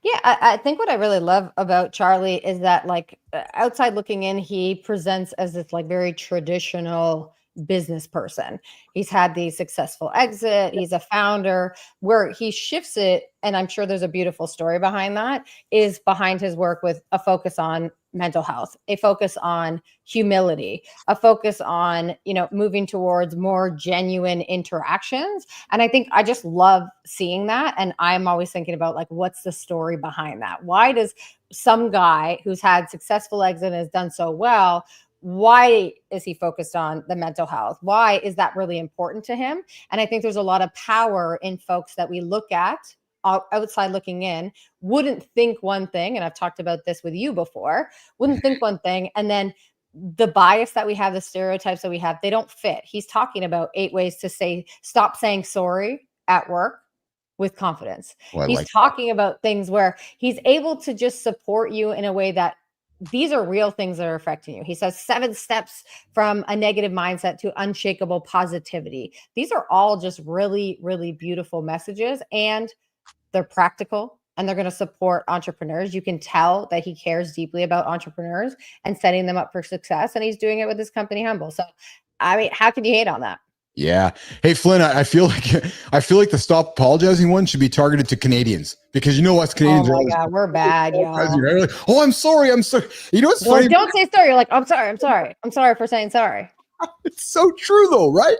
Yeah, I think what I really love about Charlie is that, like, outside looking in, he presents as this like very traditional business person. He's had the successful exit. He's a founder. Where he shifts it, and I'm sure there's a beautiful story behind that, is behind his work with a focus on mental health, a focus on humility, a focus on, moving towards more genuine interactions. And I think I just love seeing that. And I'm always thinking about, like, what's the story behind that? Why does some guy who's had successful exit and has done so well, why is he focused on the mental health? Why is that really important to him? And I think there's a lot of power in folks that we look at outside looking in, wouldn't think one thing, and I've talked about this with you before, wouldn't think one thing, and then the bias that we have, the stereotypes that we have, they don't fit. He's talking about 8 ways to stop saying sorry at work with confidence. He's talking about things where he's able to just support you in a way that these are real things that are affecting you. He says 7 steps from a negative mindset to unshakable positivity. These are all just really, really beautiful messages, and they're practical, and they're going to support entrepreneurs. You can tell that he cares deeply about entrepreneurs and setting them up for success. And he's doing it with his company, Humble. So, I mean, how can you hate on that? Yeah. Hey, Flynn, I feel like the stop apologizing one should be targeted to Canadians, because us Canadians. Oh my God, we're bad, y'all. Like, oh, I'm sorry. You know what's funny? Don't say sorry. You're like, I'm sorry. I'm sorry for saying sorry. It's so true, though, right?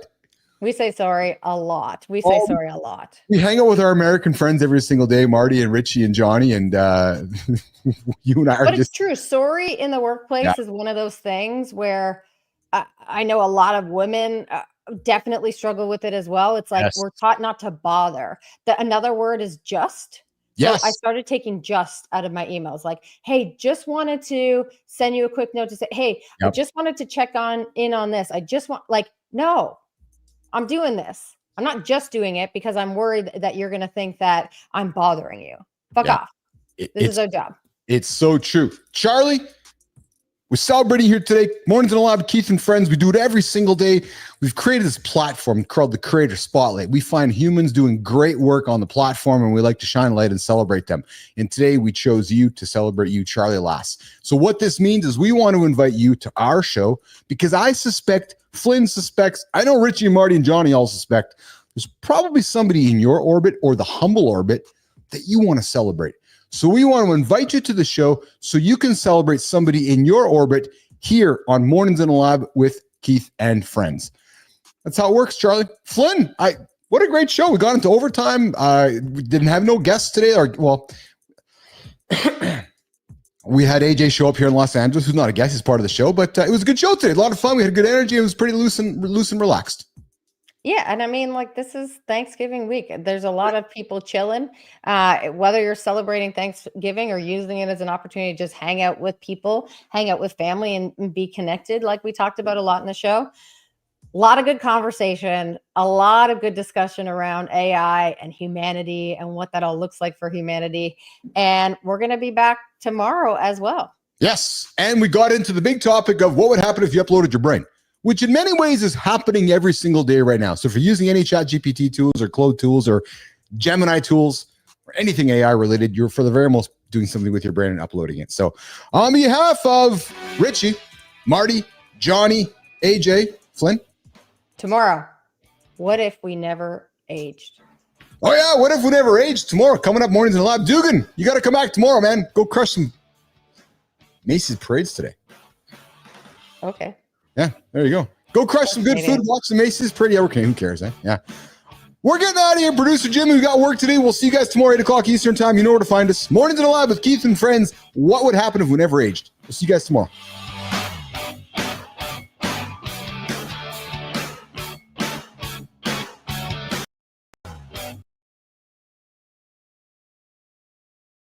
We say sorry a lot. We say sorry a lot. We hang out with our American friends every single day, Marty and Richie and Johnny, and you and I are But it's true. Sorry in the workplace is one of those things where I know a lot of women definitely struggle with it as well. It's like we're taught not to bother. Another word is just. Yes. So I started taking just out of my emails. Like, hey, just wanted to send you a quick note to say, hey, I just wanted to check in on this. I just want, no. I'm doing this. I'm not just doing it because I'm worried that you're going to think that I'm bothering you. Fuck off. This is our job. It's so true. Charlie, we're celebrating here today. Mornings in a Lab, Keith and Friends. We do it every single day. We've created this platform called the Creator Spotlight. We find humans doing great work on the platform, and we like to shine light and celebrate them. And today we chose you to celebrate you, Charlie Lass. So what this means is we want to invite you to our show, because I suspect, Flynn suspects, I know Richie, Marty, and Johnny all suspect, there's probably somebody in your orbit or the Humble orbit that you want to celebrate. So we want to invite you to the show so you can celebrate somebody in your orbit here on Mornings in a Lab with Keith and Friends. That's how it works, Charlie. Flynn, what a great show. We got into overtime. We didn't have no guests today. We had AJ show up here in Los Angeles, who's not a guest, he's part of the show, but it was a good show today. A lot of fun. We had good energy. It was pretty loose and relaxed. Yeah. And I mean, this is Thanksgiving week. There's a lot of people chilling, whether you're celebrating Thanksgiving or using it as an opportunity to just hang out with people, hang out with family, and be connected, like we talked about a lot in the show. A lot of good conversation, a lot of good discussion around AI and humanity and what that all looks like for humanity. And we're going to be back tomorrow as well. Yes. And we got into the big topic of what would happen if you uploaded your brain, which in many ways is happening every single day right now. So if you're using any ChatGPT tools or Claude tools or Gemini tools or anything AI related, you're for the very most doing something with your brain and uploading it. So on behalf of Richie, Marty, Johnny, AJ, Flynn. Tomorrow, what if we never aged? Oh yeah, what if we never aged? Tomorrow, coming up, Mornings in the Lab. Dugan, you got to come back tomorrow, man. Go crush some Macy's parades today. Okay. Yeah, there you go. Go crush some good food, watch some Macy's parade. Yeah, okay, who cares, eh? Yeah. We're getting out of here. Producer Jimmy, we got work today. We'll see you guys tomorrow, 8 o'clock Eastern time. You know where to find us. Mornings in the Lab with Keith and Friends. What would happen if we never aged? We'll see you guys tomorrow.